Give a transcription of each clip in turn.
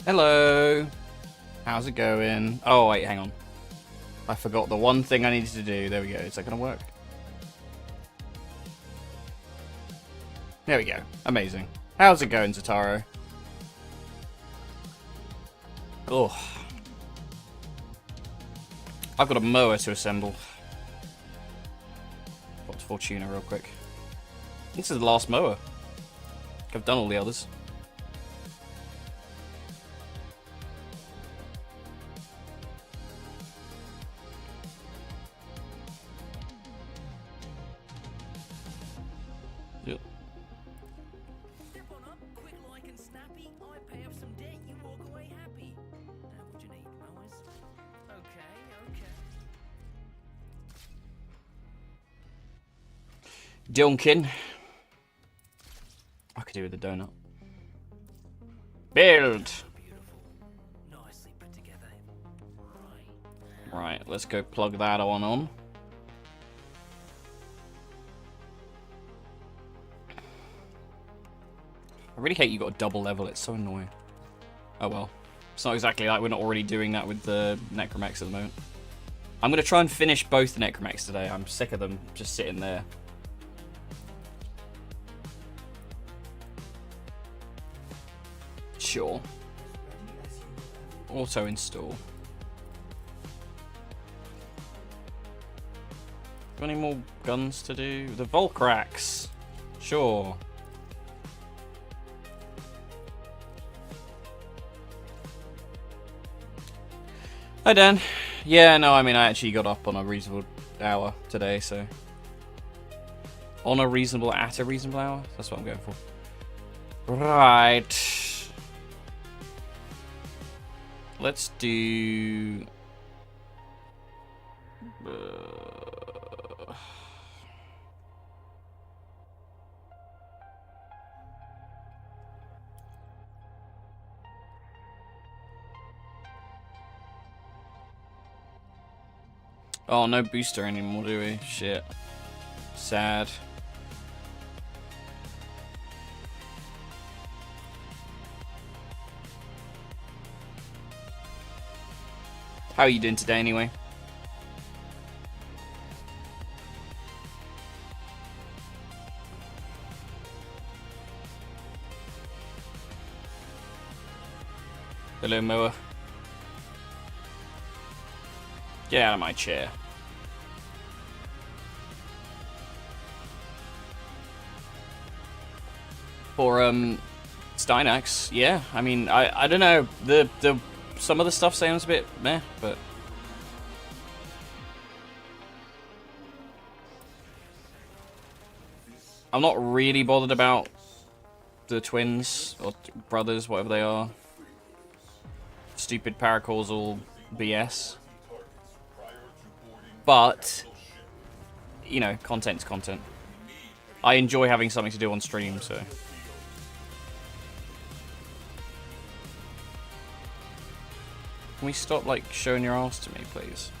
Hello. How's it going? Oh, wait, hang on. I forgot the one thing I needed to do. There we go. Is that going to work? There we go. Amazing. How's it going, Zataro? Oh. I've got a mower to assemble. Got to Fortuna real quick. This is the last mower. I've done all the others. Yep. Step on up, quick like and snappy. I pay off some debt, you walk away happy. Now what you need, Lois? Okay. Duncan. I could do with a donut. Build. Beautiful. Nicely put together. Right, let's go plug that one on. I really hate you got a double level, it's so annoying. Oh well. It's not exactly like we're not already doing that with the Necramechs at the moment. I'm going to try and finish both the Necramechs today. I'm sick of them just sitting there. Sure. Auto install. Got any more guns to do? The Volcrax. Sure. Hi Dan. Yeah, no, I mean I actually got up on a reasonable hour today, so at a reasonable hour. That's what I'm going for. Right. Let's do. Oh, no booster anymore, do we? Shit. Sad. How are you doing today, anyway? Hello, Moa. Get out of my chair. For Steinax, yeah. I mean, I don't know. The some of the stuff sounds a bit meh, but I'm not really bothered about the twins or brothers, whatever they are. Stupid paracausal BS. But you know, content's content. I enjoy having something to do on stream, so. Can we stop, like, showing your ass to me, please?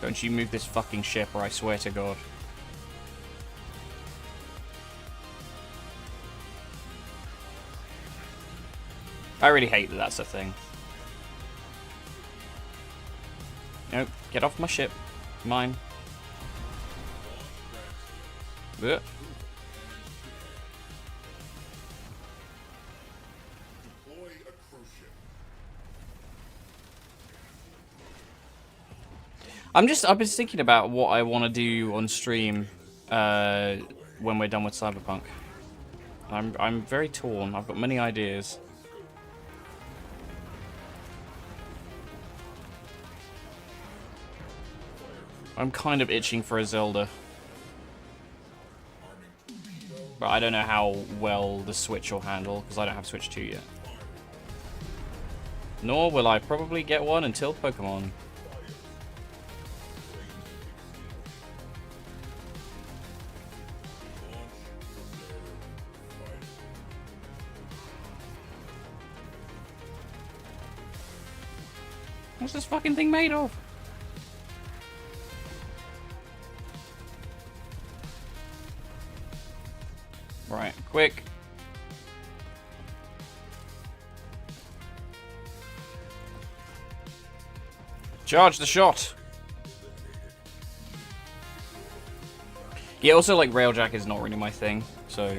Don't you move this fucking ship, or I swear to God. I really hate that that's a thing. Nope, get off my ship. Mine. Blech. I've been thinking about what I want to do on stream when we're done with Cyberpunk. I'm very torn. I've got many ideas. I'm kind of itching for a Zelda. But I don't know how well the Switch will handle, because I don't have Switch 2 yet. Nor will I probably get one until Pokemon. What's this fucking thing made of? Right, quick. Charge the shot. Yeah, also, like, Railjack is not really my thing, so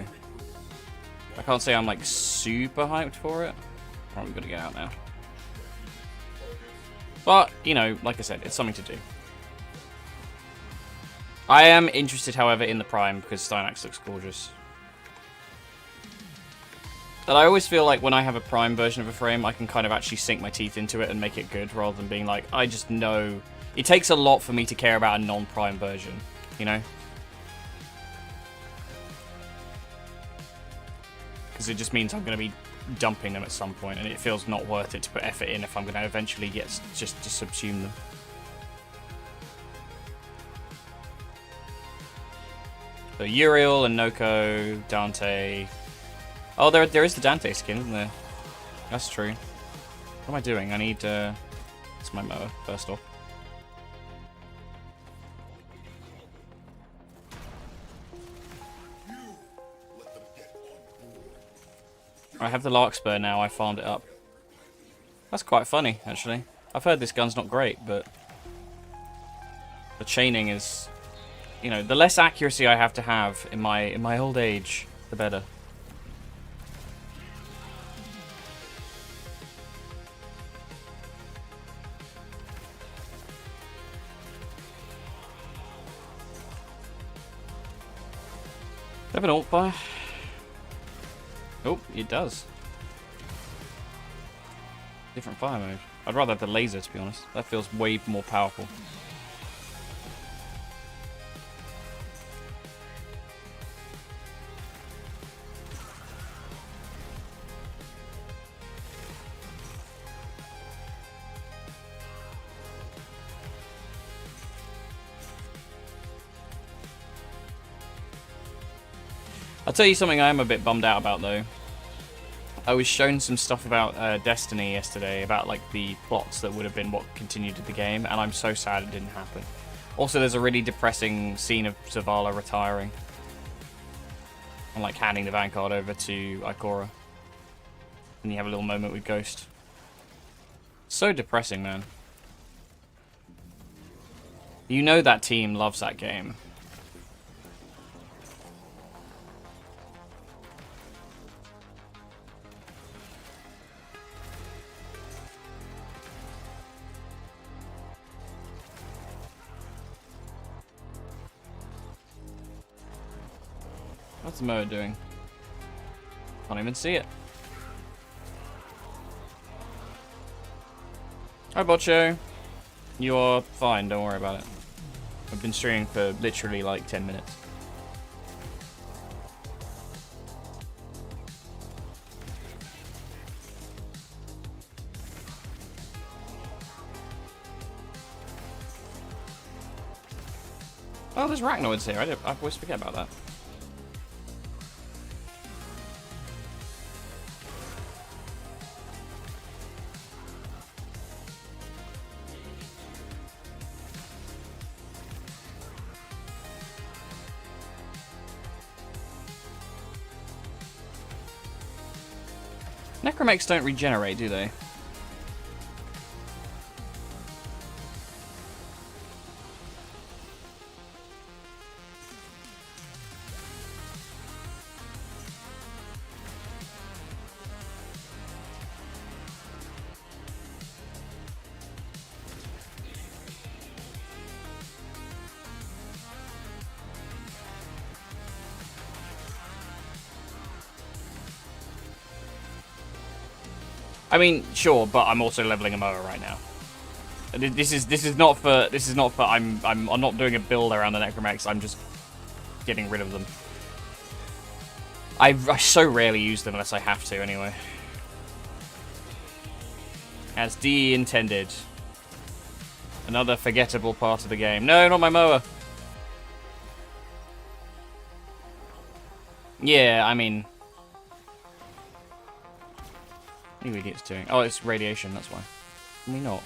I can't say I'm, like, super hyped for it. Probably gonna get out now. But, you know, like I said, it's something to do. I am interested, however, in the Prime, because Steinax looks gorgeous. And I always feel like when I have a Prime version of a frame, I can kind of actually sink my teeth into it and make it good, rather than being like, I just know... It takes a lot for me to care about a non-Prime version, you know? Because it just means I'm going to be dumping them at some point, and it feels not worth it to put effort in if I'm going to eventually get just to subsume them. So Uriel and Noko, Dante... Oh, there is the Dante skin, isn't there? That's true. What am I doing? I need, it's my mower, first off. I have the Larkspur now, I farmed it up. That's quite funny, actually. I've heard this gun's not great, but... the chaining is... You know, the less accuracy I have to have in my old age, the better. Have an alt fire? Oh, it does. Different fire mode. I'd rather have the laser, to be honest. That feels way more powerful. I'll tell you something I am a bit bummed out about, though. I was shown some stuff about Destiny yesterday, about like the plots that would have been what continued the game, and I'm so sad it didn't happen. Also, there's a really depressing scene of Zavala retiring. And like handing the Vanguard over to Ikora. And you have a little moment with Ghost. So depressing, man. You know that team loves that game. What's Moa doing? Can't even see it. Hi, Botcho. You are fine, don't worry about it. I've been streaming for literally like 10 minutes. Oh, there's Arachnoids here. I always forget about that. Necramechs don't regenerate, do they? I mean, sure, but I'm also leveling a Moa right now. This is not for I'm not doing a build around the Necramechs. I'm just getting rid of them. I so rarely use them unless I have to anyway. As D intended. Another forgettable part of the game. No, not my Moa. Yeah, I mean. What are you idiots doing? Oh, it's radiation, that's why. Can we not?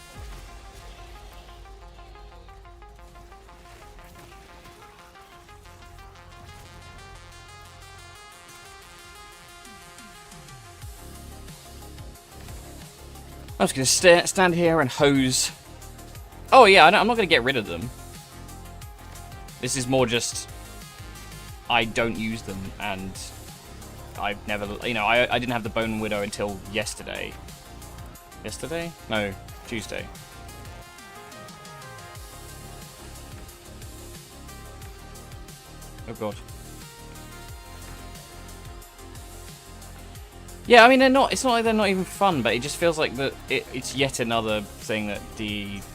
I'm just going to stand here and hose. Oh yeah, I'm not going to get rid of them. This is more just... I don't use them, and... I've never... You know, I didn't have the Bone Widow until yesterday. Yesterday? No, Tuesday. Oh god. Yeah, I mean, they're not. It's not like they're not even fun, but it just feels like it's yet another thing that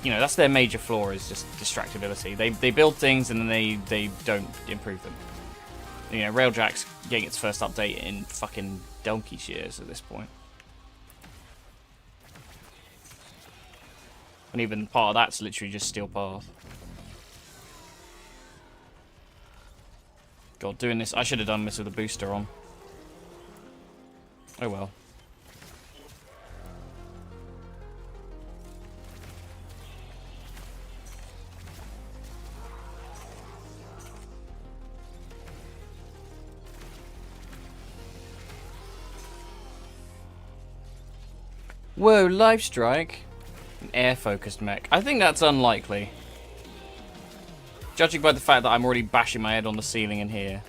that's their major flaw, is just distractibility. They build things and then they don't improve them. You know, Railjack's getting its first update in fucking donkey's years at this point. And even part of that's literally just Steel Path. God, doing this, I should have done this with a booster on. Oh well. Whoa, Life Strike? An air-focused mech. I think that's unlikely. Judging by the fact that I'm already bashing my head on the ceiling in here.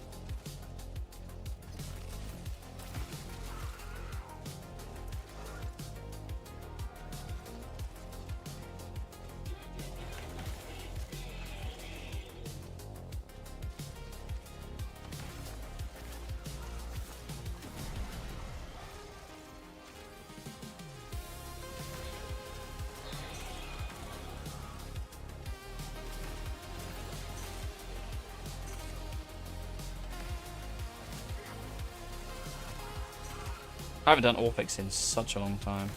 I haven't done Orphics in such a long time.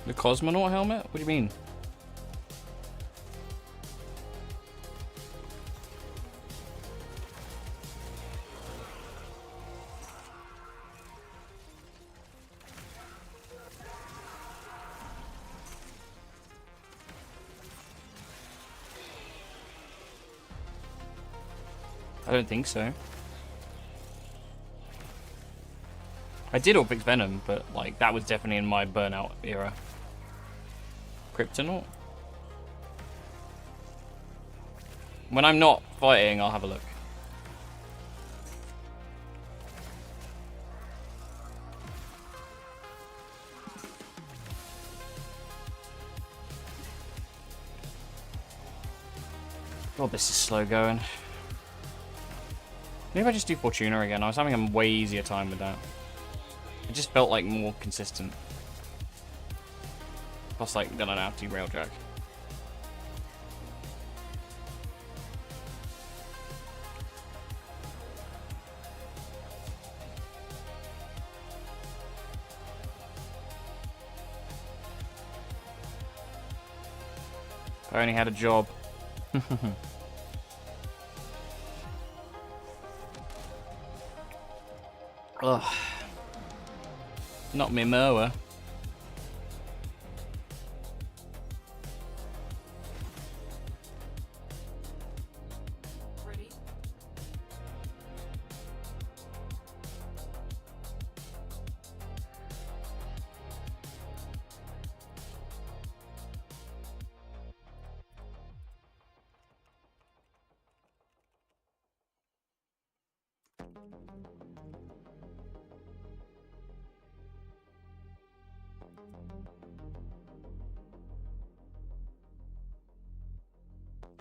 The cosmonaut helmet? What do you mean? I don't think so. I did Orpix Venom, but like that was definitely in my burnout era. Kryptonaut? When I'm not fighting, I'll have a look. God, this is slow going. Maybe I just do Fortuna again. I was having a way easier time with that. It just felt like more consistent. Plus, like, then I don't have to do Railjack. I only had a job. Ugh. Not me mower. Ready?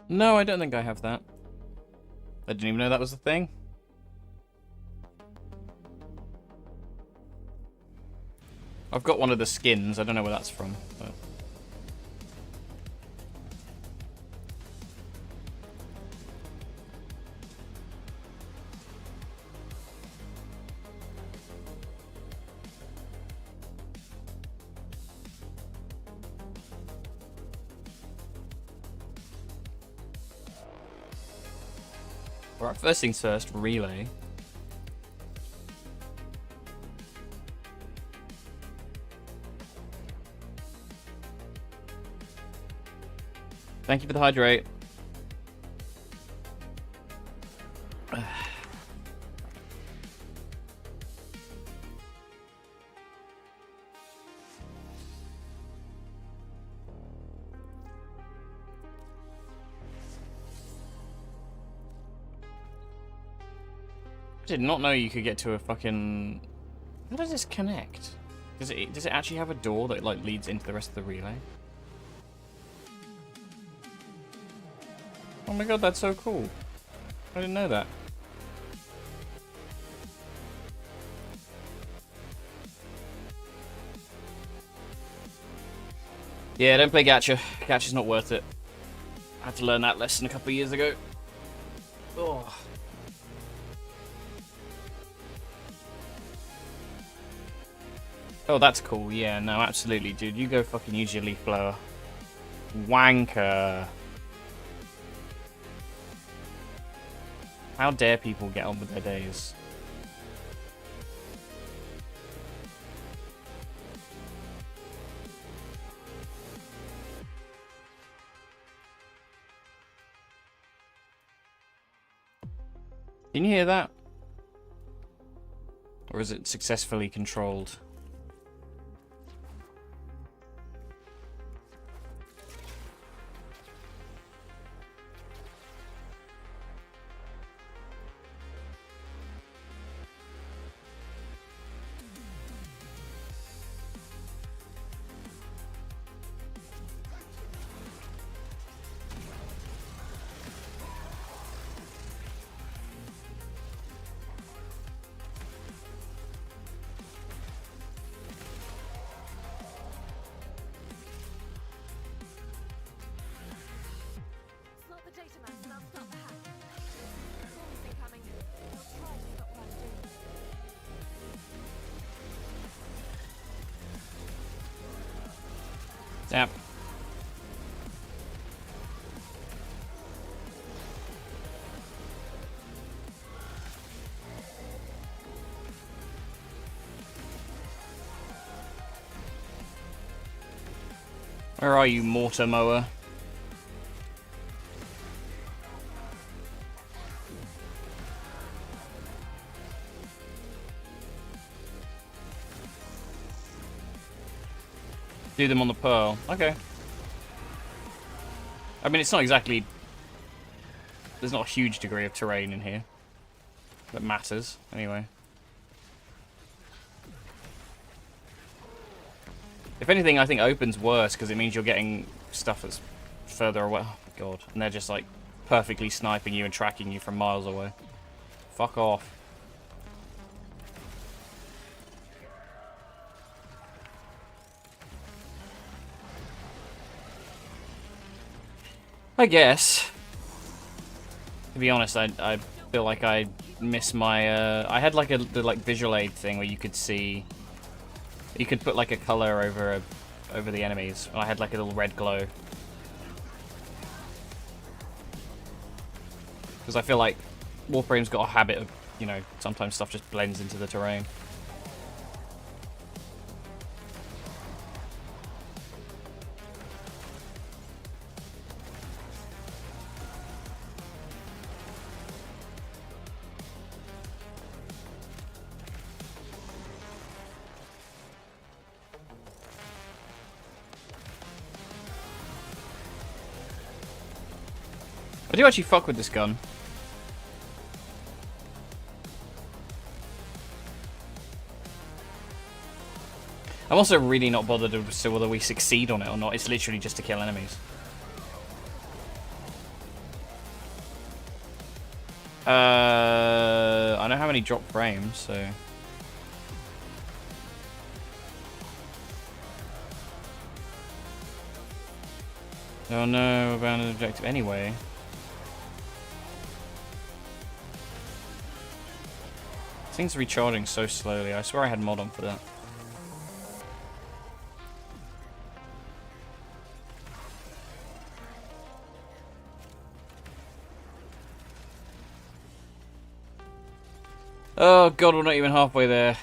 No, I don't think I have that. I didn't even know that was a thing. I've got one of the skins. I don't know where that's from. But... Alright, first things first, relay. Thank you for the hydrate. I did not know you could get to a fucking... How does this connect? Does it actually have a door that like leads into the rest of the relay? Oh my god, that's so cool. I didn't know that. Yeah, don't play gacha. Gacha's not worth it. I had to learn that lesson a couple of years ago. Oh. Oh, that's cool. Yeah, no, absolutely, dude. You go fucking use your leaf blower. Wanker. How dare people get on with their days? Can you hear that? Or is it successfully controlled? Zap. Where are you, mortar mower? Do them on the pearl. Okay. I mean, it's not exactly... There's not a huge degree of terrain in here that matters, anyway. If anything, I think open's worse, because it means you're getting stuff that's further away. Oh, my God. And they're just, like, perfectly sniping you and tracking you from miles away. Fuck off. I guess. To be honest, I feel like I miss my... I had like the like visual aid thing where you could see... You could put like a color over the enemies. And I had like a little red glow. Because I feel like Warframe's got a habit of, you know, sometimes stuff just blends into the terrain. I do actually fuck with this gun. I'm also really not bothered as to whether we succeed on it or not. It's literally just to kill enemies. I don't have any drop frames, so... Oh no, abandoned objective anyway. Things are recharging so slowly. I swear I had mod on for that. Oh god, we're not even halfway there.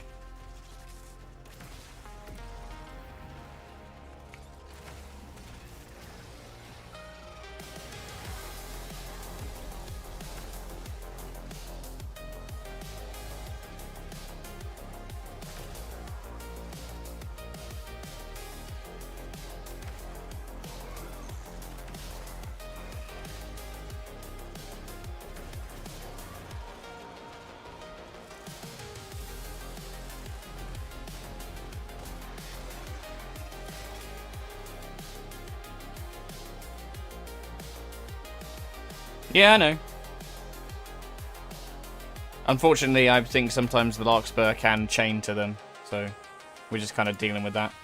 Yeah, I know. Unfortunately, I think sometimes the Larkspur can chain to them, so we're just kind of dealing with that.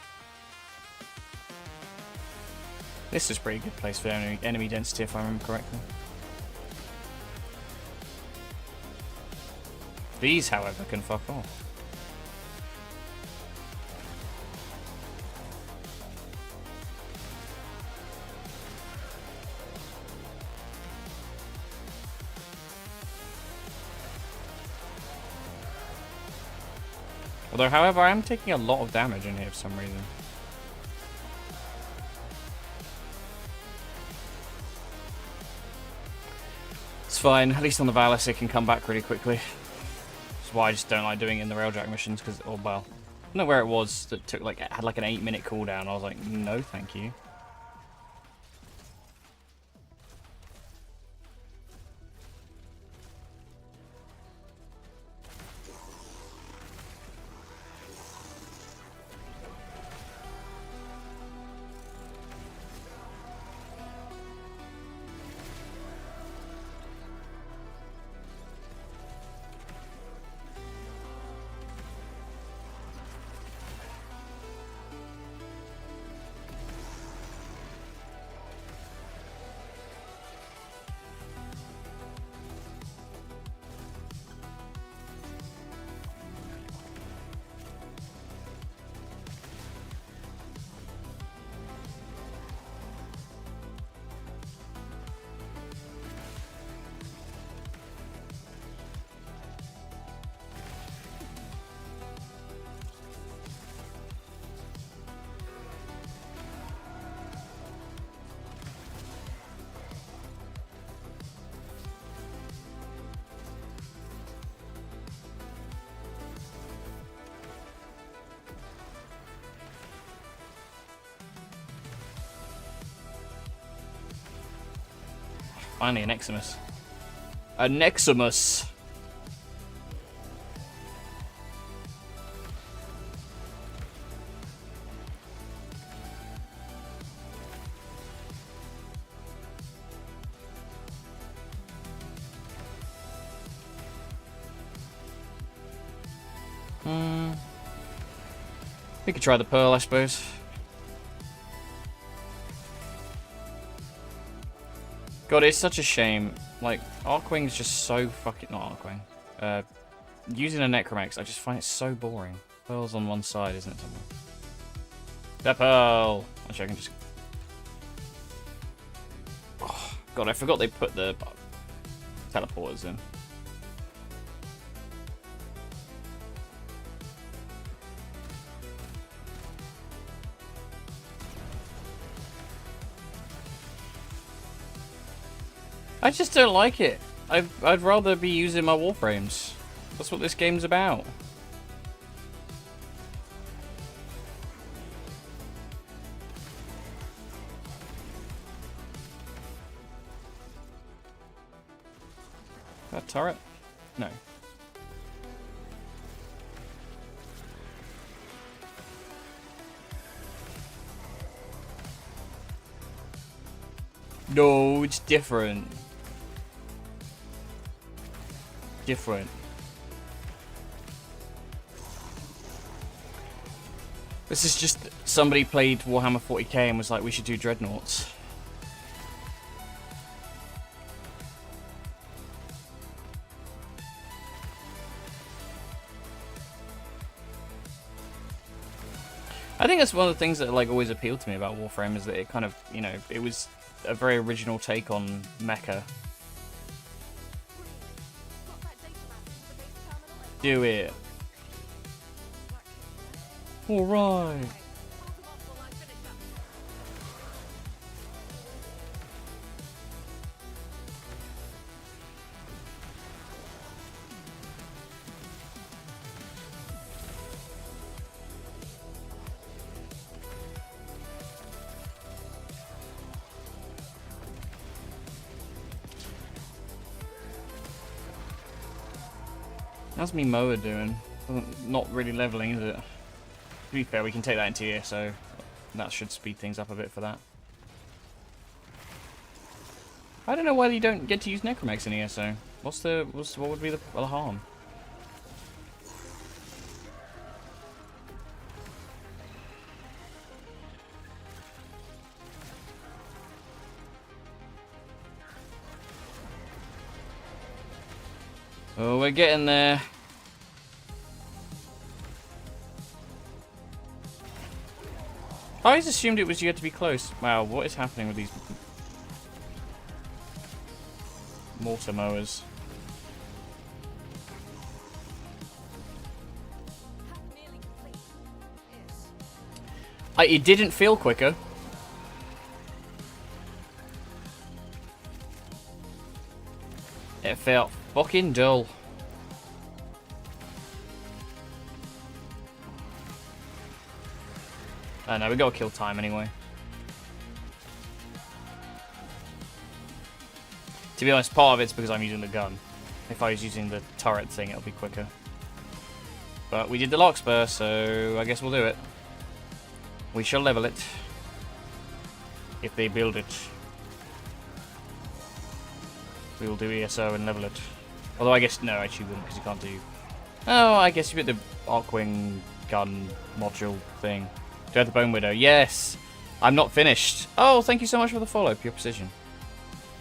This is a pretty good place for enemy density, if I remember correctly. These, however, can fuck off. Although, however, I am taking a lot of damage in here for some reason. It's fine. At least on the Valis it can come back really quickly. That's why I just don't like doing it in the Railjack missions, because, oh well. I don't know where it was that took like, had like an 8-minute cooldown. I was like, no thank you. Finally, an Eximus. A Neximus. We could try the pearl, I suppose. God, it's such a shame. Like, Arcwing's just so fucking... Not Arcwing. Using a Necramech, I just find it so boring. Pearl's on one side, isn't it, somewhere? The pearl! Actually, I can just... Oh, God, I forgot they put the teleporters in. I just don't like it. I'd rather be using my Warframes. That's what this game's about. That turret? No. No, it's different. Different. This is just somebody played Warhammer 40k and was like, we should do dreadnoughts. I think that's one of the things that like always appealed to me about Warframe is that it kind of, you know, it was a very original take on mecha. Do it. Alright. How's me mower doing? Not really leveling, is it? To be fair, we can take that into here, so that should speed things up a bit for that. I don't know why you don't get to use Necramechs in ESO. What would be the harm? Oh, we're getting there. I always assumed it was you had to be close. Wow, what is happening with these mortar mowers? It didn't feel quicker. It felt fucking dull. I know, we gotta kill time anyway. To be honest, part of it's because I'm using the gun. If I was using the turret thing, it'll be quicker. But we did the Larkspur, so I guess we'll do it. We shall level it. If they build it. We will do ESO and level it. Although I guess, no, actually we wouldn't, because you can't do... Oh, I guess you put the Arcwing gun module thing. Do I have the Bone Widow? Yes! I'm not finished. Oh, thank you so much for the follow, Pure Precision.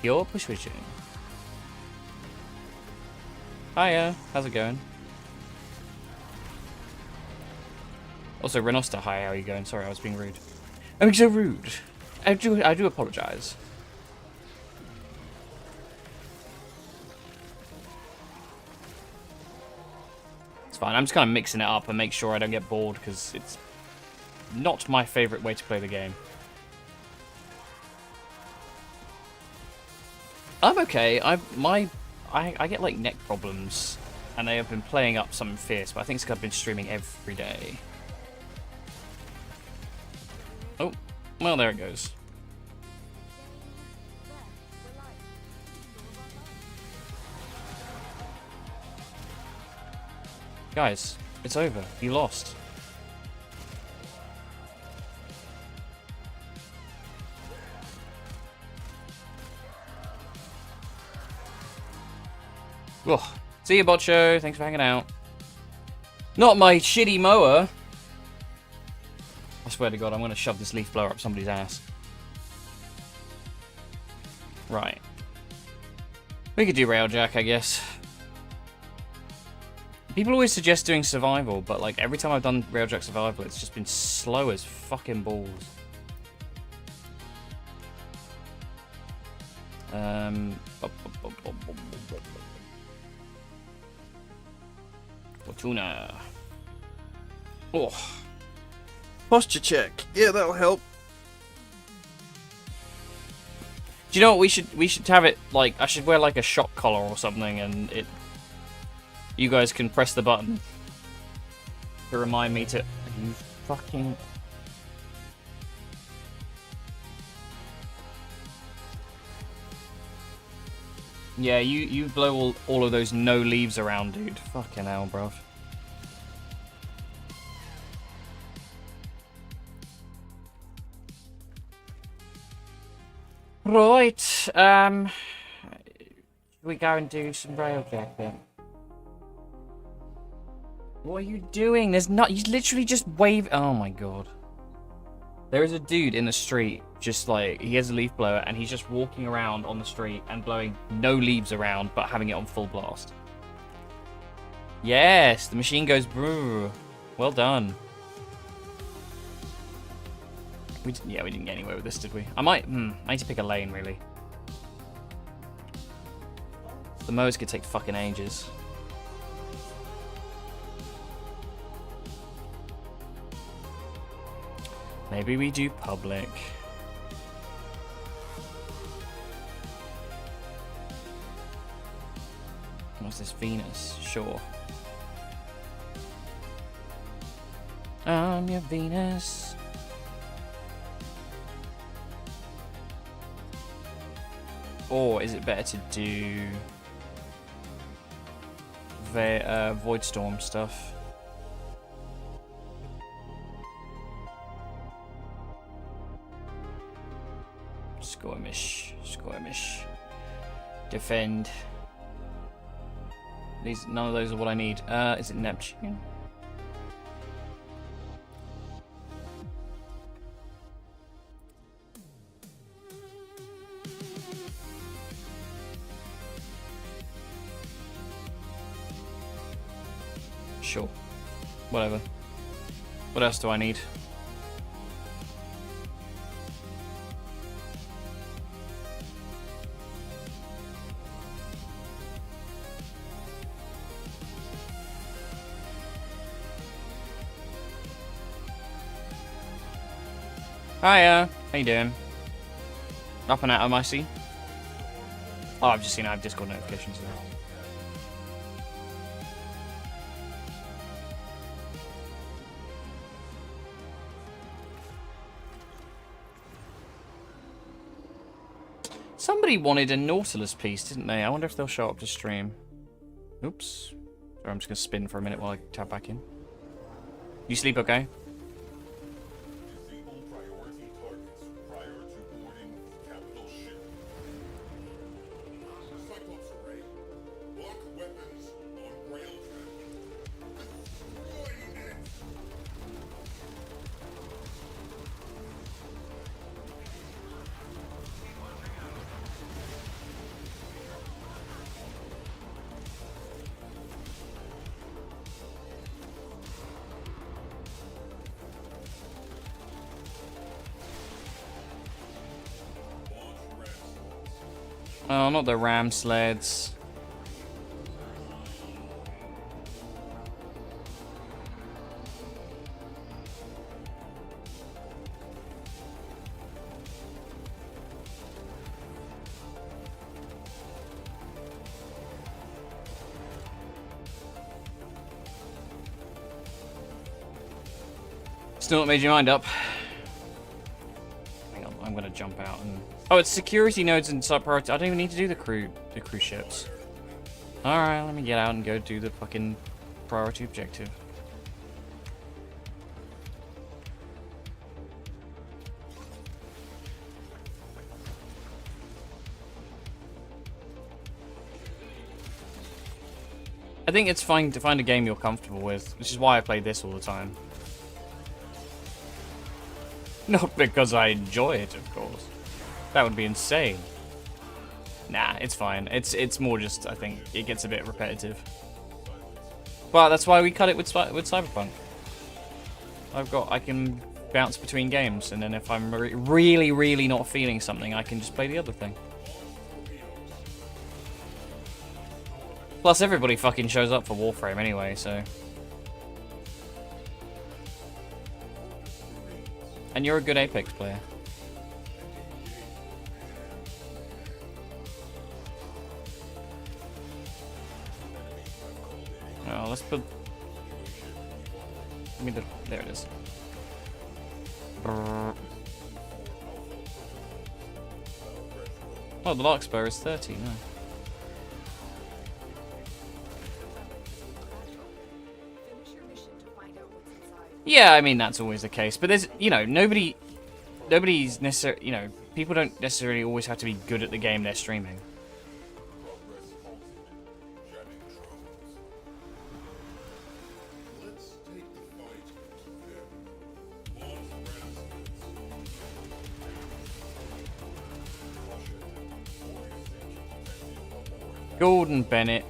Pure Precision. Hiya, how's it going? Also, Renosta, hi, how are you going? Sorry, I was being rude. I'm being so rude. I do apologise. It's fine, I'm just kind of mixing it up and make sure I don't get bored, because it's not my favourite way to play the game. I'm okay. I get like neck problems, and I have been playing up something fierce, but I think it's because I've been streaming every day. Oh, well there it goes. Guys, it's over. You lost. Ugh. See you, Botcho. Thanks for hanging out. Not my shitty mower. I swear to God, I'm going to shove this leaf blower up somebody's ass. Right. We could do Railjack, I guess. People always suggest doing survival, but like every time I've done Railjack survival, it's just been slow as fucking balls. Fortuna. Oh. Posture check. Yeah, that'll help. Do you know what we should have it like? I should wear like a shock collar or something, and it. You guys can press the button to remind me to. You fucking. Yeah, you blow all of those no leaves around, dude. Fucking hell, bruv. Right, should we go and do some Railjack then? What are you doing? There's not. He's literally just waving. Oh my god. There is a dude in the street, just like he has a leaf blower, and he's just walking around on the street and blowing no leaves around, but having it on full blast. Yes, the machine goes brrr. Well done. We didn't get anywhere with this, did we? I need to pick a lane, really. The mowers could take fucking ages. Maybe we do public. What's this? Venus? Sure. I'm your Venus. Or is it better to do Void Storm stuff? Skirmish. Defend. None of those are what I need. Is it Neptune? Sure. Whatever. What else do I need? Hiya, how you doing? Up and out of my seat? Oh, I've just seen I have Discord notifications now. Somebody wanted a Nautilus piece, didn't they? I wonder if they'll show up to stream. Oops. Sorry, I'm just going to spin for a minute while I tap back in. You sleep okay? Oh, not the ram sleds. Still not made your mind up. Hang on, I'm gonna jump out and... Oh, it's security nodes and sub priority. I don't even need to do the cruise ships. Alright, let me get out and go do the fucking priority objective. I think it's fine to find a game you're comfortable with, which is why I play this all the time. Not because I enjoy it, of course. That would be insane. Nah, it's fine. It's more just, I think, it gets a bit repetitive. But that's why we cut it with Cyberpunk. I can bounce between games, and then if I'm really, really not feeling something, I can just play the other thing. Plus, everybody fucking shows up for Warframe anyway, so... And you're a good Apex player. Oh, let's put... There it is. Brrr. Oh, the Larkspur is 30, no. Yeah, I mean, that's always the case. But there's, you know, nobody's necessarily, you know, people don't necessarily always have to be good at the game they're streaming. Gordon Bennett.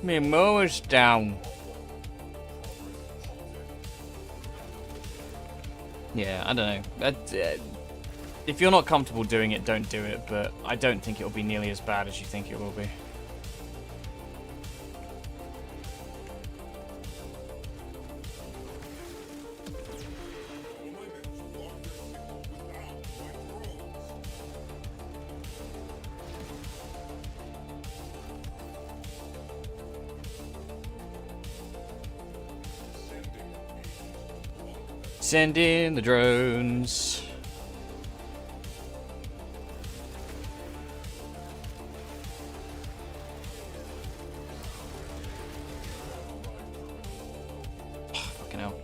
My mower's down. Yeah, I don't know. If you're not comfortable doing it, don't do it, but I don't think it'll be nearly as bad as you think it will be. Send in the drones. Oh, fucking hell.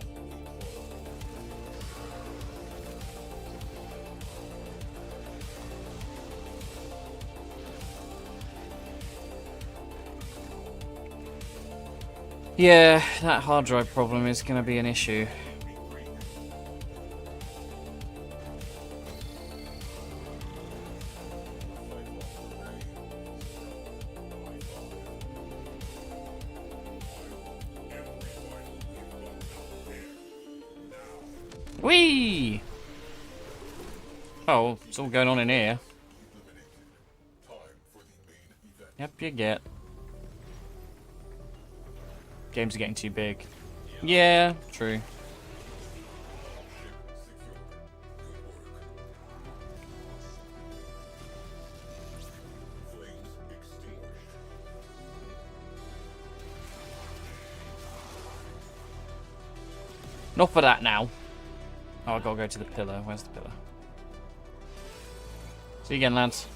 Yeah, that hard drive problem is going to be an issue. Whee! Oh, it's all going on in here. Yep, you get. Games are getting too big. Yeah, true. Not for that now. Oh, I gotta go to the pillar. Where's the pillar? See you again, lads.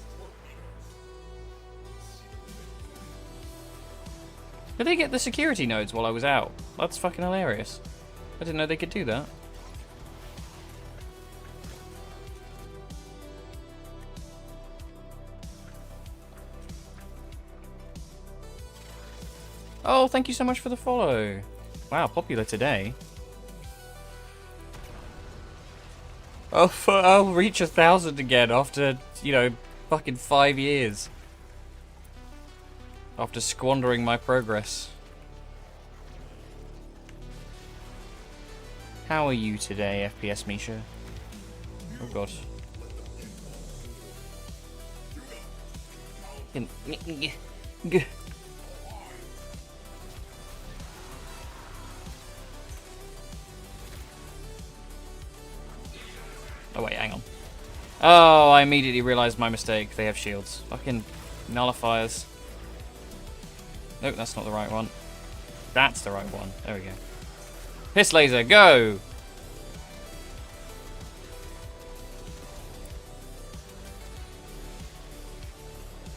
Did they get the security nodes while I was out? That's fucking hilarious. I didn't know they could do that. Oh, thank you so much for the follow. Wow, popular today. Oh, I'll reach 1,000 again after, you know, fucking 5 years. After squandering my progress. How are you today, FPS Misha? Oh god. Oh wait, hang on. Oh, I immediately realized my mistake. They have shields. Fucking nullifiers. Nope, that's not the right one. That's the right one. There we go. Piss laser, go!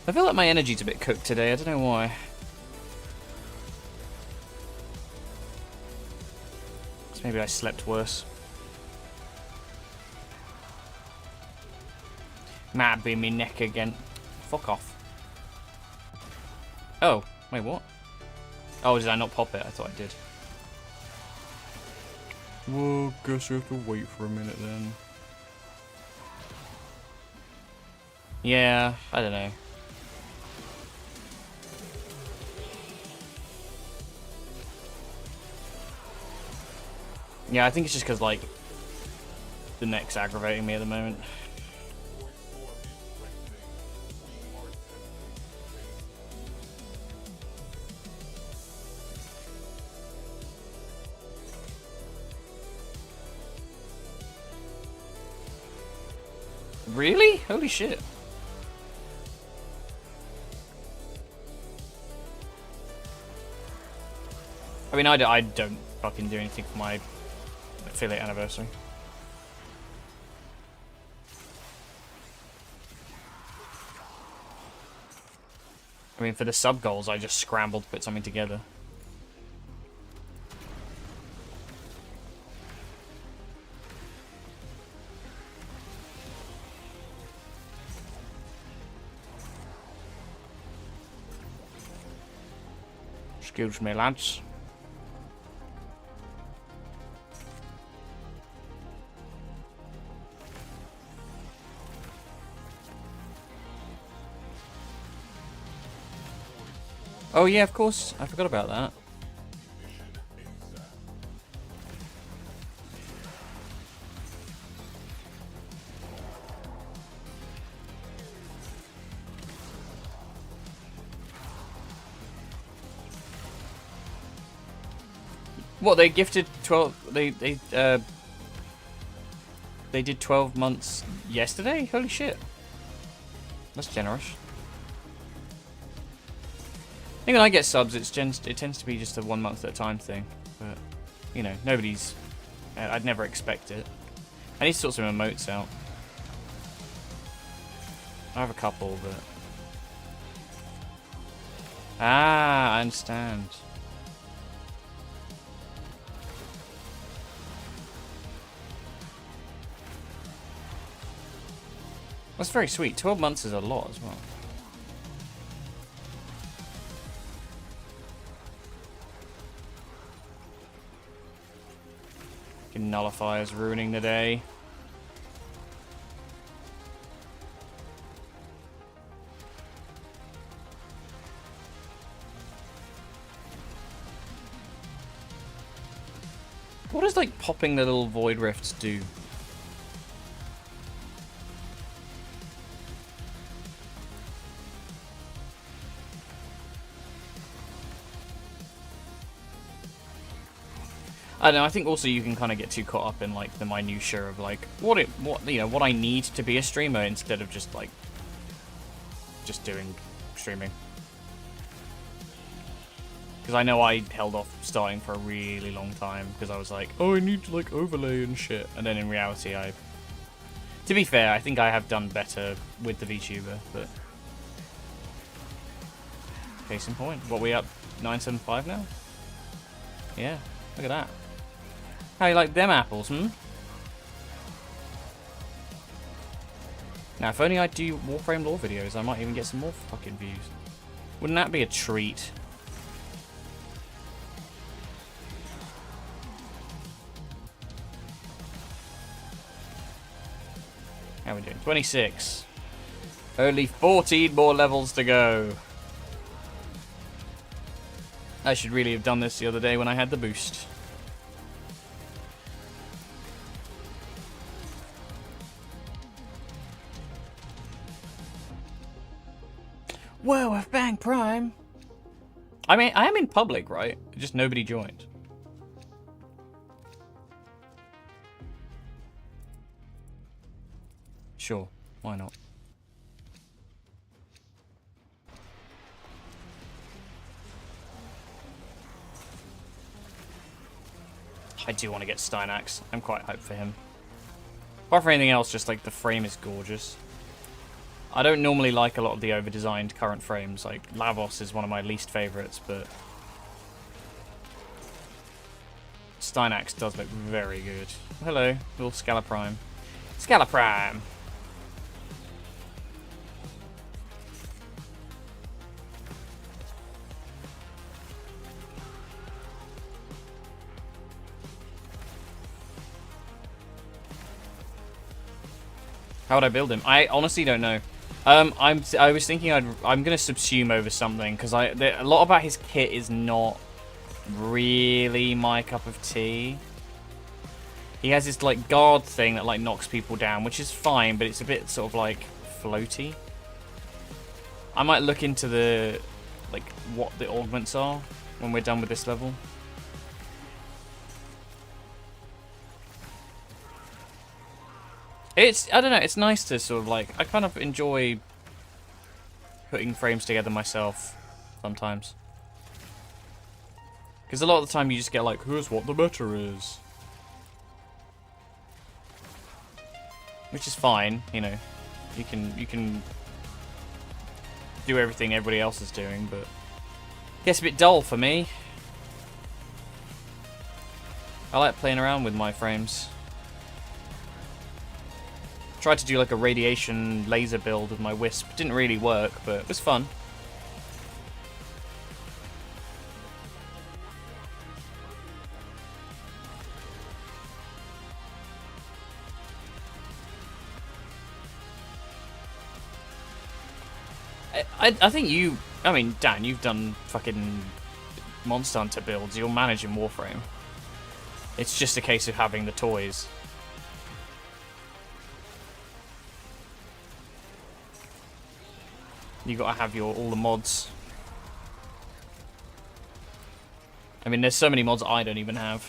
I feel like my energy's a bit cooked today. I don't know why. Maybe I slept worse. Might be me neck again. Fuck off. Oh, wait, what? Oh, did I not pop it? I thought I did. Well, guess you have to wait for a minute then. Yeah, I don't know. Yeah, I think it's just because, like, the neck's aggravating me at the moment. Really? Holy shit. I mean, I don't fucking do anything for my affiliate anniversary. I mean, for the sub goals, I just scrambled to put something together. Excuse me, lads. Oh yeah, of course. I forgot about that. What, they gifted 12 they did 12 months yesterday? Holy shit. That's generous. I think when I get subs, it tends to be just a 1 month at a time thing. But, you know, nobody's... I'd never expect it. I need to sort some emotes out. I have a couple, but... Ah, I understand. That's very sweet. 12 months is a lot as well. Nullifiers ruining the day. What does, like, popping the little void rifts do? I don't know, I think also you can kind of get too caught up in, like, the minutiae of, like, what I need to be a streamer instead of just, like, just doing streaming. Because I know I held off starting for a really long time because I was like, oh, I need to, like, overlay and shit. And then in reality, to be fair, I think I have done better with the VTuber, but... Case in point. What, we up 975 now? Yeah, look at that. How you like them apples, hmm? Now, if only I do Warframe lore videos, I might even get some more fucking views. Wouldn't that be a treat? How are we doing? 26. Only 14 more levels to go. I should really have done this the other day when I had the boost. Whoa, I've banged Prime. I mean, I am in public, right? Just nobody joined. Sure, why not? I do want to get Steinax. I'm quite hyped for him. Apart from anything else, just like the frame is gorgeous. I don't normally like a lot of the over-designed current frames. Like, Lavos is one of my least favourites, but Steinax does look very good. Hello, little Scalaprime. Scalaprime! How would I build him? I honestly don't know. I was thinking I'm gonna subsume over something because a lot about his kit is not really my cup of tea. He has this like guard thing that like knocks people down, which is fine, but it's a bit sort of like floaty. I might look into the like what the augments are when we're done with this level. I don't know, it's nice to sort of like, I kind of enjoy putting frames together myself sometimes. Because a lot of the time you just get like, here's what the meta is. Which is fine, you know. You can do everything everybody else is doing, but it gets a bit dull for me. I like playing around with my frames. Tried to do like a radiation laser build with my Wisp. Didn't really work, but it was fun. I think you... I mean, Dan, you've done fucking Monster Hunter builds. You'll manage in Warframe. It's just a case of having the toys. You gotta have all the mods. I mean, there's so many mods I don't even have.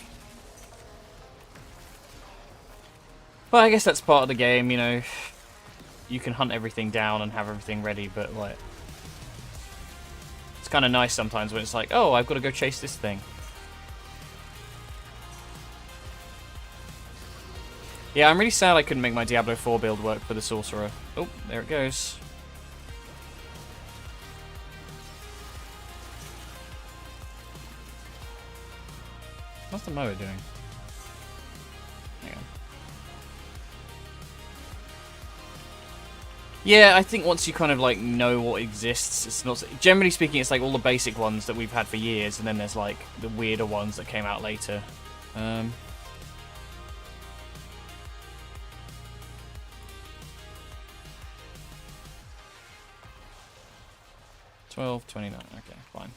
But I guess that's part of the game, you know. You can hunt everything down and have everything ready, but like... It's kind of nice sometimes when it's like, oh, I've got to go chase this thing. Yeah, I'm really sad I couldn't make my Diablo 4 build work for the Sorcerer. Oh, there it goes. What's the mower doing? Hang on. Yeah, I think once you kind of like know what exists, it's not... Generally speaking, it's like all the basic ones that we've had for years, and then there's like the weirder ones that came out later. 12:29. Okay, fine.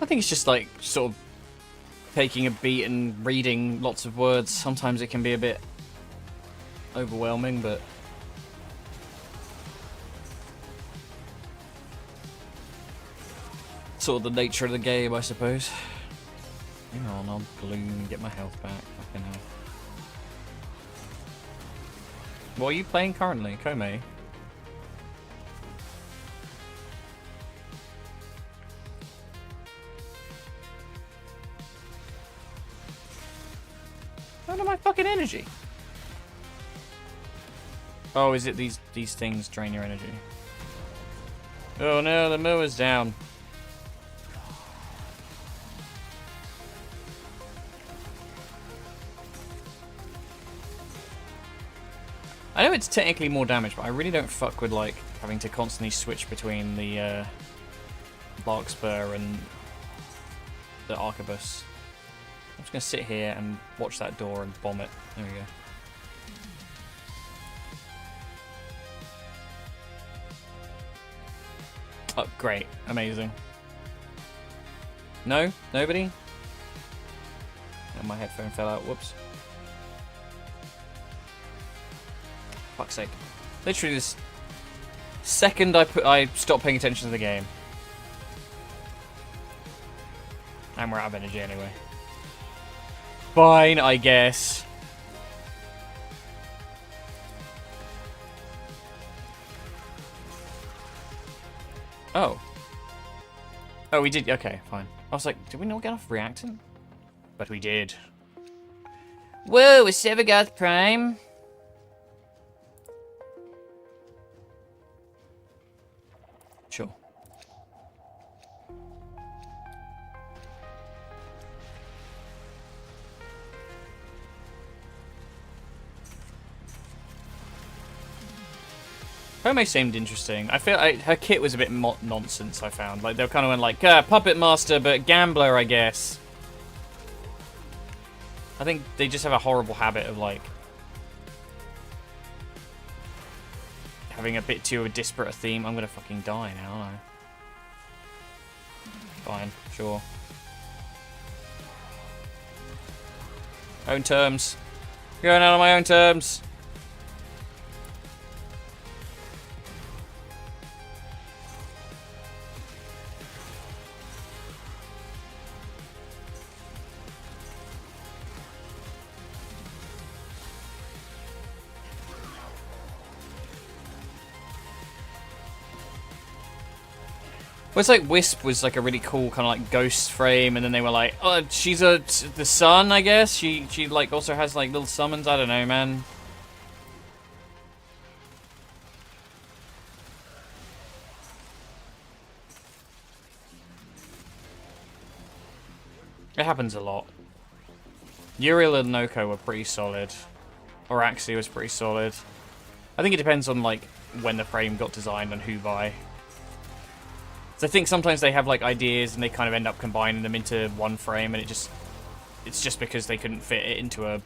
I think it's just like sort of taking a beat and reading lots of words. Sometimes it can be a bit overwhelming, but sort of the nature of the game, I suppose. Hang on, I'll gloom and get my health back. Fucking hell. What are you playing currently, Kome? None of my fucking energy. Oh, is it these things drain your energy? Oh no, the mower's down. I know it's technically more damage, but I really don't fuck with like having to constantly switch between the Larkspur and the Arquebus. I'm just gonna sit here and watch that door and bomb it. There we go. Oh, great. Amazing. No? Nobody? Oh, my headphone fell out. Whoops. Fuck's sake. Literally this second I stopped paying attention to the game. And we're out of energy anyway. Fine, I guess. Oh. Oh, we did. Okay, fine. I was like, did we not get off reactant? But we did. Whoa, a Sevagoth Prime. Sure. Home seemed interesting. I feel like her kit was a bit nonsense, I found. Like, they kind of went like, Puppet Master, but Gambler, I guess. I think they just have a horrible habit of, like, having a bit too disparate a theme. I'm gonna fucking die now, aren't I? Fine, sure. Own terms. Going out on my own terms. Well, it's like Wisp was like a really cool kind of like ghost frame, and then they were like, oh, she's the sun, I guess. She like also has like little summons. I don't know, man. It happens a lot. Uriel and Noko were pretty solid. Oraxi was pretty solid. I think it depends on like when the frame got designed and who by. So I think sometimes they have like ideas and they kind of end up combining them into one frame, and it's just because they couldn't fit it into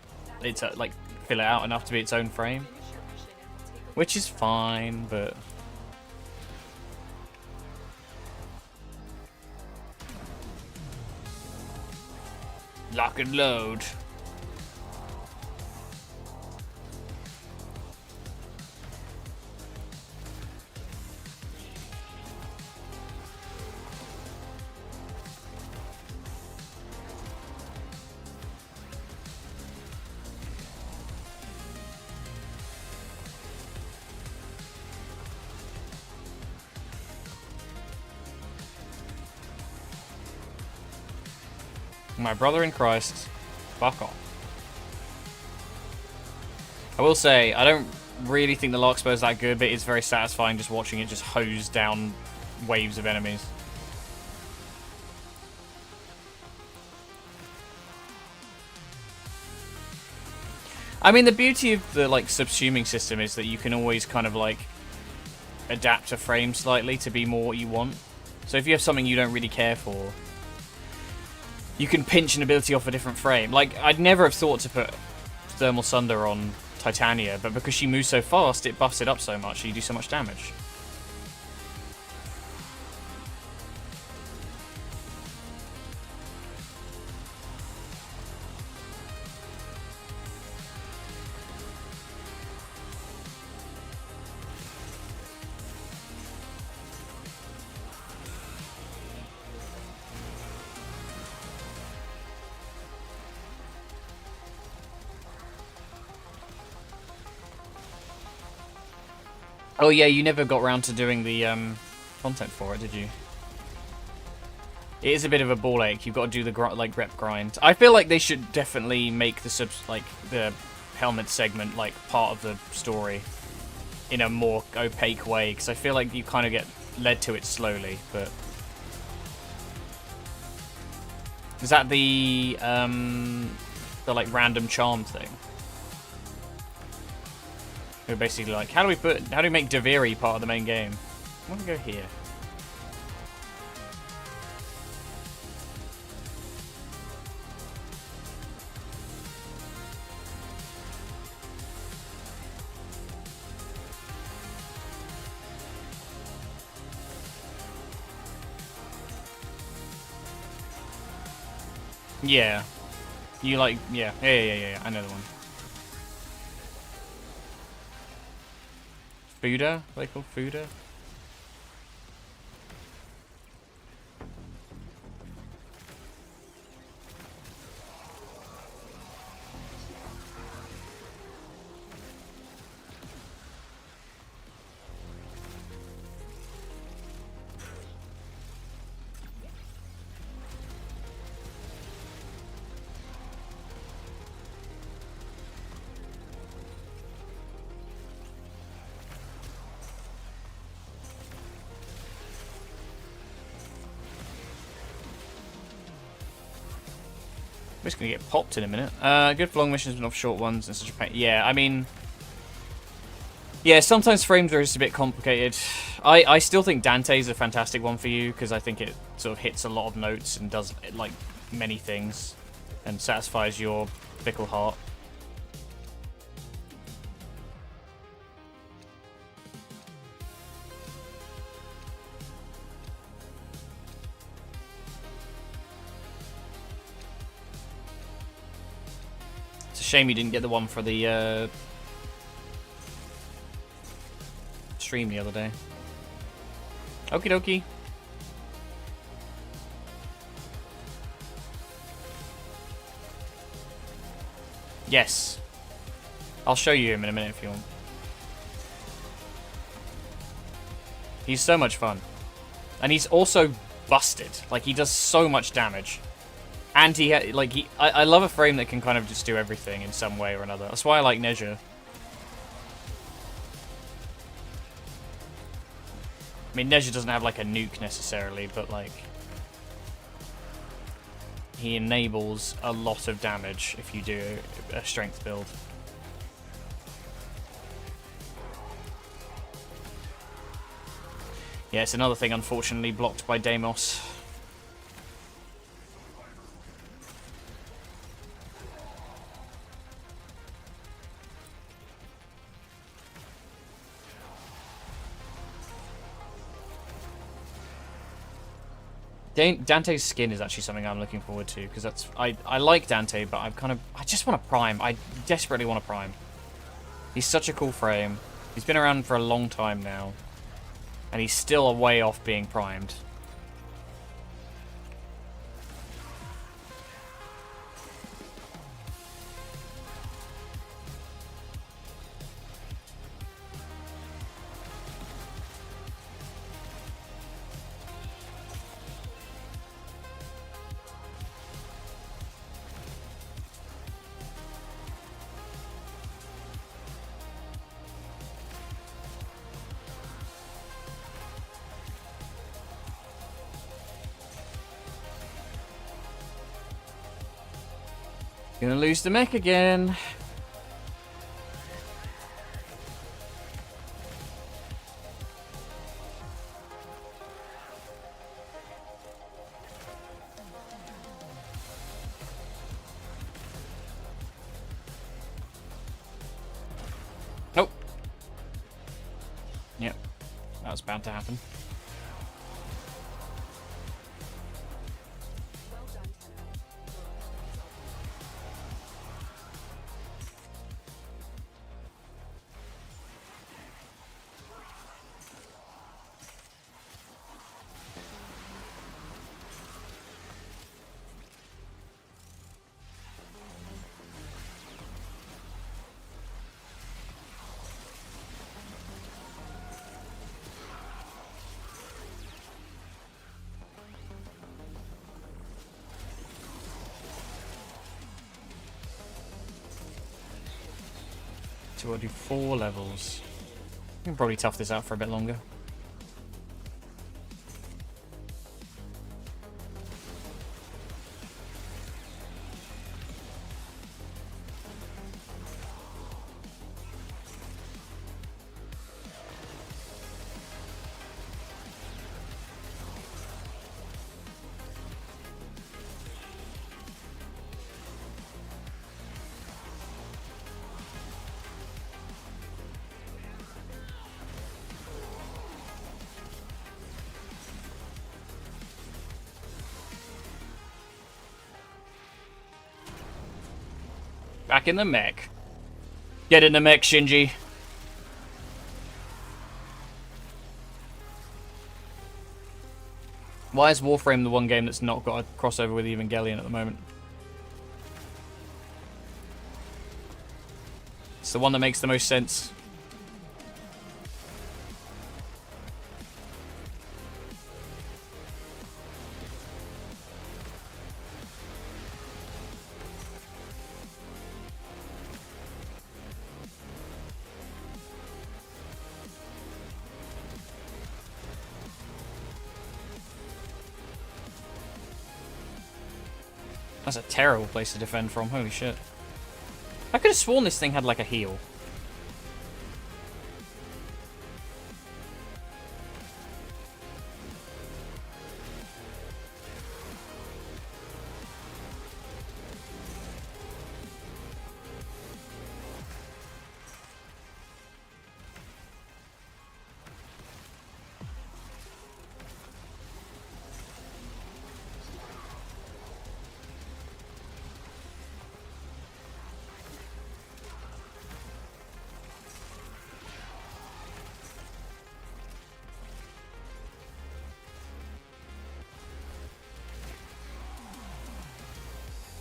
like fill it out enough to be its own frame, which is fine, but lock and load. My brother in Christ, fuck off. I will say, I don't really think the Larkspur is that good, but it's very satisfying just watching it just hose down waves of enemies. I mean, the beauty of the like subsuming system is that you can always kind of like adapt a frame slightly to be more what you want. So if you have something you don't really care for, you can pinch an ability off a different frame. Like, I'd never have thought to put Thermal Sunder on Titania, but because she moves so fast, it buffs it up so much, so you do so much damage. Oh yeah, you never got round to doing the content for it, did you? It is a bit of a ball ache. You've got to do the rep grind. I feel like they should definitely make the helmet segment like part of the story in a more opaque way, because I feel like you kind of get led to it slowly. But is that the like random charm thing? We're basically like, how do we make Daviri part of the main game? I want to go here. Yeah. You like, yeah, I know the one. Fuda? Are they called Fuda? just gonna get popped in a minute. Good for long missions, but not for short ones. And such a pain. Yeah, I mean, yeah, sometimes frames are just a bit complicated. I still think Dante's a fantastic one for you because I think it sort of hits a lot of notes and does like many things and satisfies your fickle heart. It's a shame you didn't get the one for the stream the other day. Okie dokie. Yes. I'll show you him in a minute if you want. He's so much fun. And he's also busted. Like, he does so much damage. And I love a frame that can kind of just do everything in some way or another. That's why I like Neja. I mean, Neja doesn't have, like, a nuke necessarily, but, like, he enables a lot of damage if you do a strength build. Yeah, it's another thing, unfortunately, blocked by Deimos. Dante's skin is actually something I'm looking forward to because that's I like Dante, but I just want to prime. I desperately want to prime. He's such a cool frame. He's been around for a long time now, and he's still a way off being primed. Gonna lose the mech again. Nope. Yep. That was bound to happen. So we'll do 4 levels. We can probably tough this out for a bit longer. Back in the mech. Get in the mech, Shinji. Why is Warframe the one game that's not got a crossover with Evangelion at the moment? It's the one that makes the most sense. That's a terrible place to defend from. Holy shit. I could have sworn this thing had like a heal.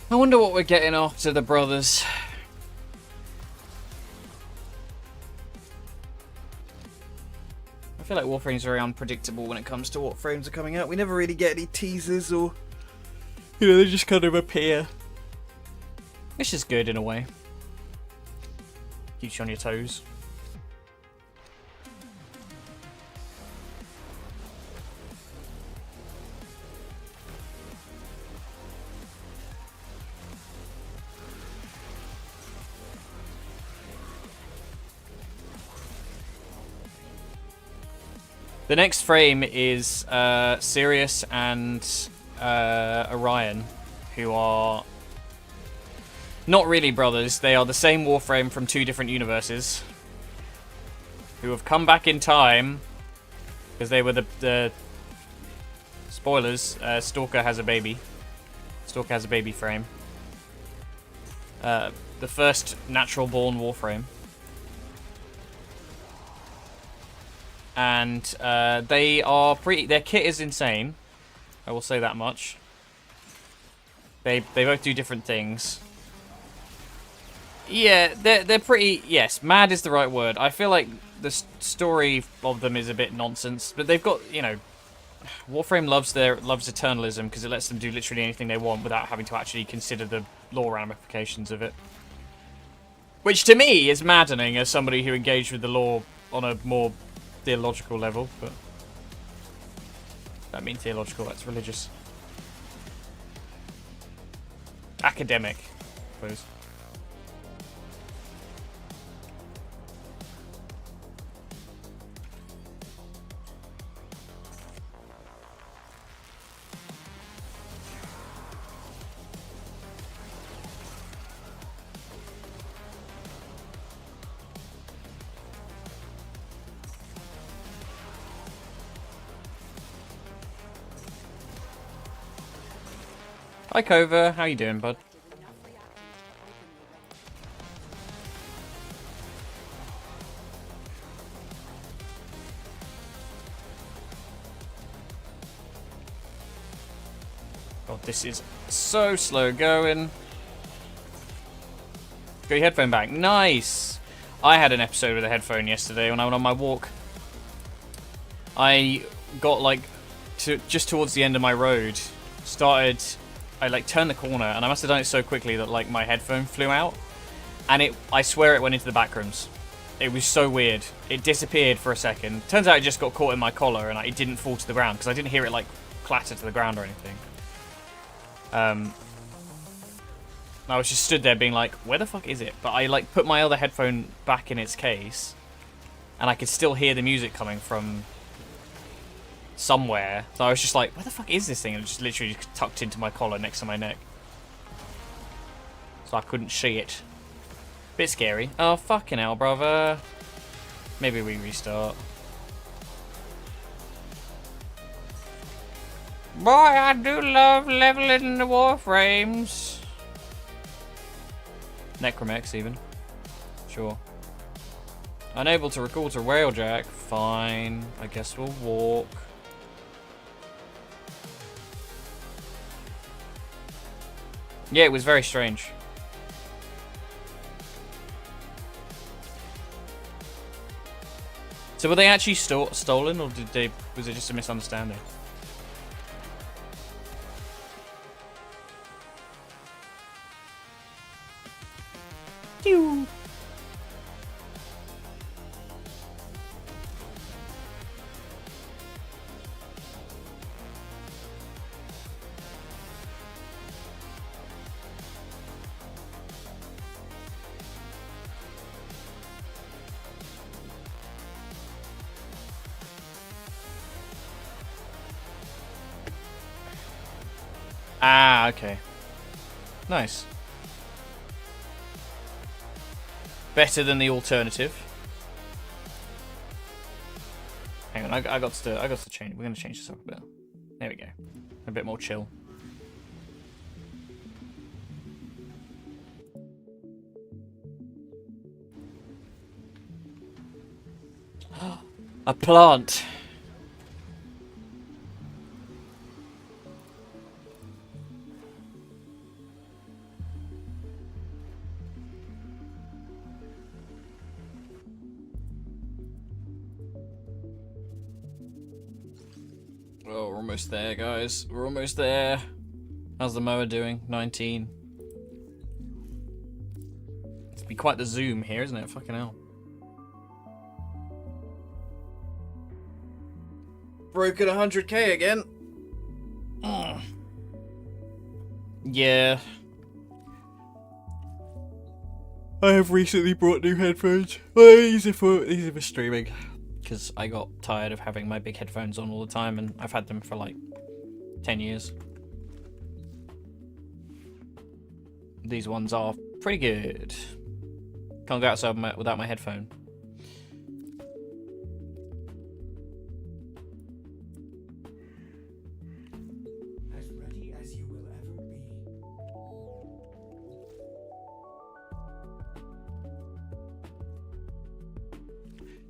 I wonder what we're getting after the brothers. I feel like Warframe's very unpredictable when it comes to what frames are coming out. We never really get any teasers or... You know, they just kind of appear. Which is good in a way. Keeps you on your toes. The next frame is Sirius and Orion, who are not really brothers. They are the same Warframe from two different universes, who have come back in time because they were the spoilers. Stalker has a baby. Stalker has a baby frame. The first natural-born Warframe. And they are pretty... Their kit is insane. I will say that much. They both do different things. Yeah, they're pretty... Yes, mad is the right word. I feel like the story of them is a bit nonsense. But they've got, you know... Warframe loves eternalism because it lets them do literally anything they want without having to actually consider the lore ramifications of it. Which to me is maddening as somebody who engaged with the lore on a more... theological level, but that means theological, that's religious. Academic, I suppose. Hi Cova, how you doing, bud? God, this is so slow going. Got your headphone back. Nice! I had an episode with a headphone yesterday when I went on my walk. I got like just towards the end of my road. I like turned the corner and I must have done it so quickly that like my headphone flew out. And I swear it went into the back rooms. It was so weird. It disappeared for a second. Turns out it just got caught in my collar and it didn't fall to the ground because I didn't hear it like clatter to the ground or anything. I was just stood there being like, where the fuck is it? But I like put my other headphone back in its case and I could still hear the music coming from somewhere. So I was just like, where the fuck is this thing? And it just literally tucked into my collar next to my neck. So I couldn't see it. Bit scary. Oh, fucking hell, brother. Maybe we restart. Boy, I do love leveling the Warframes. Necramech, even. Sure. Unable to recall to Railjack. Fine. I guess we'll walk. Yeah, it was very strange. So were they actually stolen, or was it just a misunderstanding? Pew. Ah, okay. Nice. Better than the alternative. Hang on, I got to change. We're gonna change this up a bit. There we go. A bit more chill. A plant. Oh, we're almost there, guys. We're almost there. How's the mower doing? 19. It's be quite the zoom here, isn't it? Fucking hell. Broken 100k again. Yeah. I have recently bought new headphones. These are for streaming. Because I got tired of having my big headphones on all the time, and I've had them for like 10 years. These ones are pretty good. Can't go outside without my headphone. As ready as you will ever be.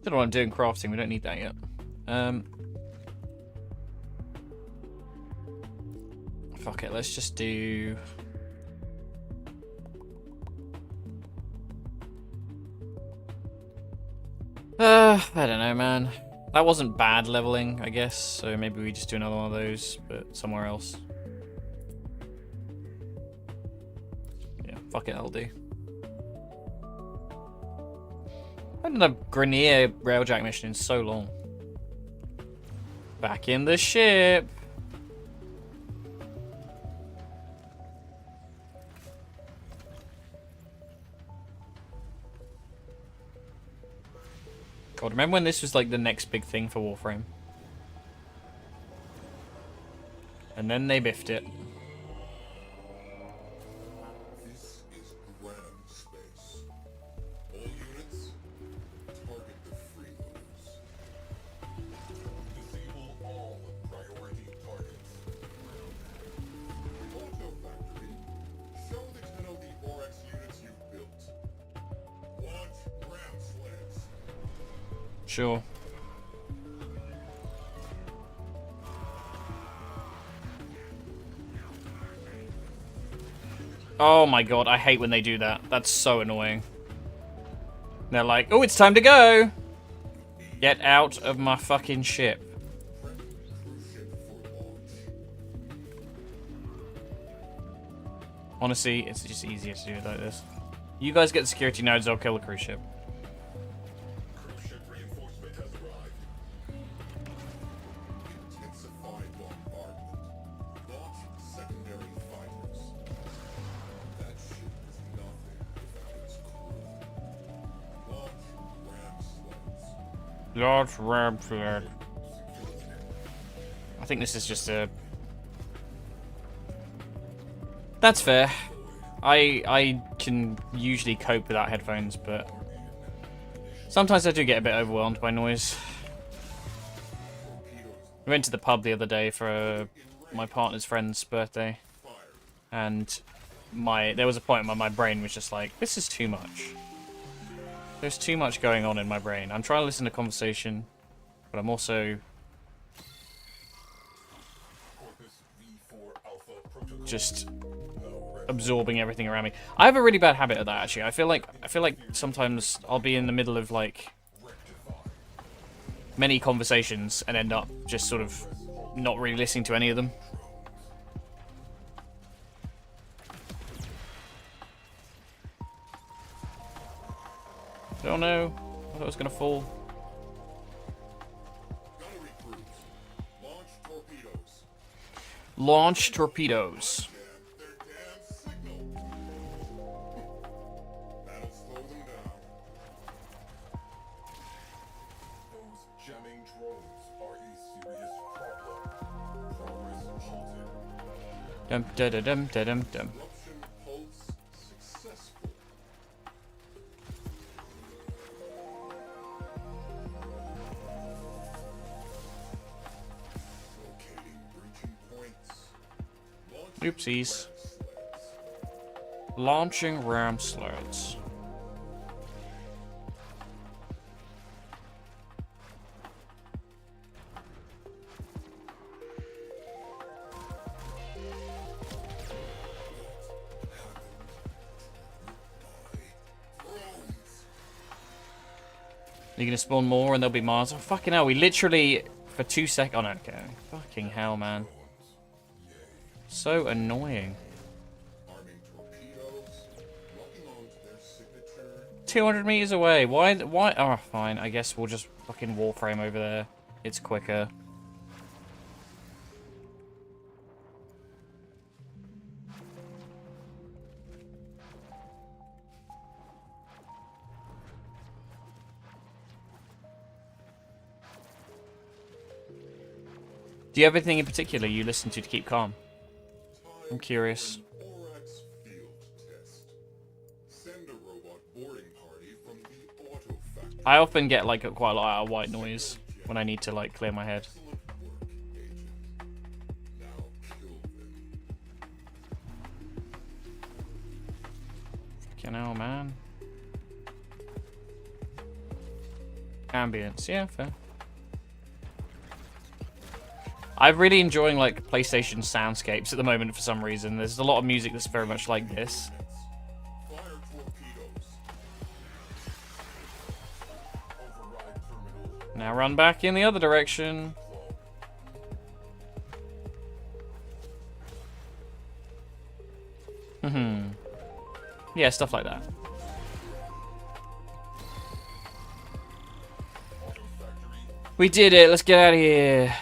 Don't know what I'm doing crafting, we don't need that yet. Fuck it, let's just do... I don't know, man. That wasn't bad leveling, I guess, so maybe we just do another one of those, but somewhere else. Yeah, fuck it, I'll do. I haven't done a Grenier Railjack mission in so long. Back in the ship. God, remember when this was like the next big thing for Warframe? And then they biffed it. This is ground space. All units, target the freeloaders. Disable all priority targets. Auto factory. Show the Tenno the Oryx units you've built. Launch ground sleds. Sure. Oh my god, I hate when they do that. That's so annoying. They're like, oh, it's time to go! Get out of my fucking ship. Prep cruise ship for launch. Honestly, it's just easier to do it like this. You guys get the security nodes, I'll kill the cruise ship. Cruise ship reinforcement has arrived. Intensify bombardment. Launch secondary fighters. That ship is nothing without its crew. Launch ram sleds. Large ram sled. I think this is just a... That's fair. I can usually cope without headphones, but sometimes I do get a bit overwhelmed by noise. We went to the pub the other day for my partner's friend's birthday, and there was a point where my brain was just like, this is too much. There's too much going on in my brain. I'm trying to listen to conversation, but I'm also just absorbing everything around me. I have a really bad habit of that, actually. I feel like sometimes I'll be in the middle of like many conversations and end up just sort of not really listening to any of them. Oh no, I thought it was gonna fall. Gunnery crews. Launch torpedoes. Launch torpedoes. Their damn signal. That'll slow them down. Those jamming drones are a serious problem. Progress halted. Dum da da dum da dum dum. Eruption pulse successful. Locating breaching points. Launching Oopsies. ram sleds. Launching ram sleds. You're gonna spawn more and there'll be Mars. Oh, fucking hell, we literally, for 2 seconds. Oh, no, okay. Fucking hell, man. So annoying. Arming torpedoes. Locking on to their signature. 200 meters away. Why? Oh, fine. I guess we'll just fucking Warframe over there. It's quicker. Do you have anything in particular you listen to keep calm? I'm curious. Orax field test. Send a robot boarding party from the auto factory. I often get like quite a lot of white noise when I need to like clear my head. Excellent work, Agent. Now kill them. Fucking hell, man. Ambience, yeah, fair. I'm really enjoying like PlayStation soundscapes at the moment for some reason. There's a lot of music that's very much like this. Fire torpedoes. Override terminal. Now run back in the other direction. Yeah, stuff like that. We did it. Let's get out of here.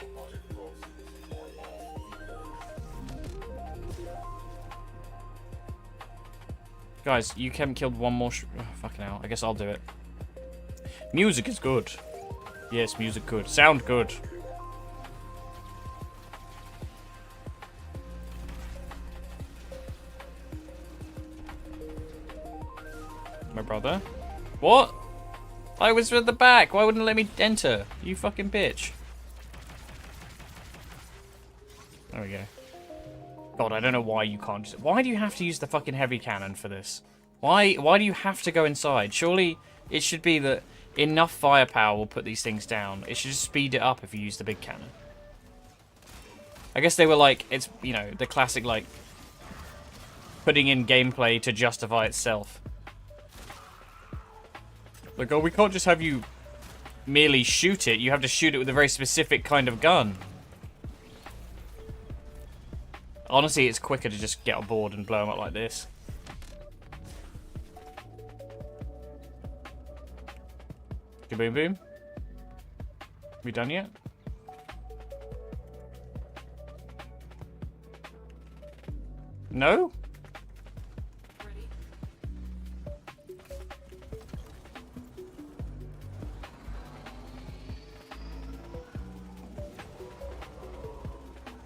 Guys, you haven't killed one more oh, fucking hell. I guess I'll do it. Music is good. Yes, music good. Sound good. My brother? What? I was at the back. Why wouldn't it let me enter? You fucking bitch. There we go. God, I don't know why you can't just... Why do you have to use the fucking heavy cannon for this? Why do you have to go inside? Surely it should be that enough firepower will put these things down. It should just speed it up if you use the big cannon. I guess they were like, it's, you know, the classic, like, putting in gameplay to justify itself. Like, oh, we can't just have you merely shoot it. You have to shoot it with a very specific kind of gun. Honestly, it's quicker to just get on board and blow them up like this. Kaboom boom. We done yet? No?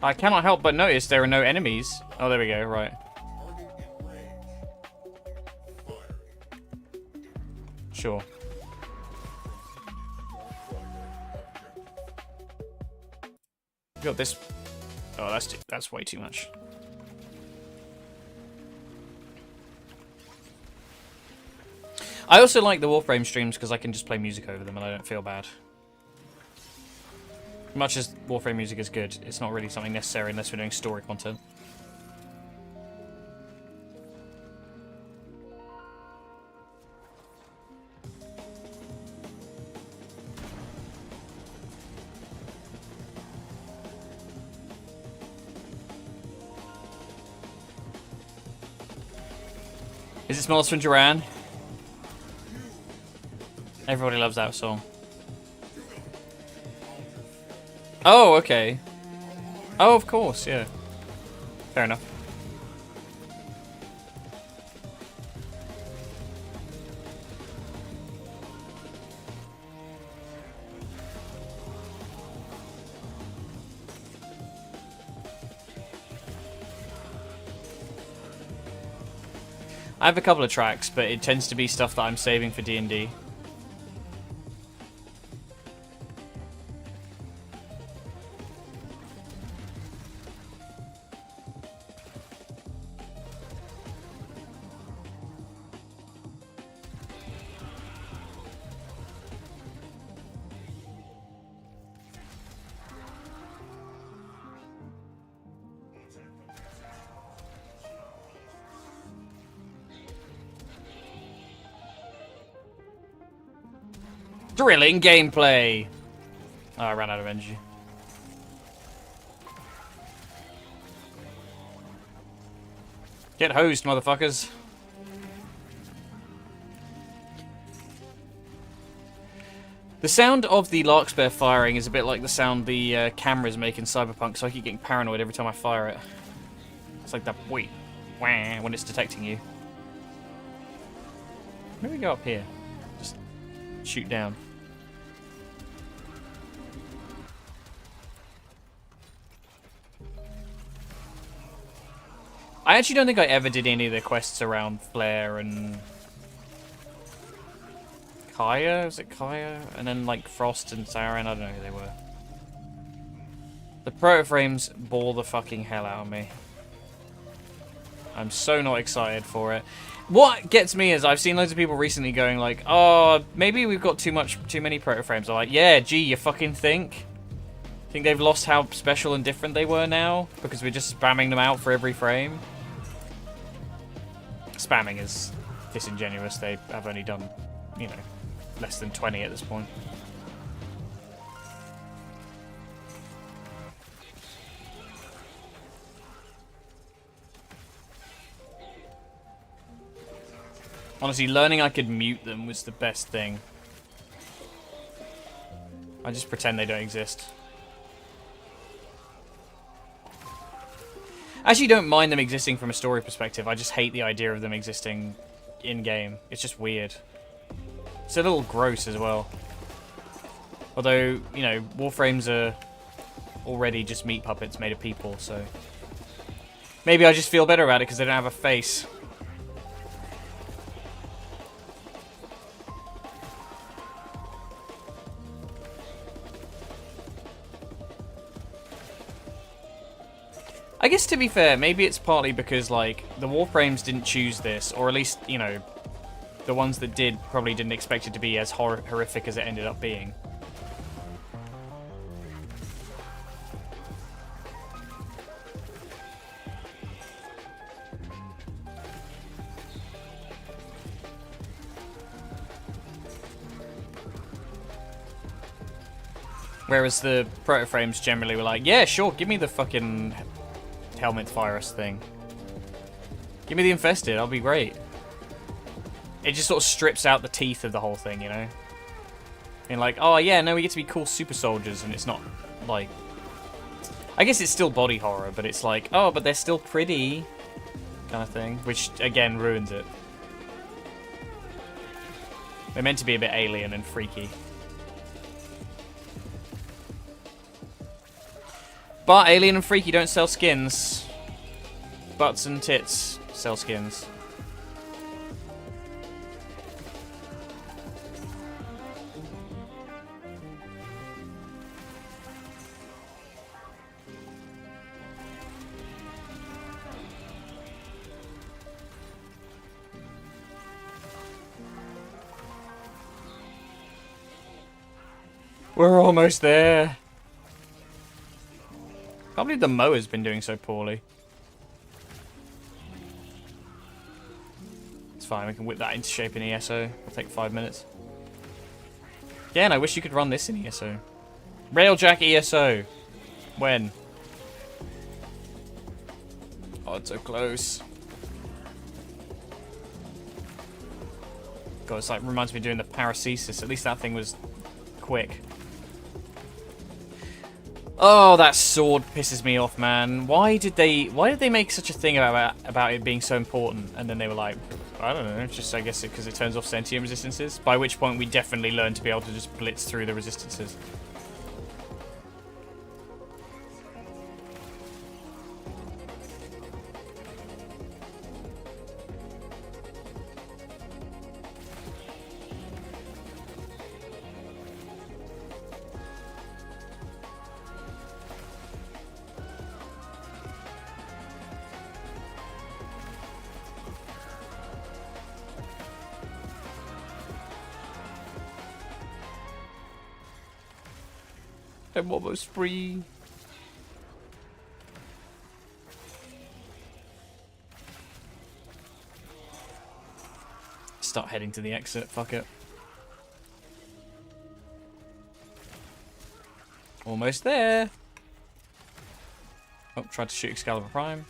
I cannot help but notice there are no enemies. Oh, there we go, right. Target in range. Firing. Sure. Got this. Oh, that's way too much. I also like the Warframe streams because I can just play music over them and I don't feel bad. Much as Warframe music is good, it's not really something necessary unless we're doing story content. Is it Smells from Duran? Everybody loves that song. Oh, okay. Oh, of course, yeah. Fair enough. I have a couple of tracks, but it tends to be stuff that I'm saving for D&D. Thrilling gameplay! Oh, I ran out of energy. Get hosed, motherfuckers. The sound of the larkspur firing is a bit like the sound the cameras make in Cyberpunk, so I keep getting paranoid every time I fire it. It's like that wait, wah, when it's detecting you. Maybe go up here. Just shoot down. I actually don't think I ever did any of the quests around Flare and Kaya. Was it Kaya? And then like Frost and Saren. I don't know who they were. The proto-frames bore the fucking hell out of me. I'm so not excited for it. What gets me is I've seen loads of people recently going like, oh, maybe we've got too many proto-frames. I'm like, yeah, gee, you fucking think? Think they've lost how special and different they were now? Because we're just spamming them out for every frame? Spamming is disingenuous. They have only done, you know, less than 20 at this point. Honestly, learning I could mute them was the best thing. I just pretend they don't exist. I actually don't mind them existing from a story perspective. I just hate the idea of them existing in-game. It's just weird. It's a little gross as well. Although, you know, Warframes are already just meat puppets made of people, so... Maybe I just feel better about it because they don't have a face. I guess to be fair, maybe it's partly because, like, the Warframes didn't choose this, or at least, you know, the ones that did probably didn't expect it to be as horrific as it ended up being. Whereas the proto-frames generally were like, yeah, sure, give me the fucking helmet virus thing. Give me the infested, I'll be great. It just sort of strips out the teeth of the whole thing, you know? And like, oh yeah, no, we get to be cool super soldiers, and it's not, like... I guess it's still body horror, but it's like, oh, but they're still pretty, kind of thing. Which, again, ruins it. They're meant to be a bit alien and freaky. But alien and freaky don't sell skins. Butts and tits sell skins. We're almost there. I can't believe the mower's been doing so poorly. It's fine, we can whip that into shape in ESO. It'll take 5 minutes. Yeah, and I wish you could run this in ESO. Railjack ESO. When? Oh, it's so close. God, it's like reminds me of doing the paracesis. At least that thing was quick. Oh, that sword pisses me off, man. Why did they make such a thing about it being so important? And then they were like, I don't know, it's just, I guess, because it turns off sentient resistances. By which point we definitely learned to be able to just blitz through the resistances. I'm almost free. Start heading to the exit. Fuck it. Almost there. Oh, tried to shoot Excalibur Prime.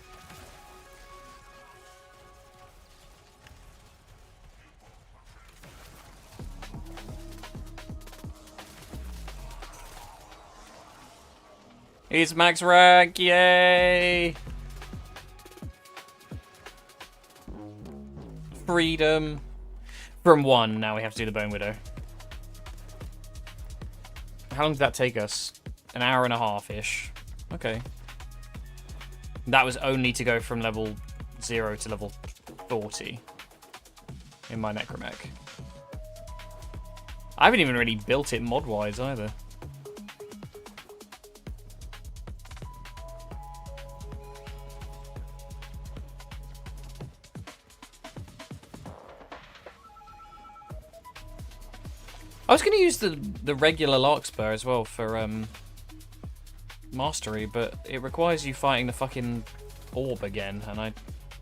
He's max rank, yay! Freedom. From 1, now we have to do the Bone Widow. How long did that take us? An hour and a half-ish. Okay. That was only to go from level 0 to level 40 in my Necramech. I haven't even really built it mod-wise either. I was going to use the regular Larkspur as well for mastery, but it requires you fighting the fucking orb again, and I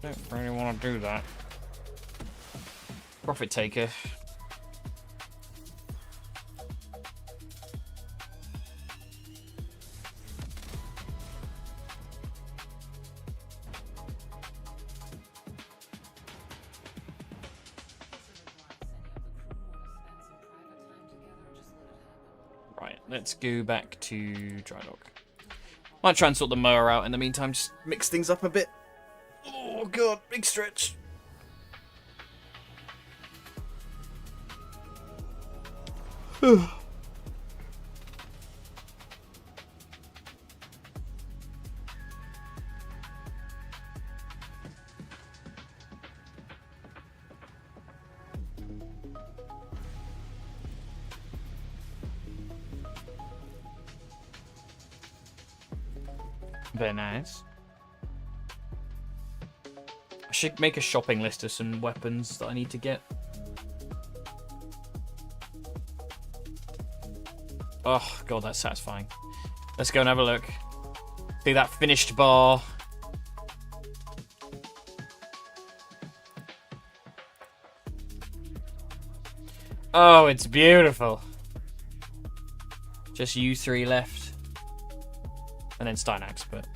don't really want to do that. Profit taker. Right, let's go back to Drydock. Might try and sort the mower out in the meantime, just mix things up a bit. Oh god, big stretch. Very nice. I should make a shopping list of some weapons that I need to get. Oh god, that's satisfying. Let's go and have a look. See that finished bar. Oh, it's beautiful. Just you three left. And then Steinax, but...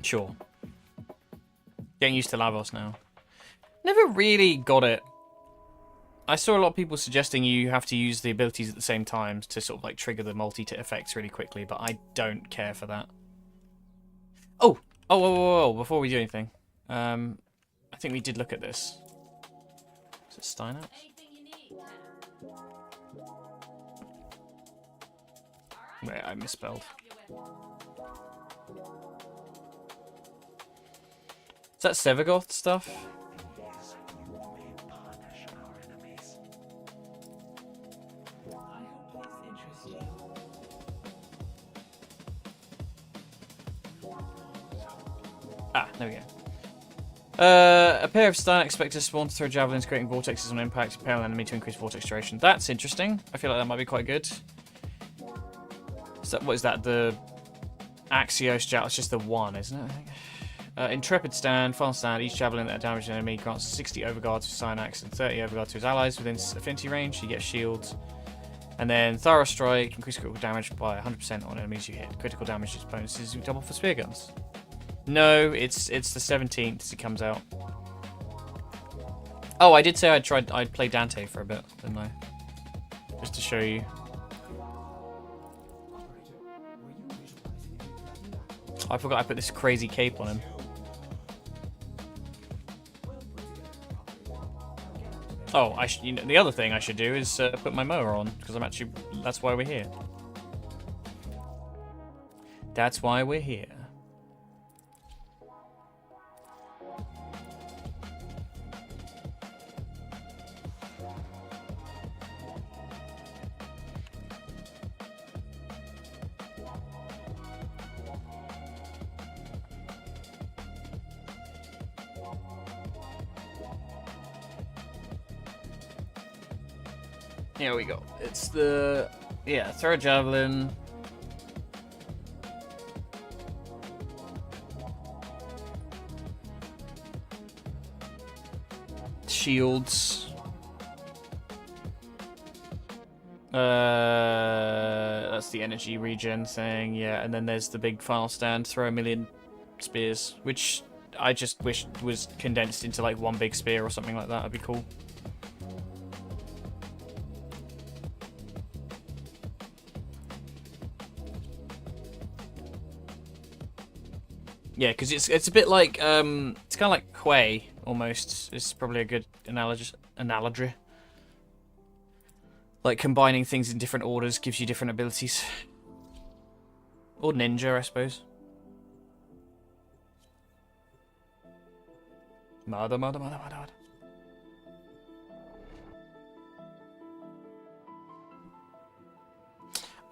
Sure. Getting used to Lavos now. Never really got it. I saw a lot of people suggesting you have to use the abilities at the same time to sort of like trigger the multi-effects really quickly, but I don't care for that. Oh, before we do anything. I think we did look at this. Is it Steinax? Wait, I misspelled. Is that Sevagoth stuff? Ah, there we go. A pair of Steinax spectres spawn to throw javelins, creating vortexes on impact, impale an enemy to increase vortex duration. That's interesting. I feel like that might be quite good. What is that? The Axios javelin? It's just the one, isn't it? I think. Intrepid stand, final stand. Each javelin that damages an enemy grants 60 overguard to Steinax and 30 overguard to his allies within affinity range. He gets shields. And then Thorough Strike, increase critical damage by 100% on enemies you hit. Critical damage is bonuses double for spear guns. No, it's the 17th as it comes out. Oh, I did say I'd play Dante for a bit, didn't I? Just to show you. I forgot I put this crazy cape on him. Oh, the other thing I should do is put my mower on, because that's why we're here. That's why we're here. Here we go. It's the... Yeah, throw a javelin. Shields. That's the energy regen thing, yeah. And then there's the big final stand, throw a million spears, which I just wish was condensed into like one big spear or something like that. That'd be cool. Yeah, because it's a bit like it's kind of like Quay almost. It's probably a good analogy. Like combining things in different orders gives you different abilities. Or ninja, I suppose. Murder.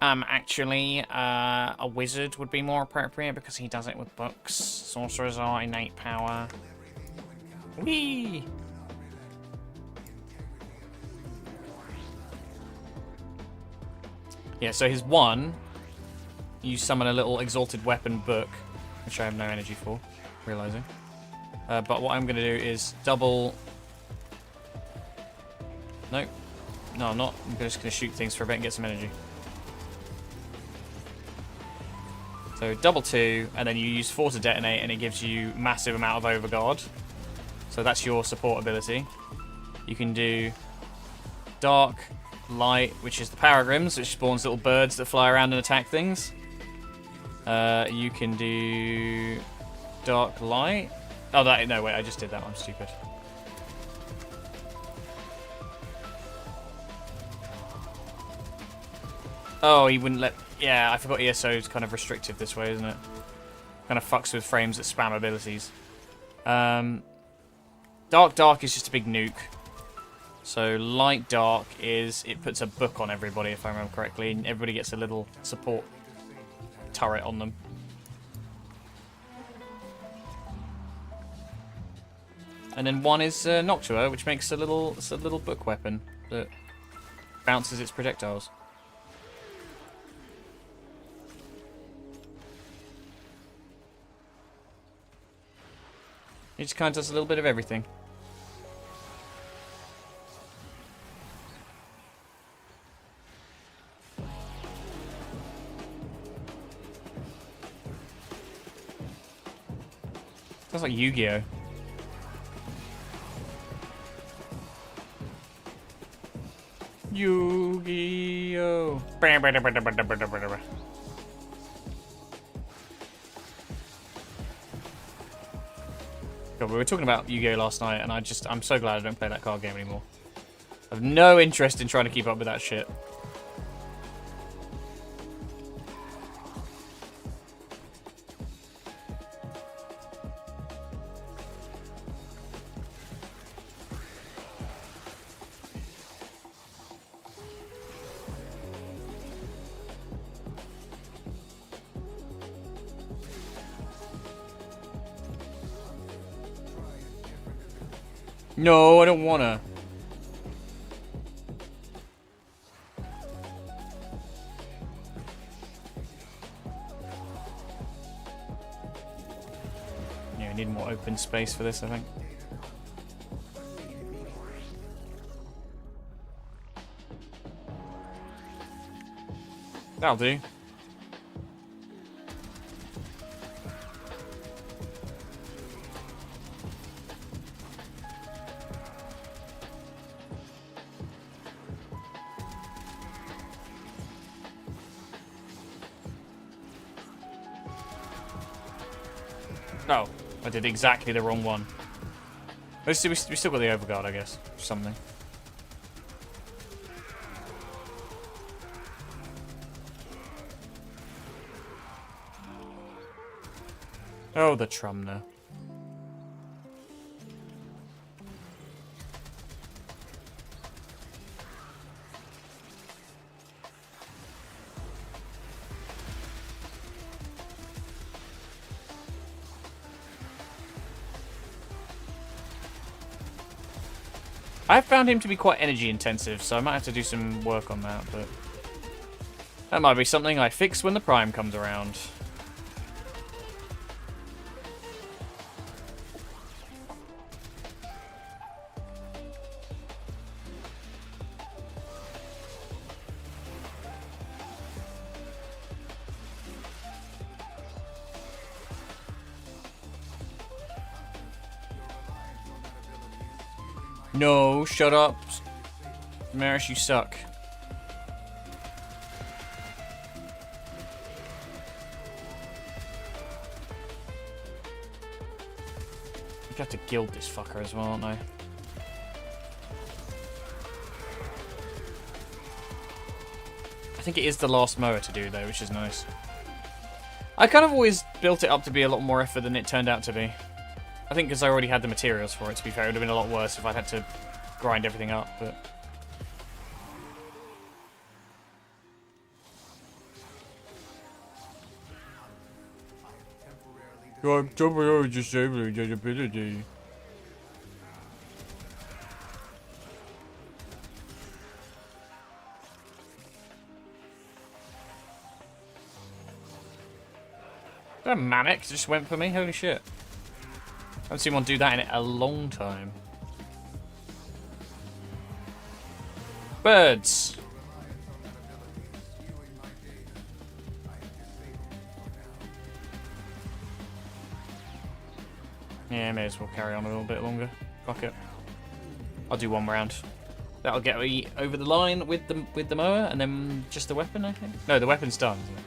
Actually, a wizard would be more appropriate because he does it with books. Sorcerers are innate power. Whee! Yeah, so his one, you summon a little exalted weapon book, which I have no energy for, realizing. But what I'm going to do is double... Nope. No, I'm not. I'm just going to shoot things for a bit and get some energy. So double 2, and then you use 4 to detonate, and it gives you massive amount of overguard. So that's your support ability. You can do dark, light, which is the Paragrims, which spawns little birds that fly around and attack things. You can do dark light. Oh, no, wait, I just did that. I'm stupid. Oh, he wouldn't let... Yeah, I forgot ESO is kind of restrictive this way, isn't it? Kind of fucks with frames that spam abilities. Dark is just a big nuke. So light dark is... It puts a book on everybody, if I remember correctly. And everybody gets a little support turret on them. And then one is Noctua, which makes a little book weapon that bounces its projectiles. It just kind of does a little bit of everything. Sounds like Yu-Gi-Oh! Yu-Gi-Oh! God, we were talking about Yu-Gi-Oh! Last night, and I'm so glad I don't play that card game anymore. I have no interest in trying to keep up with that shit. No, I don't wanna. Yeah, I need more open space for this, I think. That'll do. No, I did exactly the wrong one. We still got the overguard, I guess. Or something. Oh, the Trumner. I found him to be quite energy intensive, so I might have to do some work on that, but that might be something I fix when the Prime comes around. No, shut up. Maris, you suck. I have to gild this fucker as well, aren't I? I think it is the last mower to do though, which is nice. I kind of always built it up to be a lot more effort than it turned out to be. I think because I already had the materials for it, to be fair. It would have been a lot worse if I'd had to grind everything up, but... I'm temporarily disabling that ability. That manic just went for me, holy shit. I haven't seen one do that in a long time. Birds. Yeah, may as well carry on a little bit longer. Fuck it. I'll do one round. That'll get me over the line with the mower, and then just the weapon, I think. No, the weapon's done, isn't it?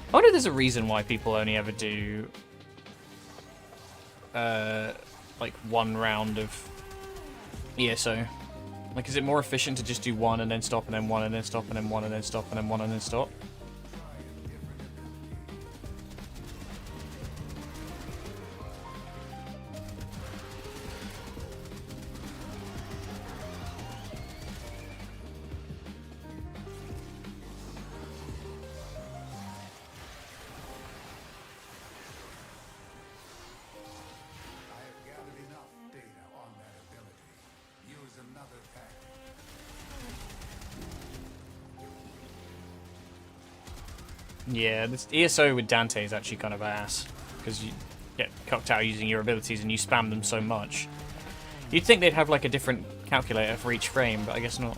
I wonder if there's a reason why people only ever do like one round of ESO. Like, is it more efficient to just do one and then stop and then one and then stop and then one and then stop and then one and then stop? Yeah, this ESO with Dante is actually kind of ass, because you get cocked out using your abilities and you spam them so much. You'd think they'd have like a different calculator for each frame, but I guess not.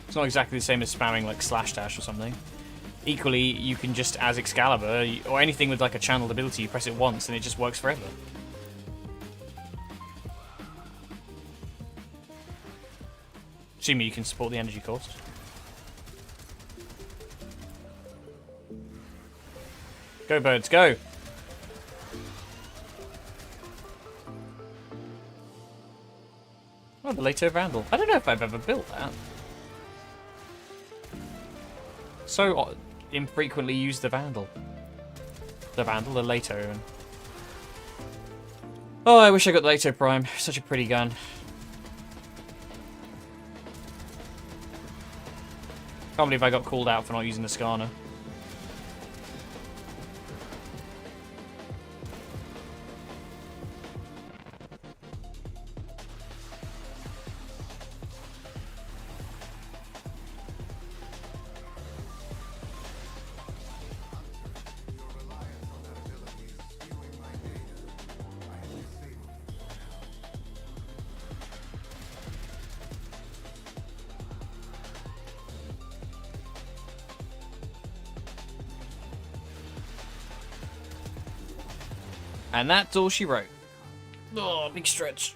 It's not exactly the same as spamming like slash dash or something. Equally, you can just, as Excalibur, or anything with like a channeled ability, you press it once and it just works forever. Assuming you can support the energy cost. Go, birds, go! Oh, the Leto Vandal. I don't know if I've ever built that. So infrequently use the Vandal. The Vandal, the Leto. And... oh, I wish I got the Leto Prime. Such a pretty gun. Can't believe I got called out for not using the Skarner. And that's all she wrote. Oh, big stretch.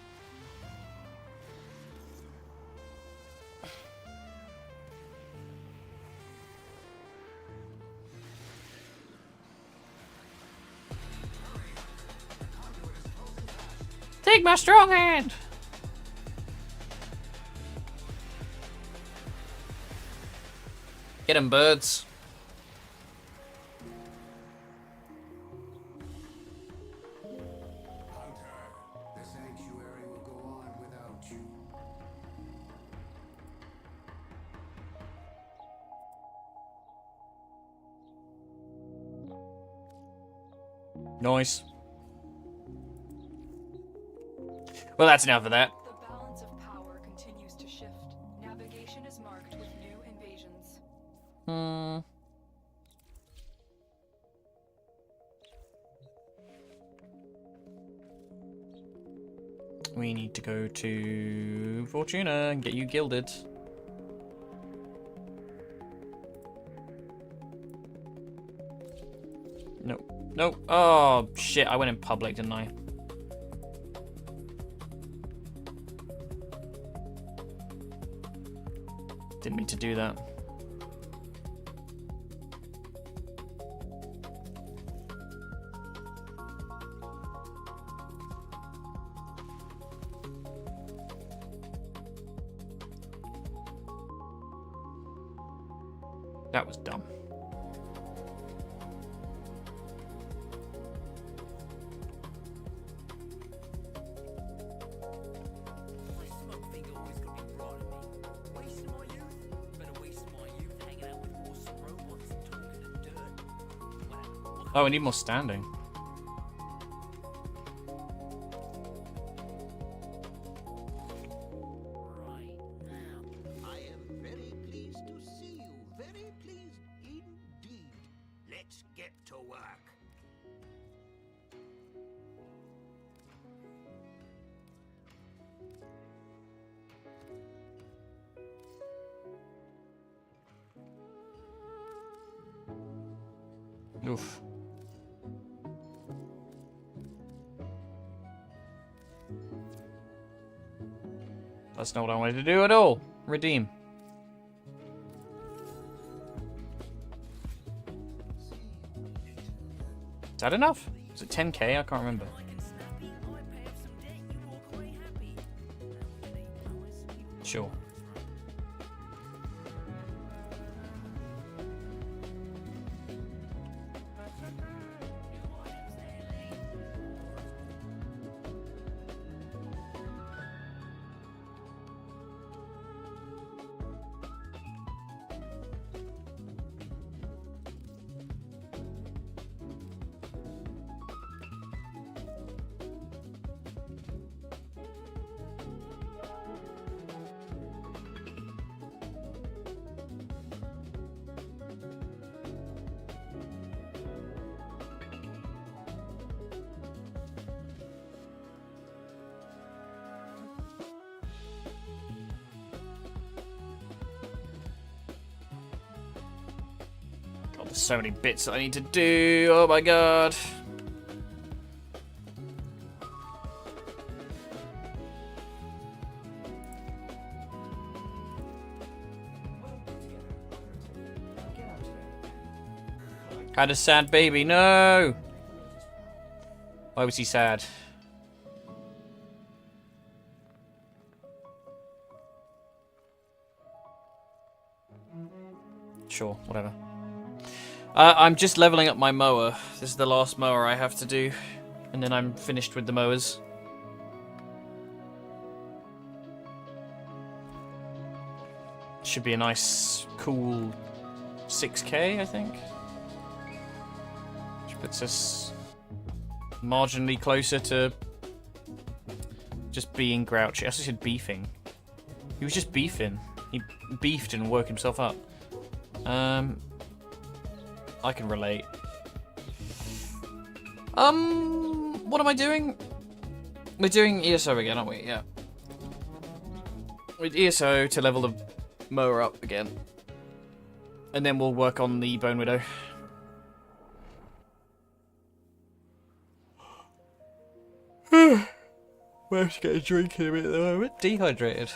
Take my strong hand! Get 'em, birds. Nice. Well, that's enough of that. The balance of power continues to shift. Navigation is marked with new invasions. We need to go to Fortuna and get you gilded. Nope. Nope. Oh, shit. I went in public, didn't I? Didn't mean to do that. That was dumb. My smoke finger always gonna be bright on me. Wasting my youth? Better waste my youth hanging out with awesome robots and talking to dirt. Whatever. Oh, we need more standing. Right now. I am very pleased to see you. Very pleased indeed. Let's get to work. Oof. That's not what I wanted to do at all. Redeem. Is that enough? Is it 10k? I can't remember. Like and snappy, I pay off some debt, you walk away happy. Now what you need, Lois? Sure. New items there, Lee. God, there's so many bits that I need to do. Oh my god. Had a sad baby. No. Why was he sad? Sure, whatever. I'm just leveling up my mower. This is the last mower I have to do, and then I'm finished with the mowers. Should be a nice, cool 6k, I think. Which puts us marginally closer to just being grouchy. I actually said beefing. He was just beefing. He beefed and woke himself up. I can relate. What am I doing? We're doing ESO again, aren't we? Yeah. With ESO to level the mower up again. And then we'll work on the Bone Widow. We'll have to get a drink in a minute at the moment. Dehydrated.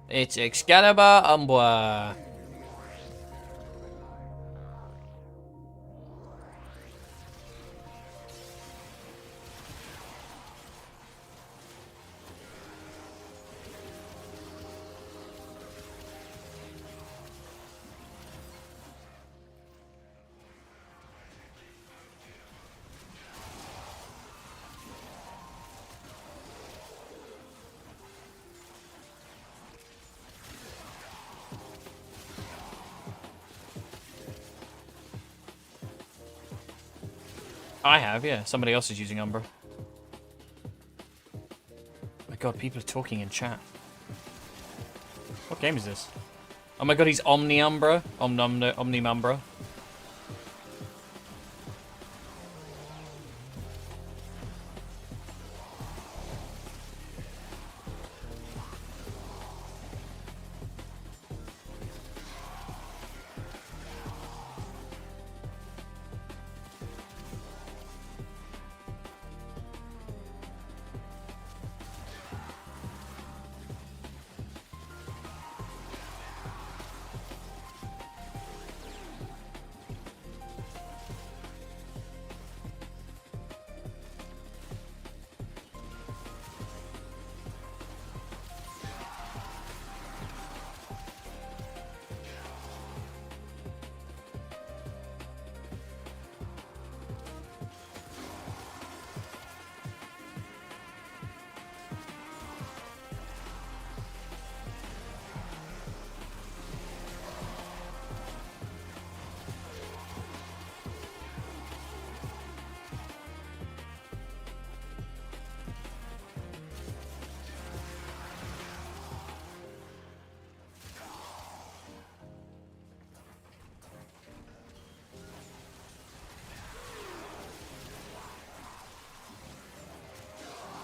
It's Excalibur Umbois. I have, yeah. Somebody else is using Umbra. My god, people are talking in chat. What game is this? Oh my god, he's Omni-Umbra. Omni-Umbra.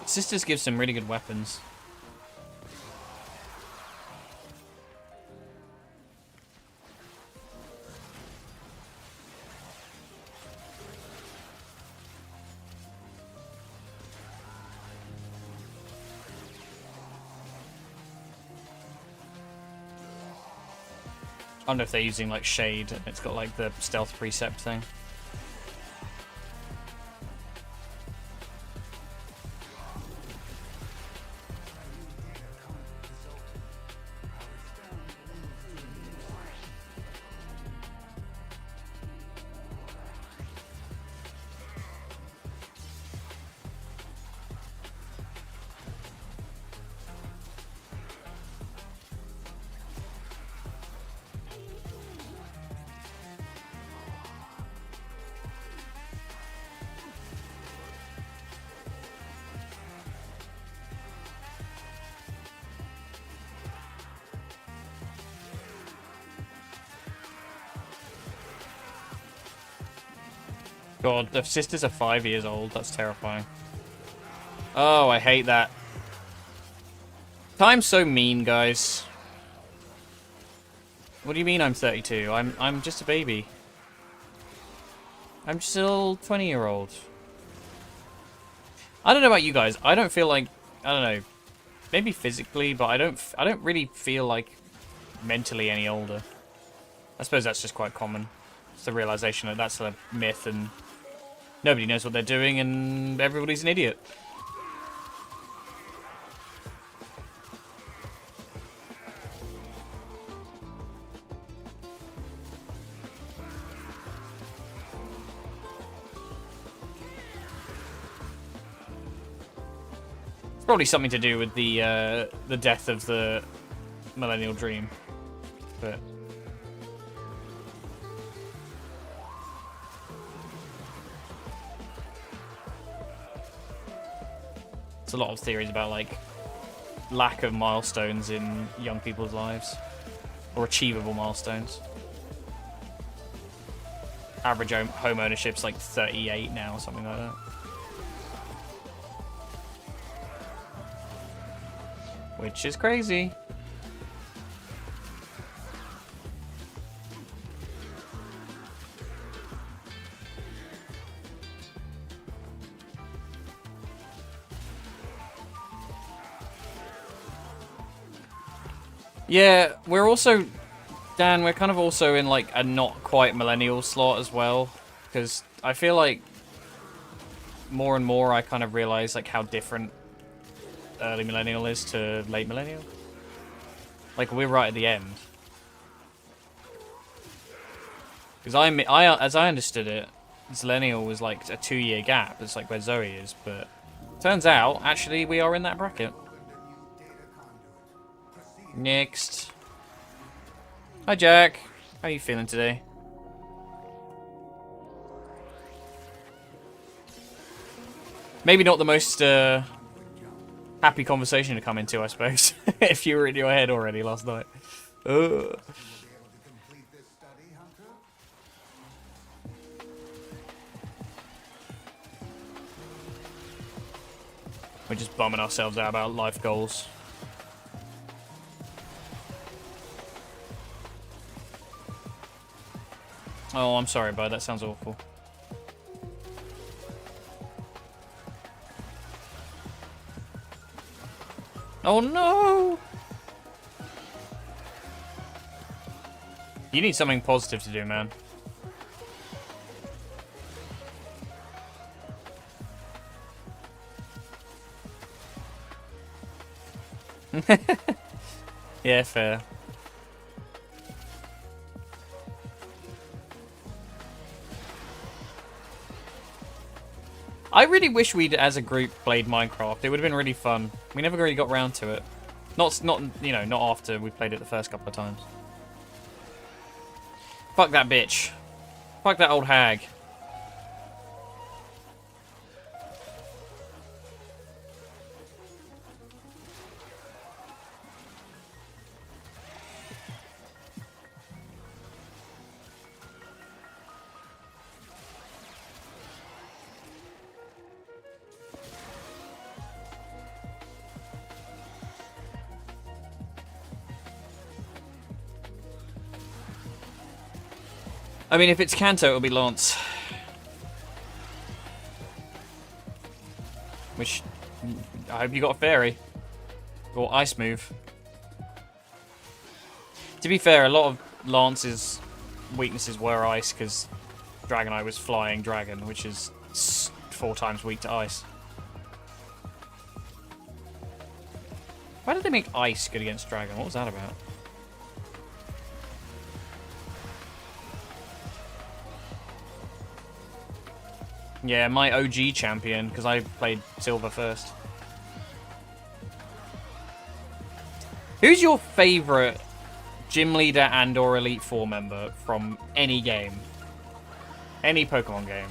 Sisters give some really good weapons. I don't know if they're using like shade and it's got like the stealth precept thing. God, the sisters are 5 years old. That's terrifying. Oh, I hate that. Time's so mean, guys. What do you mean I'm 32? I'm just a baby. I'm still 20-year-old. I don't know about you guys. I don't feel like, I don't know, maybe physically, but I don't really feel like mentally any older. I suppose that's just quite common. It's the realization that that's a myth and nobody knows what they're doing and everybody's an idiot. It's probably something to do with the death of the Millennial Dream, but a lot of theories about like lack of milestones in young people's lives or achievable milestones. Average home ownership's like 38 now or something like that. Which is crazy. Yeah, we're also, Dan, we're kind of also in like a not quite millennial slot as well, because I feel like more and more I kind of realize like how different early millennial is to late millennial. Like we're right at the end. Because as I understood it, Zillennial was like a 2-year gap. It's like where Zoe is, but turns out actually we are in that bracket. Next. Hi Jack. How are you feeling today? Maybe not the most happy conversation to come into, I suppose. If you were in your head already last night. Ugh. We're just bumming ourselves out about life goals. Oh, I'm sorry, bud. That sounds awful. Oh, no! You need something positive to do, man. Yeah, fair. I really wish we'd, as a group, played Minecraft. It would have been really fun. We never really got round to it. Not you know, not after we played it the first couple of times. Fuck that bitch. Fuck that old hag. I mean, if it's Kanto, it'll be Lance. Which, I hope you got a fairy. Or ice move. To be fair, a lot of Lance's weaknesses were ice, because Dragonite was flying dragon, which is 4 times weak to ice. Why did they make ice good against dragon? What was that about? Yeah, my OG champion, because I played Silver first. Who's your favourite Gym Leader and or Elite Four member from any game? Any Pokemon game?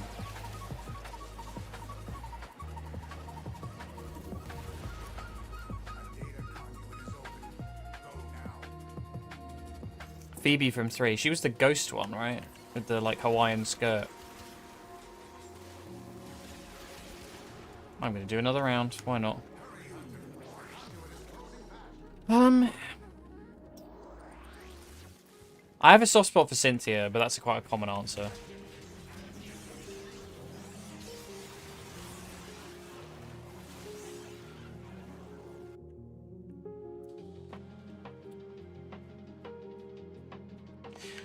Phoebe from 3. She was the ghost one, right? With the, like, Hawaiian skirt. I'm going to do another round. Why not? I have a soft spot for Cynthia, but that's quite a common answer.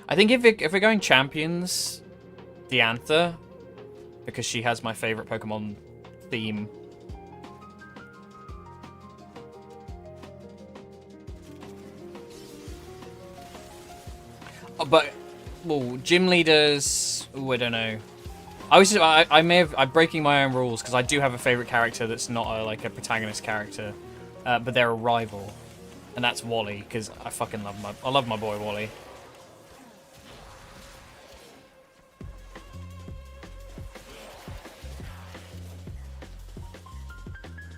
I think if we're going champions, Diantha, because she has my favorite Pokemon theme. Oh, but well, gym leaders. Oh, I don't know. I'm breaking my own rules because I do have a favorite character that's not like a protagonist character, but they're a rival, and that's Wally because I fucking love my boy Wally.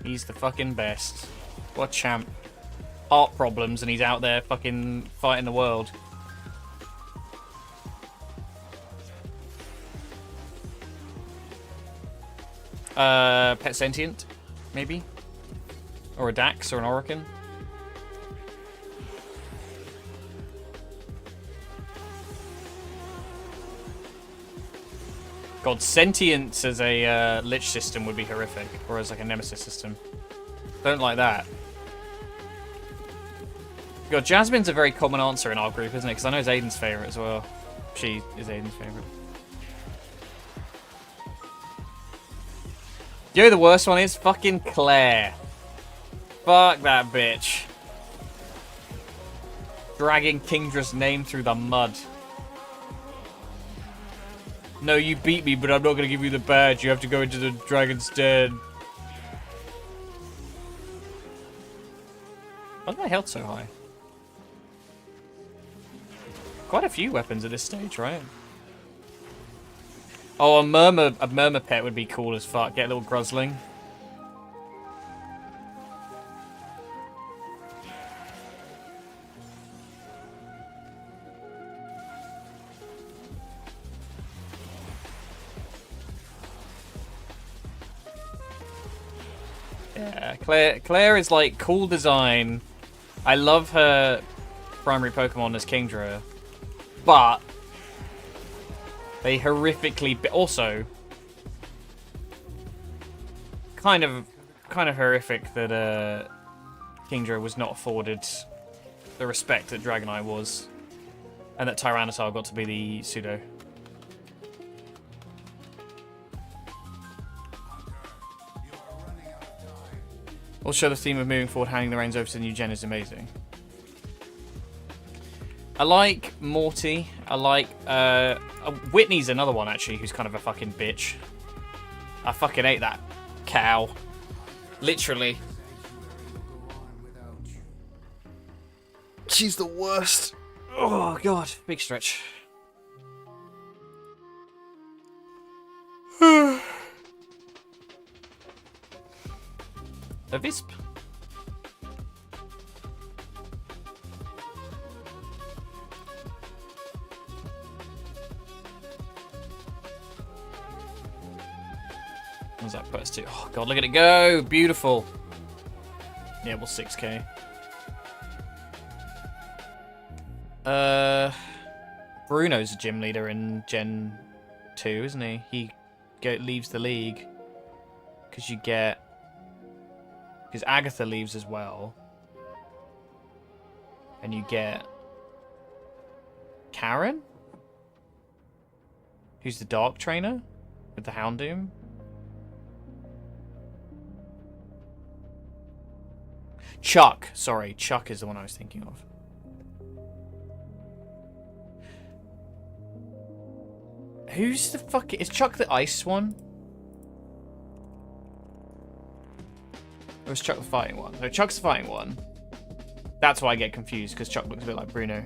He's the fucking best. What a champ. Heart problems and he's out there fucking fighting the world. Pet Sentient, maybe? Or a Dax or an Orokin. God, Sentience as a Lich system would be horrific, or as like a Nemesis system. Don't like that. God, Jasmine's a very common answer in our group, isn't it? Because I know it's Aiden's favourite as well. She is Aiden's favourite. You know the worst one is? Fucking Claire. Fuck that bitch. Dragging Kingdra's name through the mud. No, you beat me, but I'm not going to give you the badge. You have to go into the dragon's den. Why is my health so high? Quite a few weapons at this stage, right? Oh, a murmur pet would be cool as fuck. Get a little Gruzling. Yeah, Claire is like cool design. I love her primary Pokemon as Kingdra, but they horrifically also kind of horrific that Kingdra was not afforded the respect that Dragonite was, and that Tyranitar got to be the pseudo. Also, the theme of moving forward, handing the reins over to the new gen is amazing. I like Morty. I like Whitney's another one actually, who's kind of a fucking bitch. I fucking hate that cow, literally. She's the worst. Oh god, big stretch. A Visp. What does that put us to? Oh god, look at it go! Beautiful. Yeah, well, 6k. Bruno's a gym leader in Gen 2, isn't he? He leaves the league because you get. Because Agatha leaves as well. And you get Karen? Who's the Dark Trainer? With the Houndoom? Chuck. Sorry, Chuck is the one I was thinking of. Who's the fuck... Is Chuck the ice one? Or is Chuck the fighting one? No, Chuck's the fighting one. That's why I get confused, because Chuck looks a bit like Bruno.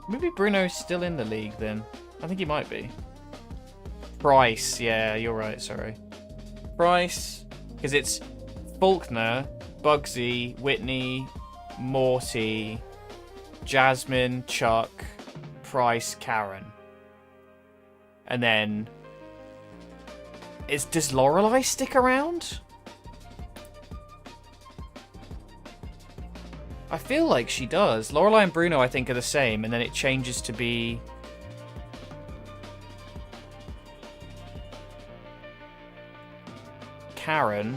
Maybe Bruno's still in the league then. I think he might be. Bryce, yeah, you're right, sorry. Bryce, because it's Faulkner, Bugsy, Whitney, Morty, Jasmine, Chuck, Price, Karen. And then... does Lorelei stick around? I feel like she does. Lorelei and Bruno, I think, are the same, and then it changes to be... Karen.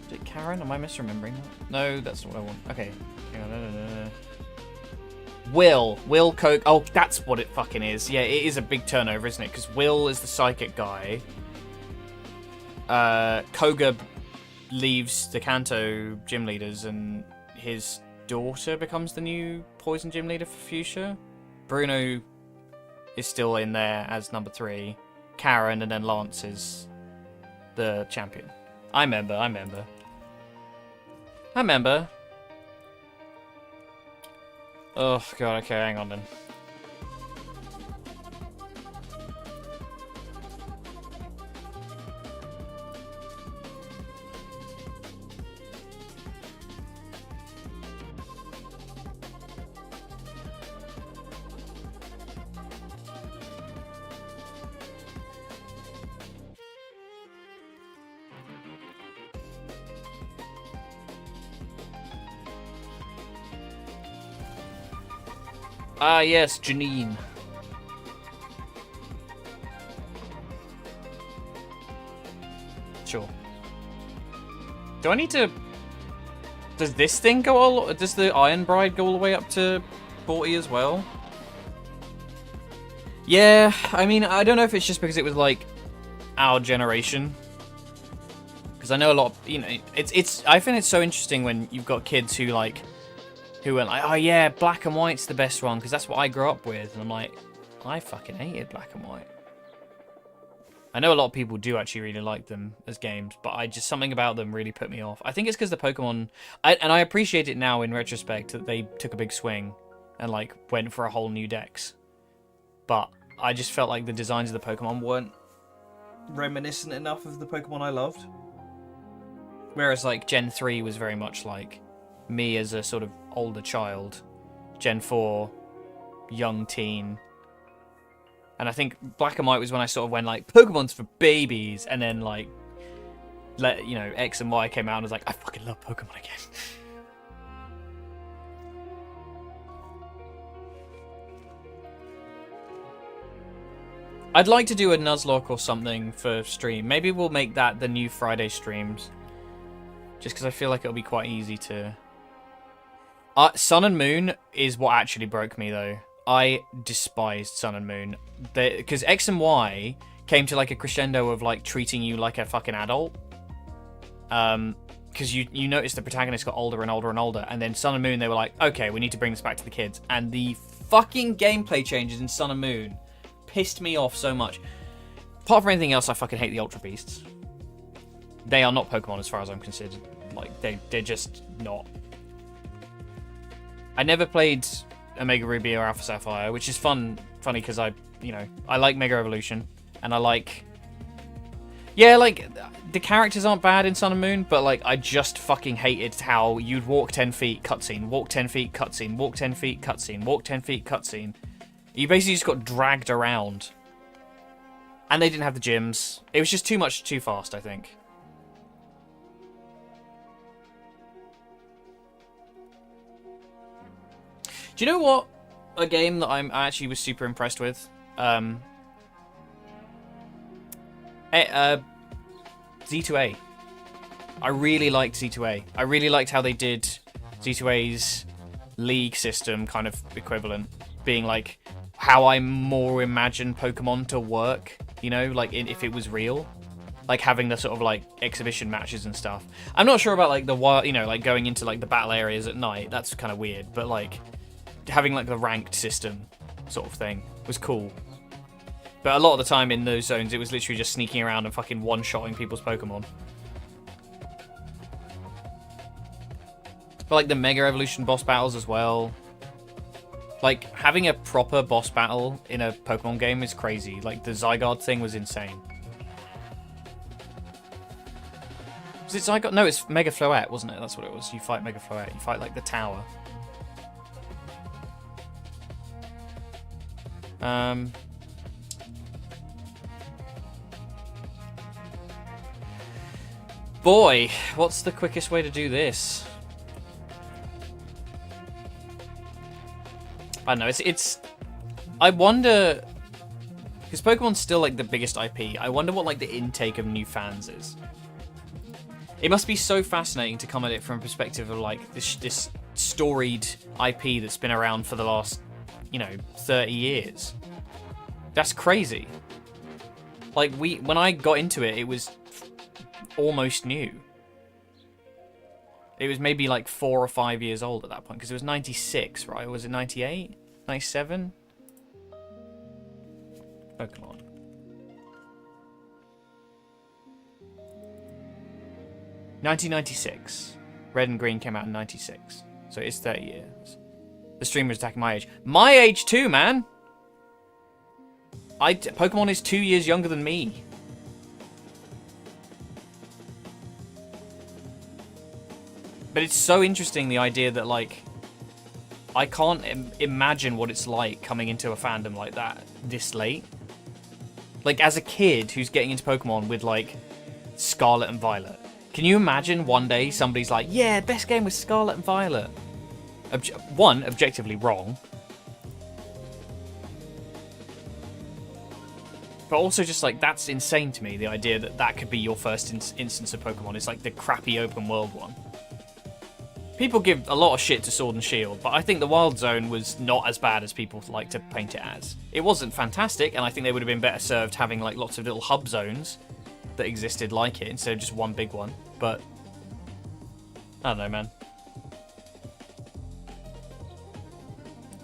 Is it Karen? Am I misremembering that? No, that's not what I want. Okay. Hang on, no. Will Coke. Oh, that's what it fucking is. Yeah, it is a big turnover, isn't it? Because Will is the psychic guy. Koga leaves the Kanto gym leaders, and his daughter becomes the new poison gym leader for Fuchsia. Bruno is still in there as number 3. Karen, and then Lance is the champion. I remember. Oh, God, okay, hang on then. Ah, yes, Janine. Sure. Do I need to... Does this thing go all... Does the Iron Bride go all the way up to 40 as well? Yeah, I mean, I don't know if it's just because it was, like, our generation. Because I know a lot of... You know, I find it so interesting when you've got kids who, like... Who went like, oh yeah, black and white's the best one, because that's what I grew up with. And I'm like, I fucking hated black and white. I know a lot of people do actually really like them as games, but something about them really put me off. I think it's because the Pokemon, and I appreciate it now in retrospect that they took a big swing and like went for a whole new dex. But I just felt like the designs of the Pokemon weren't reminiscent enough of the Pokemon I loved. Whereas like Gen 3 was very much like me as a sort of older child. Gen 4 young teen. And I think Black and White was when I sort of went like, Pokemon's for babies, and then like, X and Y came out and I was like, I fucking love Pokemon again. I'd like to do a Nuzlocke or something for stream. Maybe we'll make that the new Friday streams. Just because I feel like it'll be quite easy to... Sun and Moon is what actually broke me, though. I despised Sun and Moon. Because X and Y came to, like, a crescendo of, like, treating you like a fucking adult. Because you notice the protagonist got older and older and older. And then Sun and Moon, they were like, okay, we need to bring this back to the kids. And the fucking gameplay changes in Sun and Moon pissed me off so much. Apart from anything else, I fucking hate the Ultra Beasts. They are not Pokemon as far as I'm considered. Like, they're just not. I never played Omega Ruby or Alpha Sapphire, which is funny because I like Mega Evolution, and I like... Yeah, like, the characters aren't bad in Sun and Moon, but, like, I just fucking hated how you'd walk 10 feet, cutscene, walk 10 feet, cutscene, walk 10 feet, cutscene, walk 10 feet, cutscene. You basically just got dragged around. And they didn't have the gyms. It was just too fast, I think. Do you know what? A game that I actually was super impressed with? Z2A. I really liked Z2A. I really liked how they did Z2A's league system kind of equivalent. Being like how I more imagine Pokemon to work, like if it was real. Like having the sort of like exhibition matches and stuff. I'm not sure about like the like going into like the battle areas at night. That's kind of weird, but like having like the ranked system sort of thing was cool. But a lot of the time in those zones, it was literally just sneaking around and fucking one-shotting people's Pokemon. But like the Mega Evolution boss battles as well. Like having a proper boss battle in a Pokemon game is crazy. Like the Zygarde thing was insane. Was it Zygarde? No, it's Mega Floette, wasn't it? That's what it was. You fight Mega Floette. You fight like the tower. Boy, what's the quickest way to do this? I don't know, it's I wonder, because Pokemon's still like the biggest IP, I wonder what like the intake of new fans is. It must be so fascinating to come at it from a perspective of like this storied IP that's been around for the last, 30 years. That's crazy. Like when I got into it, it was almost new. It was maybe like 4 or 5 years old at that point, because it was 96, right? Or was it 98? 97? Pokemon. ...1996. Red and Green came out in 96. So it's 30 years. The streamer's attacking my age. My age too, man! Pokemon is 2 years younger than me. But it's so interesting, the idea that, like, I can't imagine what it's like coming into a fandom like that this late. Like, as a kid who's getting into Pokemon with, like, Scarlet and Violet. Can you imagine one day somebody's like, yeah, best game was Scarlet and Violet? One, objectively wrong. But also just, like, that's insane to me, the idea that that could be your first instance of Pokemon. It's like the crappy open world one. People give a lot of shit to Sword and Shield, but I think the Wild Zone was not as bad as people like to paint it as. It wasn't fantastic, and I think they would have been better served having like lots of little hub zones that existed like it instead of just one big one. But I don't know, man.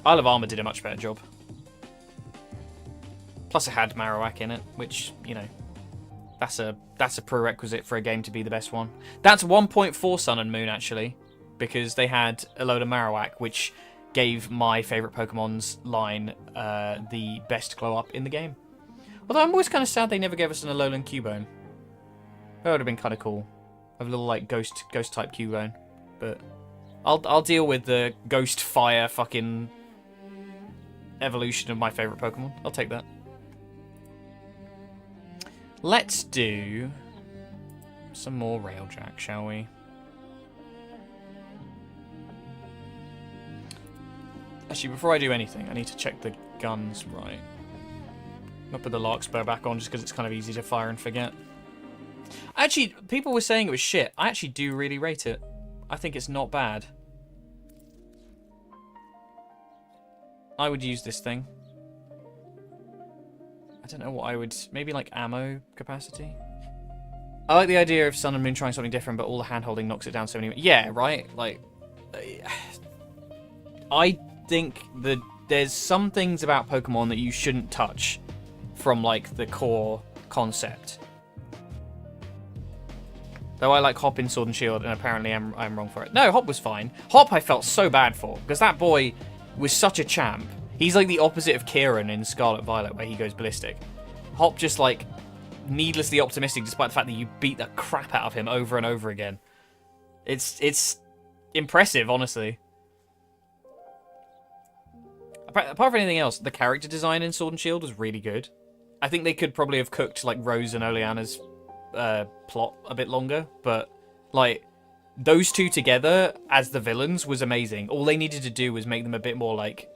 Isle of Armor did a much better job. Plus it had Marowak in it, which, that's a prerequisite for a game to be the best one. That's 1.4 Sun and Moon, actually. Because they had a load of Marowak, which gave my favourite Pokemon's line the best glow up in the game. Although I'm always kind of sad they never gave us an Alolan Cubone. That would have been kind of cool. Have a little like ghost type Cubone. But I'll deal with the ghost fire fucking evolution of my favorite Pokemon. I'll take that. Let's do some more Railjack, shall we? Actually, before I do anything, I need to check the guns right. I'll put the Larkspur back on just because it's kind of easy to fire and forget. Actually, people were saying it was shit. I actually do really rate it. I think it's not bad. I would use this thing. I don't know what I would... Maybe like ammo capacity? I like the idea of Sun and Moon trying something different, but all the hand-holding knocks it down so many... Yeah, right? Like... I think that there's some things about Pokemon that you shouldn't touch from, like, the core concept. Though I like Hop in Sword and Shield, and apparently I'm wrong for it. No, Hop was fine. Hop I felt so bad for, because that boy was such a champ. He's like the opposite of Kieran in Scarlet Violet, where he goes ballistic. Hop just, like, needlessly optimistic, despite the fact that you beat the crap out of him over and over again. It's impressive, honestly. Apart from anything else, the character design in Sword and Shield was really good. I think they could probably have cooked, like, Rose and Oleana's plot a bit longer, but, like, those two together as the villains was amazing. All they needed to do was make them a bit more, like,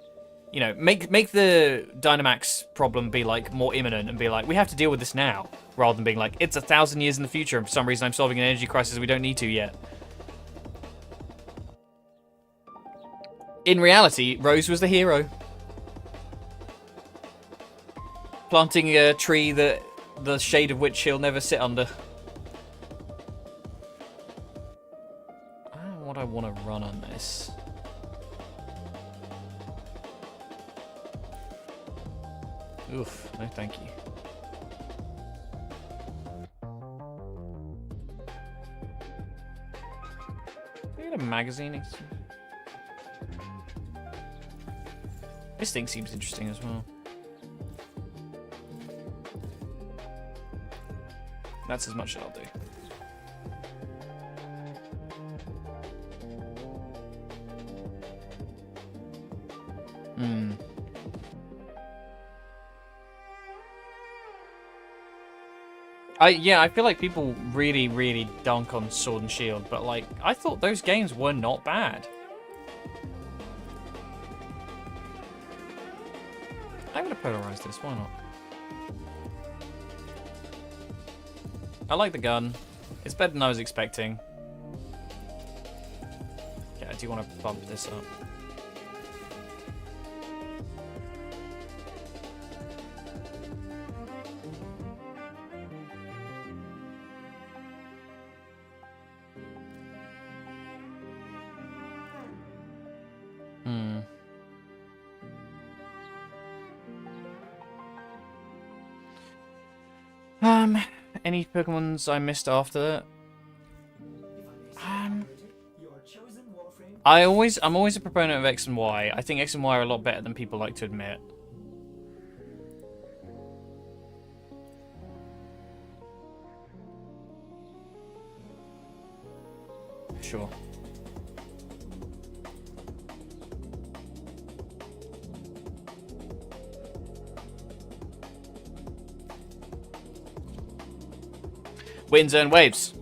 you know, make the Dynamax problem be, like, more imminent and be like, we have to deal with this now, rather than being like, it's 1,000 years in the future and for some reason I'm solving an energy crisis we don't need to yet. In reality, Rose was the hero. Planting a tree that the shade of which he'll never sit under. I don't know what I want to run on this. Oof, no thank you. Can I get a magazine? This thing seems interesting as well. That's as much as I'll do. Yeah, I feel like people really, really dunk on Sword and Shield, but, like, I thought those games were not bad. I'm gonna polarize this, why not? I like the gun. It's better than I was expecting. Yeah, I do want to bump this up. Any Pokemons I missed after that? Your chosen Warframe. I'm always a proponent of X and Y. I think X and Y are a lot better than people like to admit. Sure. Winds and waves.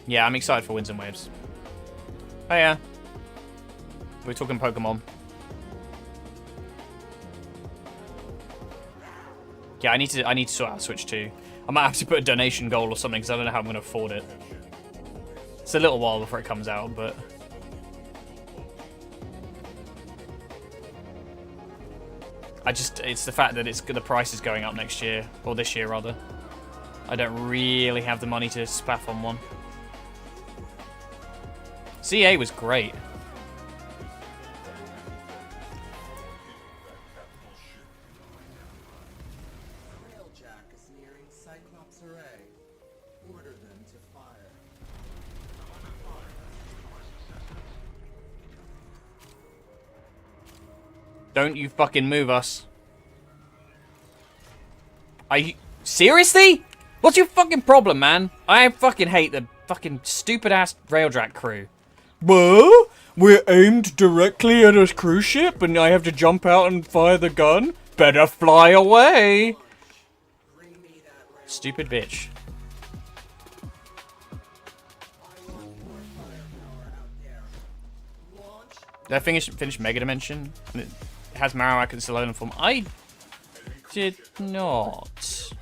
Yeah, I'm excited for Winds and Waves. Oh yeah. We're talking Pokemon. Yeah, I need to sort out Switch 2. I might have to put a donation goal or something because I don't know how I'm going to afford it. It's a little while before it comes out, but... it's the fact that the price is going up next year, or this year rather. I don't really have the money to spaff on one. CA was great. Railjack is nearing Cyclops Array. Order them to fire. Don't you fucking move us. Are you... Seriously? What's your fucking problem, man? I fucking hate the fucking stupid-ass Railjack crew. Whoa? We're aimed directly at a cruise ship and I have to jump out and fire the gun? Better fly away! Bring me that rail. Stupid bitch. I want more firepower out there. Launch. Did I finish Mega Dimension? And it has Marowak in Salolan form. I did not.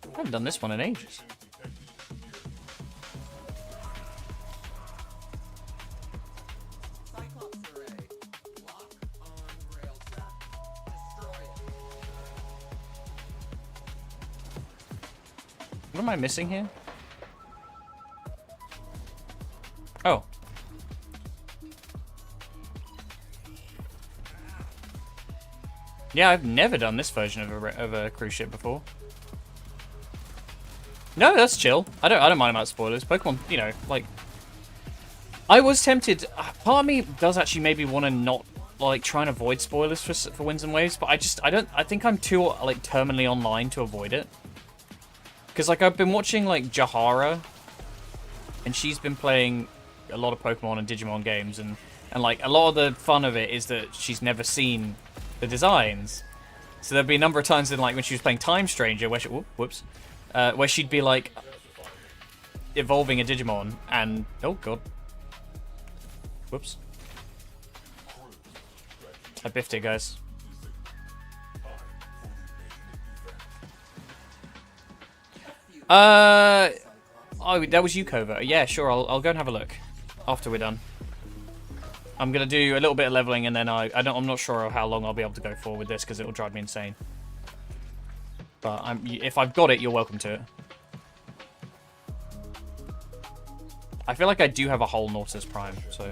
I haven't done this one in ages. Cyclops array. Lock on rail track. Destroy it. What am I missing here? Oh. Yeah, I've never done this version of a cruise ship before. No, that's chill. I don't mind about spoilers. Pokemon, you know, like I was tempted. Part of me does actually maybe want to not like try and avoid spoilers for Winds and Waves, but I think I'm too like terminally online to avoid it. Because like I've been watching like Jahara, and she's been playing a lot of Pokemon and Digimon games, and like a lot of the fun of it is that she's never seen the designs. So there'd be a number of times in like when she was playing Time Stranger where where she'd be like evolving a Digimon and oh god, whoops, I biffed it, guys. Oh, that was you, Covert. Yeah, sure. I'll go and have a look after we're done. I'm gonna do a little bit of leveling, and then I'm not sure how long I'll be able to go for with this because it'll drive me insane. But if I've got it, you're welcome to it. I feel like I do have a whole Nautilus Prime, so.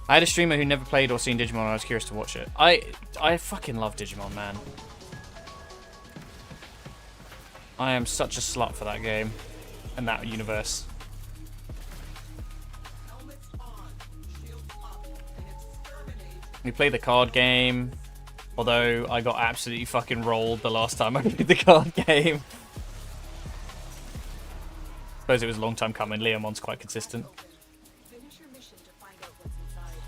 I had a streamer who never played or seen Digimon, and I was curious to watch it. I fucking love Digimon, man. I am such a slut for that game and that universe. Helmets on. Shields up. And exterminate. We played the card game, although I got absolutely fucking rolled the last time I played the card game. Suppose it was a long time coming. Leomon's quite consistent. Finish your mission to find out what's inside.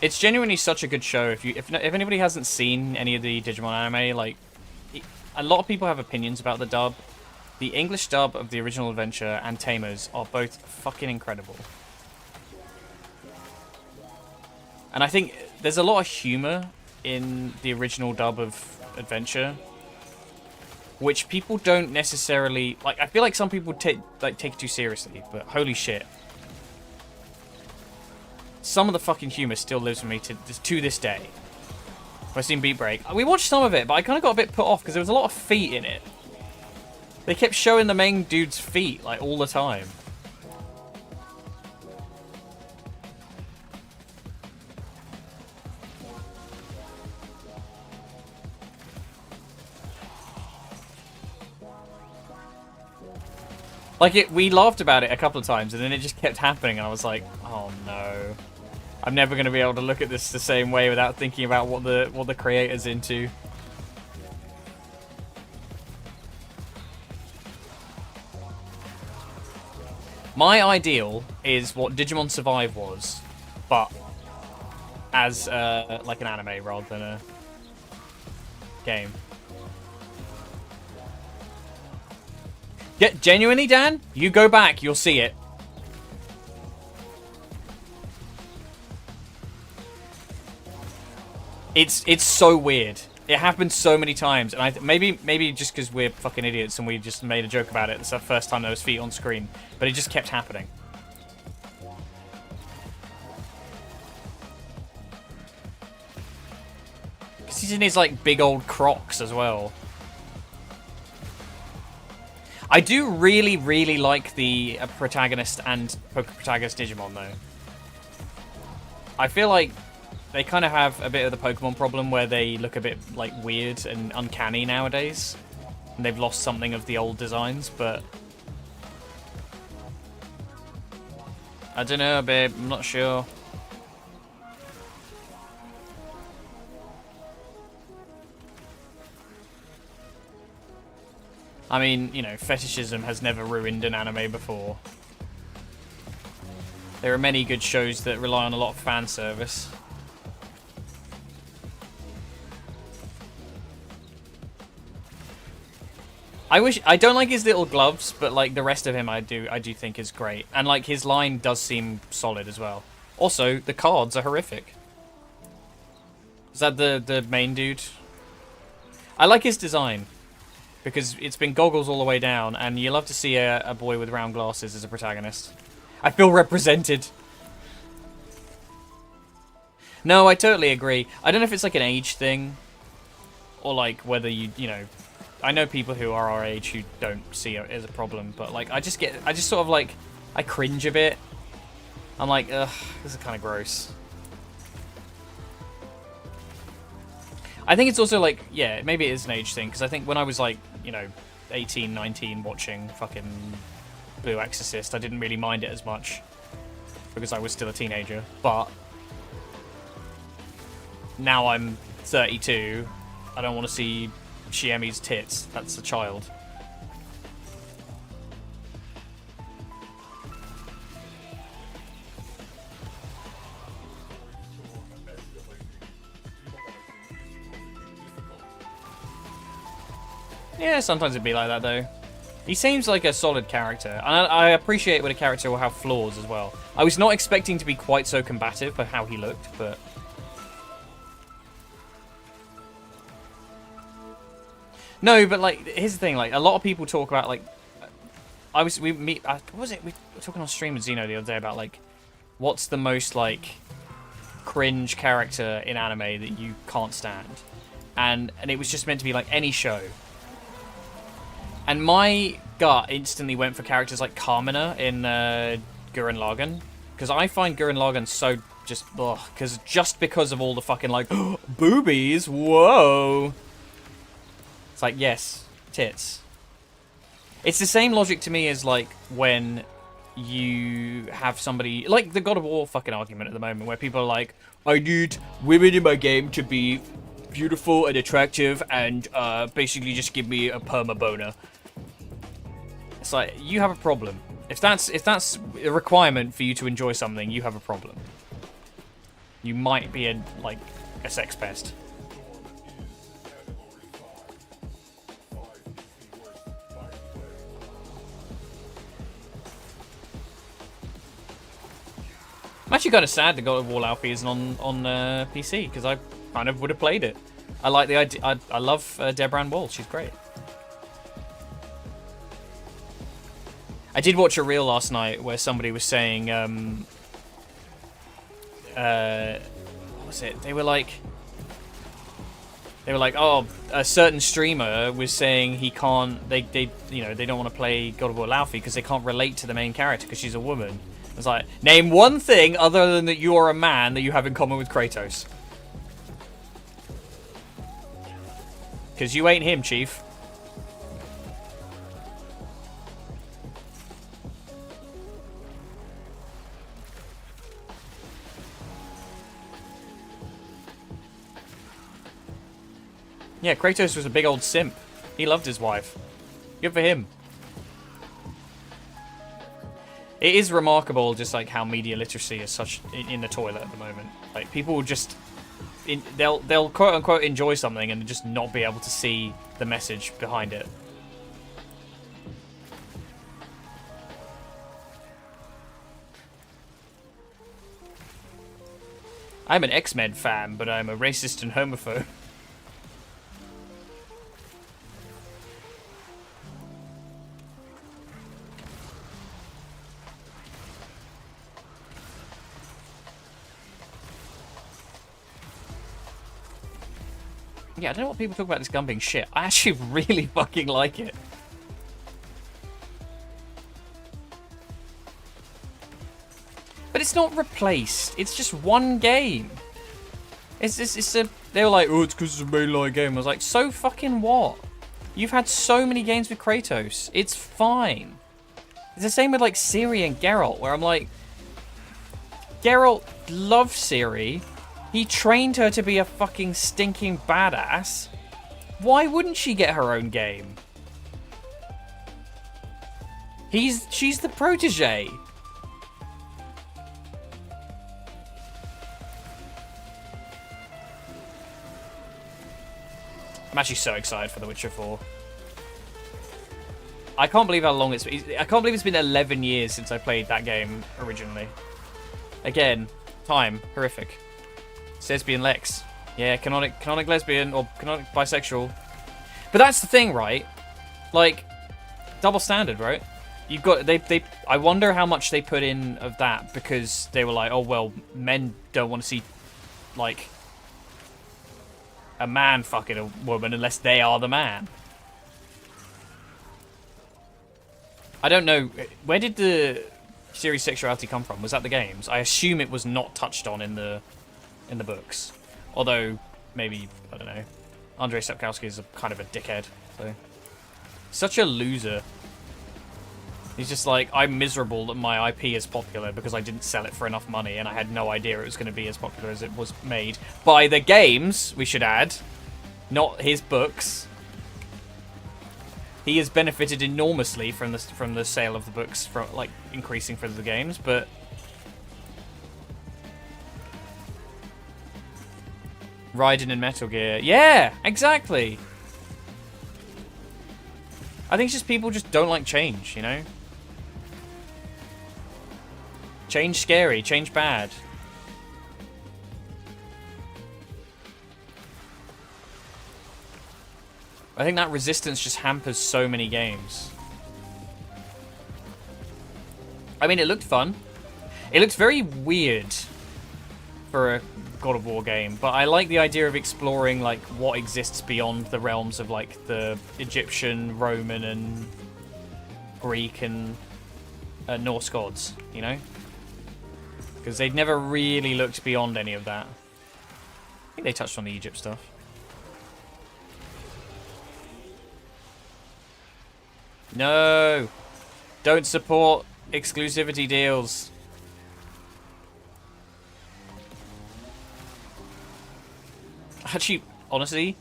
It's genuinely such a good show. If anybody hasn't seen any of the Digimon anime, like a lot of people have opinions about the dub. The English dub of the original Adventure and Tamers are both fucking incredible. And I think there's a lot of humor in the original dub of Adventure, which people don't necessarily like. I feel like some people take it too seriously, but holy shit. Some of the fucking humor still lives with me to this day. I've seen Beat Break. We watched some of it, but I kind of got a bit put off because there was a lot of feet in it. They kept showing the main dude's feet, like, all the time. Like, we laughed about it a couple of times, and then it just kept happening, and I was like, oh no. I'm never going to be able to look at this the same way without thinking about what the creator's into. My ideal is what Digimon Survive was, but as like an anime rather than a game. Yeah, genuinely, Dan, you go back, you'll see it. It's so weird. It happens so many times, and maybe just because we're fucking idiots and we just made a joke about it. It's the first time there was feet on screen, but it just kept happening. Because he's in his like big old Crocs as well. I do really, really like the protagonist and protagonist Digimon though. I feel like they kind of have a bit of the Pokemon problem where they look a bit like weird and uncanny nowadays. And they've lost something of the old designs, but I don't know, babe. I'm not sure. I mean, you know, fetishism has never ruined an anime before. There are many good shows that rely on a lot of fan service. I don't like his little gloves, but like the rest of him I do think is great. And like his line does seem solid as well. Also, the cards are horrific. Is that the main dude? I like his design. Because it's been goggles all the way down, and you love to see a boy with round glasses as a protagonist. I feel represented. No, I totally agree. I don't know if it's like an age thing, or like whether you know, I know people who are our age who don't see it as a problem, but like I just sort of like, I cringe a bit. I'm like, ugh, this is kind of gross. I think it's also like, yeah, maybe it is an age thing, because I think when I was like, you know, 18, 19 watching fucking Blue Exorcist, I didn't really mind it as much because I was still a teenager, but now I'm 32, I don't want to see Shiemi's tits. That's a child. Yeah, sometimes it'd be like that though. He seems like a solid character, and I appreciate when a character will have flaws as well. I was not expecting to be quite so combative by how he looked, but no, but like here's the thing: like a lot of people talk about like what was it? We were talking on stream with Zeno the other day about like what's the most like cringe character in anime that you can't stand, and it was just meant to be like any show. And my gut instantly went for characters like Carmina in Gurren Lagann, because I find Gurren Lagann so just because of all the fucking like boobies, whoa. It's like, yes, tits. It's the same logic to me as like when you have somebody like the God of War fucking argument at the moment, where people are like, I need women in my game to be beautiful and attractive and basically just give me a perma boner. It's like, you have a problem. If that's a requirement for you to enjoy something, you have a problem. You might be a sex pest. I'm actually kind of sad that God of War Alfie isn't on PC, because I kind of would have played it. I like the idea. I love Deborah Ann Woll. She's great. I did watch a reel last night where somebody was saying, what was it? They were like, oh, a certain streamer was saying he can't. They don't want to play God of War Alfie because they can't relate to the main character because she's a woman. It's like, name one thing other than that you are a man that you have in common with Kratos. Because you ain't him, Chief. Yeah, Kratos was a big old simp. He loved his wife. Good for him. It is remarkable just like how media literacy is such in the toilet at the moment. Like people will just they'll quote unquote enjoy something and just not be able to see the message behind it. I'm an X-Men fan, but I'm a racist and homophobe. Yeah, I don't know what people talk about this gun being shit. I actually really fucking like it. But it's not replaced. It's just one game. They were like, oh, it's because it's a mainline game. I was like, so fucking what? You've had so many games with Kratos. It's fine. It's the same with like Ciri and Geralt, where I'm like, Geralt loved Ciri. He trained her to be a fucking stinking badass. Why wouldn't she get her own game? She's the protege. I'm actually so excited for The Witcher 4. I can't believe how long it's been. I can't believe it's been 11 years since I played that game originally. Again, time, horrific. Lesbian Lex. Yeah, canonic lesbian or canonic bisexual. But that's the thing, right? Like, double standard, right? You've got I wonder how much they put in of that because they were like, oh well, men don't want to see like a man fucking a woman unless they are the man. I don't know. Where did the Ciri's sexuality come from? Was that the games? I assume it was not touched on in the books. Although, maybe, I don't know. Andrei Sapkowski is kind of a dickhead. So. Such a loser. He's just like, I'm miserable that my IP is popular because I didn't sell it for enough money and I had no idea it was going to be as popular as it was made. By the games, we should add. Not his books. He has benefited enormously from the sale of the books, from like increasing for the games, but Raiden in Metal Gear, yeah, exactly. I think it's just people just don't like change, you know. Change scary, change bad. I think that resistance just hampers so many games. I mean, it looked fun. It looks very weird for a God of War game, but I like the idea of exploring like what exists beyond the realms of like the Egyptian, Roman, and Greek and Norse gods, you know? Because they'd never really looked beyond any of that. I think they touched on the Egypt stuff. No! Don't support exclusivity deals. Actually, honestly,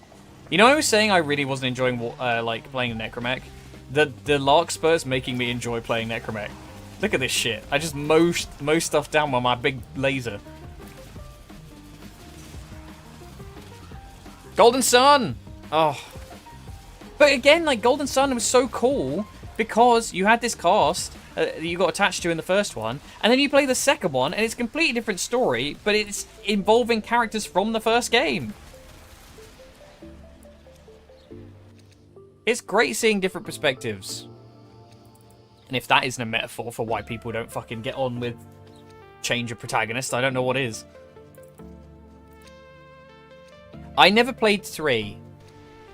you know I was saying I really wasn't enjoying like playing Necramech? The Larkspur's making me enjoy playing Necramech. Look at this shit. I just mow stuff down with my big laser. Golden Sun! Oh. But again, like, Golden Sun was so cool because you had this cast that you got attached to in the first one, and then you play the second one, and it's a completely different story, but it's involving characters from the first game. It's great seeing different perspectives. And if that isn't a metaphor for why people don't fucking get on with change of protagonist, I don't know what is. I never played 3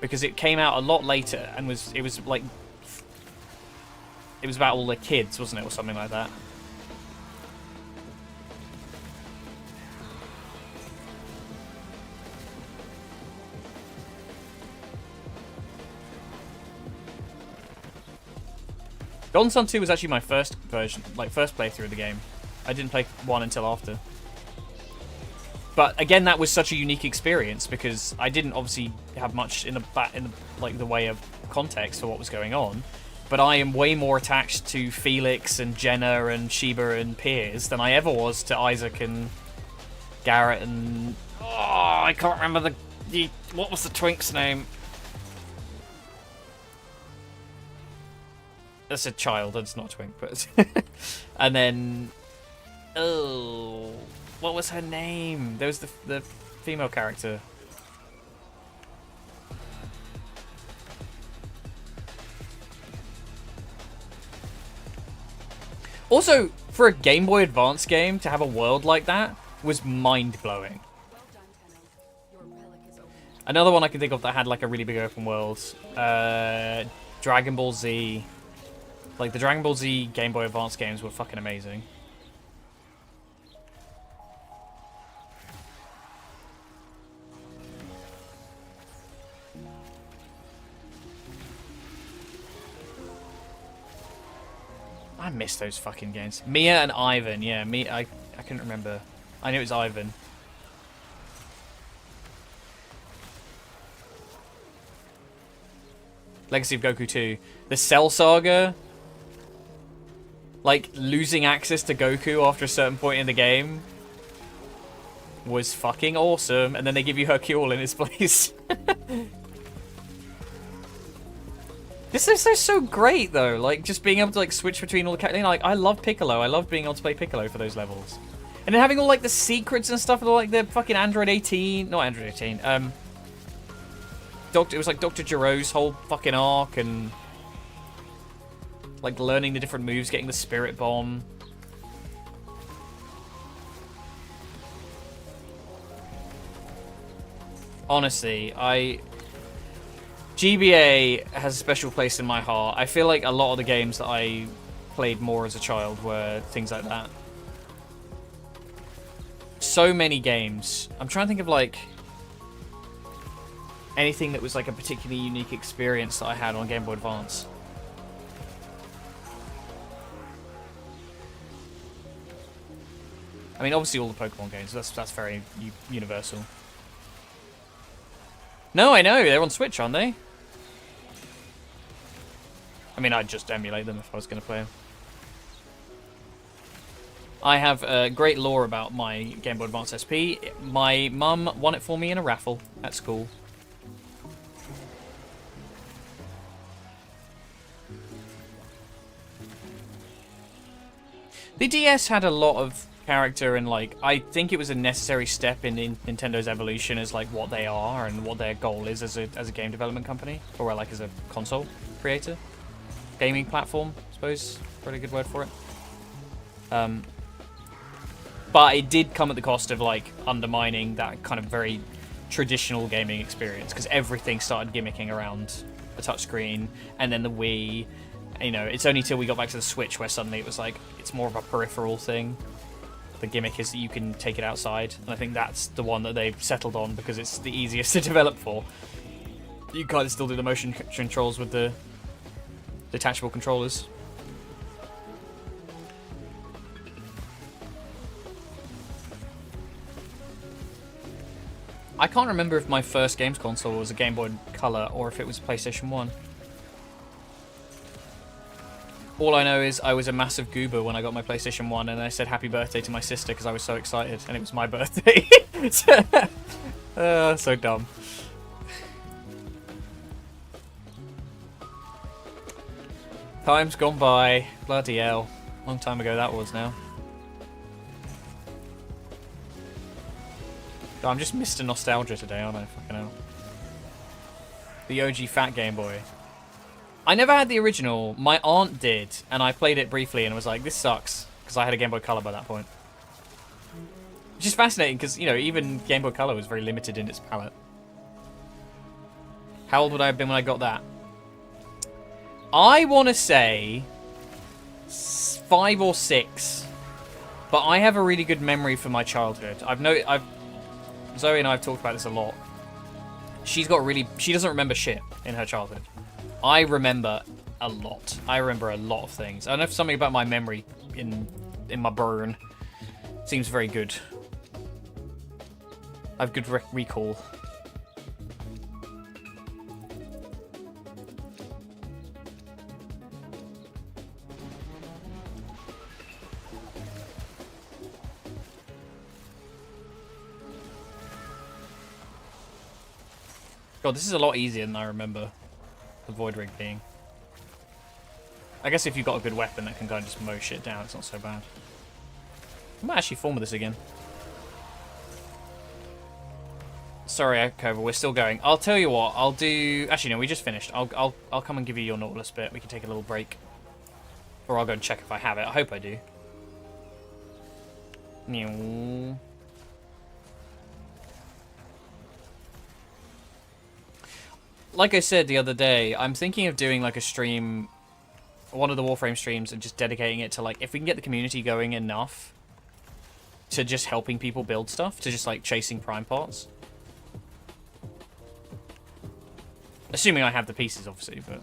because it came out a lot later and it was about all the kids, wasn't it, or something like that. Golden Sun 2 was actually my first version, like first playthrough of the game. I didn't play 1 until after. But again, that was such a unique experience because I didn't obviously have much in the way of context for what was going on. But I am way more attached to Felix and Jenna and Sheba and Piers than I ever was to Isaac and Garrett and I can't remember the what was the twink's name? That's a child, that's not a twink, but and then what was her name? There was the female character. Also, for a Game Boy Advance game to have a world like that was mind-blowing. Another one I can think of that had like a really big open world, Dragon Ball Z. Like the Dragon Ball Z Game Boy Advance games were fucking amazing. I miss those fucking games. Mia and Ivan, yeah. I couldn't remember. I knew it was Ivan. Legacy of Goku 2. The Cell Saga. Like, losing access to Goku after a certain point in the game was fucking awesome. And then they give you Hercule in its place. This is so great, though. Like, just being able to, like, switch between all the characters. Like, I love Piccolo. I love being able to play Piccolo for those levels. And then having all, like, the secrets and stuff, like, the fucking Android 18. Not Android 18. It was, like, Dr. Giro's whole fucking arc, and, like, learning the different moves, getting the Spirit Bomb. Honestly, GBA has a special place in my heart. I feel like a lot of the games that I played more as a child were things like that. So many games. I'm trying to think of, like, anything that was, like, a particularly unique experience that I had on Game Boy Advance. I mean, obviously all the Pokemon games. That's very universal. No, I know. They're on Switch, aren't they? I mean, I'd just emulate them if I was going to play them. I have great lore about my Game Boy Advance SP. My mum won it for me in a raffle at school. The DS had a lot of character, and, like, I think it was a necessary step in Nintendo's evolution as, like, what they are and what their goal is as a game development company, or, like, as a console creator. Gaming platform, I suppose, pretty good word for it. But it did come at the cost of, like, undermining that kind of very traditional gaming experience, because everything started gimmicking around the touchscreen, and then the Wii. You know, it's only till we got back to the Switch where suddenly it was like, it's more of a peripheral thing. The gimmick is that you can take it outside, and I think that's the one that they've settled on because it's the easiest to develop for. You kind of still do the motion controls with the detachable controllers. I can't remember if my first games console was a Game Boy Color or if it was PlayStation 1. All I know is I was a massive goober when I got my PlayStation 1, and I said happy birthday to my sister because I was so excited, and it was my birthday. So dumb. Time's gone by. Bloody hell. Long time ago that was now. God, I'm just Mr. Nostalgia today, aren't I? Fucking hell. The OG Fat Game Boy. I never had the original. My aunt did, and I played it briefly and was like, this sucks, because I had a Game Boy Color by that point. Which is fascinating, because, you know, even Game Boy Color was very limited in its palette. How old would I have been when I got that? I want to say 5 or 6, but I have a really good memory for my childhood. Zoe and I have talked about this a lot. She doesn't remember shit in her childhood. I remember a lot. I remember a lot of things. I don't know if something about my memory in my brain seems very good. I have good recall. God, this is a lot easier than I remember the Void Rig being. I guess if you've got a good weapon that can kind of just mow shit down, it's not so bad. I might actually form with this again. Sorry, Cobra, we're still going. I'll tell you what, I'll do... Actually, no, we just finished. I'll come and give you your Nautilus bit. We can take a little break. Or I'll go and check if I have it. I hope I do. Meow. Like I said the other day, I'm thinking of doing like a stream, one of the Warframe streams, and just dedicating it to, like, if we can get the community going enough to just helping people build stuff, to just like chasing prime parts. Assuming I have the pieces, obviously, but...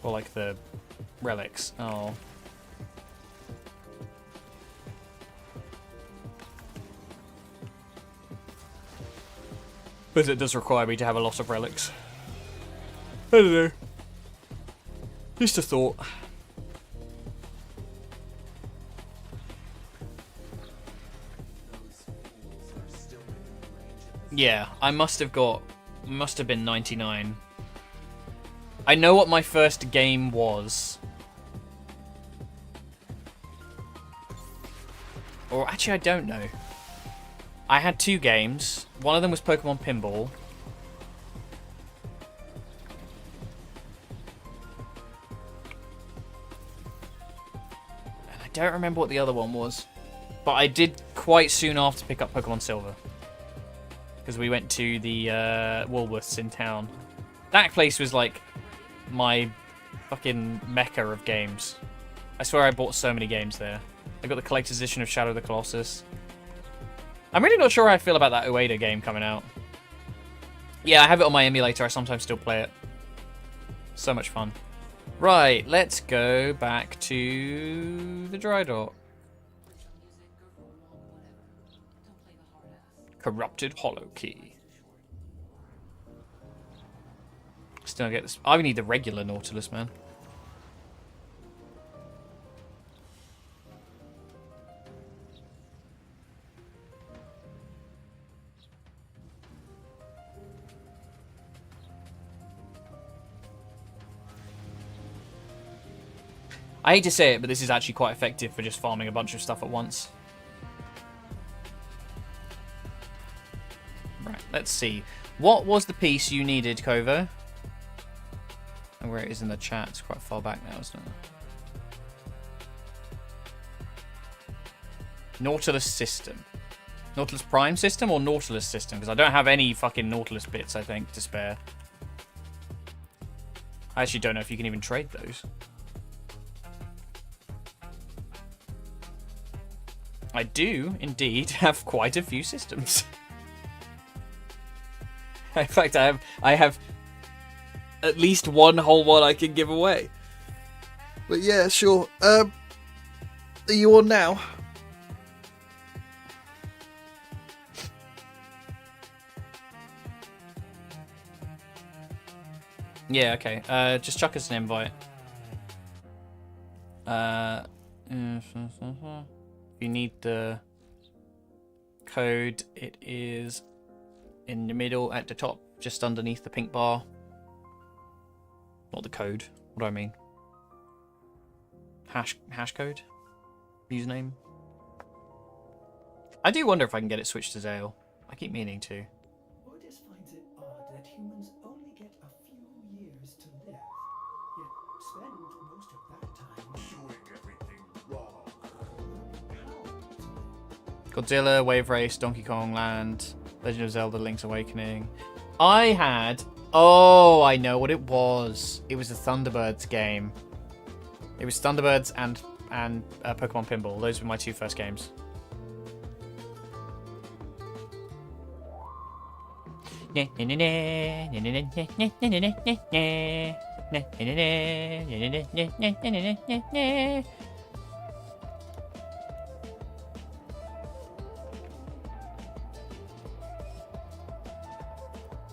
Or like the relics. Oh. But it does require me to have a lot of relics. I don't know. Just a thought. Those fools are still within range of this. Yeah, I must have been 99. I know what my first game was. Or actually, I don't know. I had 2 games. One of them was Pokemon Pinball. And I don't remember what the other one was. But I did quite soon after pick up Pokemon Silver. Because we went to the Woolworths in town. That place was like my fucking mecca of games. I swear I bought so many games there. I got the collector's edition of Shadow of the Colossus. I'm really not sure how I feel about that Ueda game coming out. Yeah, I have it on my emulator. I sometimes still play it. So much fun. Right, let's go back to the dry dock. Corrupted Hollow Key. Still get this. I need the regular Nautilus, man. I hate to say it, but this is actually quite effective for just farming a bunch of stuff at once. Right, let's see. What was the piece you needed, Kovo? And where it is in the chat, it's quite far back now, isn't it? Nautilus system. Nautilus Prime system or Nautilus system? Because I don't have any fucking Nautilus bits, I think, to spare. I actually don't know if you can even trade those. I do, indeed, have quite a few systems. In fact, I have at least one whole one I can give away. But yeah, sure. Are you on now? Yeah, okay. Just chuck us an invite. If you need the code, it is in the middle at the top, just underneath the pink bar. Not the code. What do I mean? Hash code? Username? I do wonder if I can get it switched to Zale. I keep meaning to. Otis finds it odd that humans only get a few years to live, yet spend most of that time Doing everything wrong. how? Godzilla, Wave Race, Donkey Kong Land, Legend of Zelda: Link's Awakening. I had... Oh, I know what it was. It was a Thunderbirds game. It was Thunderbirds and Pokemon Pinball. Those were my 2 first games.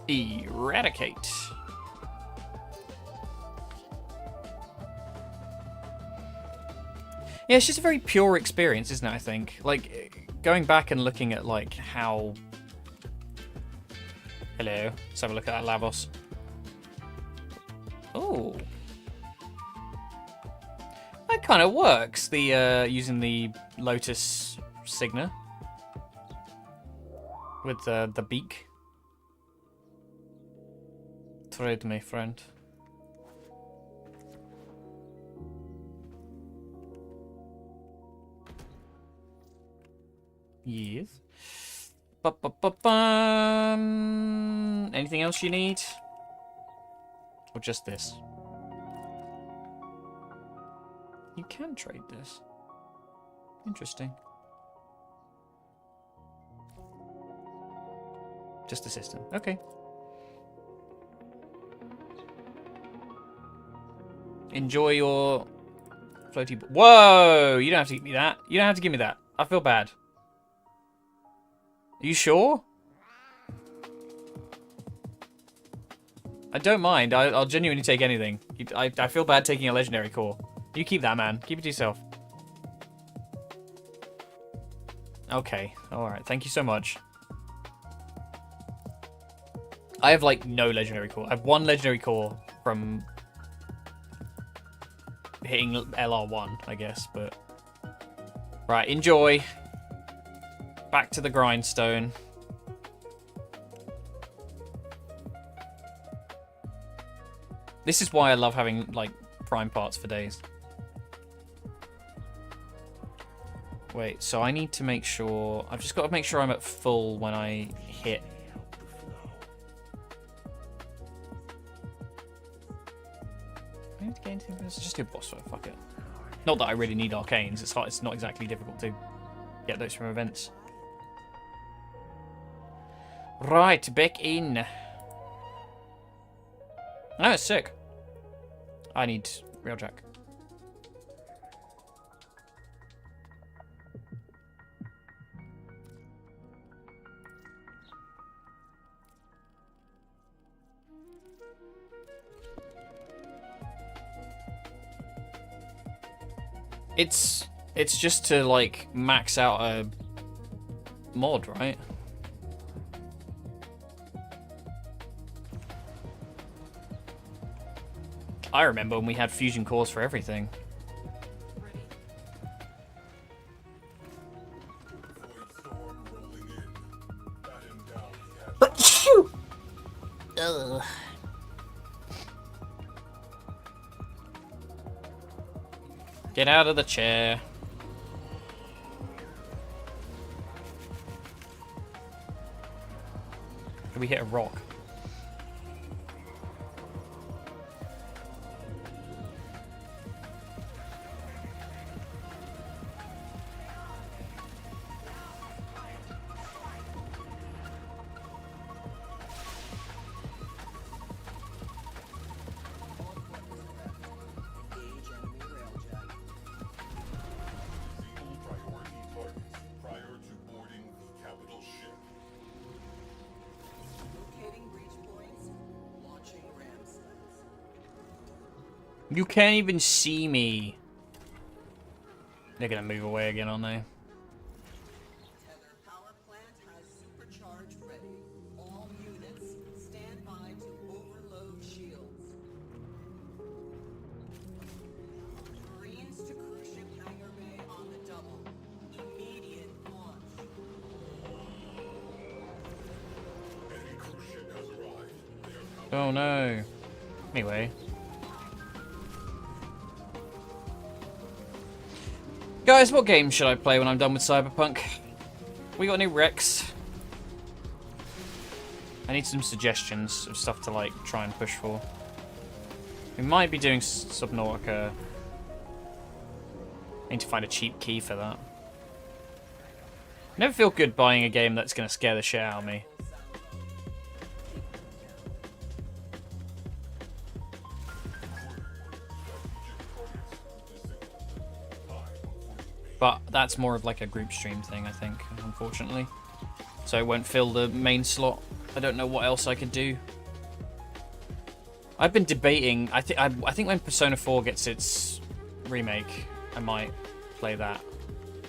Eradicate. Yeah, it's just a very pure experience, isn't it, I think? Like, going back and looking at, like, how... Hello. Let's have a look at that Lavos. Oh. That kind of works, the, using the Lotus Signa. With the beak. Trade me, friend. Yes. Ba-ba-ba-bum. Anything else you need? Or just this? You can trade this. Interesting. Just the system. Okay. Enjoy your floaty... Whoa! You don't have to give me that. You don't have to give me that. I feel bad. Are you sure? I don't mind. I'll genuinely take anything. I feel bad taking a legendary core. You keep that, man. Keep it to yourself. Okay. Alright. Thank you so much. I have, like, no legendary core. I have 1 legendary core from hitting LR1, I guess, but... Right, enjoy. Back to the grindstone. This is why I love having, like, prime parts for days. Wait, so I need to make sure... I've just got to make sure I'm at full when I hit... I need to get into this. Just do a boss fight, fuck it. Not that I really need arcanes. It's hard. It's not exactly difficult to get those from events. Right, back in. No, it's sick. I need Railjack. It's just to, like, max out a mod, right? I remember when we had fusion cores for everything. Ugh. Get out of the chair. Did we hit a rock? You can't even see me. They're gonna move away again, aren't they? Tether power plant has supercharge ready. All units stand by to overload shields. Marines to cruise ship hangar bay on the double. Immediate launch. Enemy cruise ship has arrived. They are powered. Oh no. Anyway. Guys, what game should I play when I'm done with Cyberpunk? We got new Rex. I need some suggestions of stuff to, like, try and push for. We might be doing Subnautica. I need to find a cheap key for that. I never feel good buying a game that's going to scare the shit out of me. But that's more of like a group stream thing, I think, unfortunately. So it won't fill the main slot. I don't know what else I could do. I've been debating. I think when Persona 4 gets its remake, I might play that.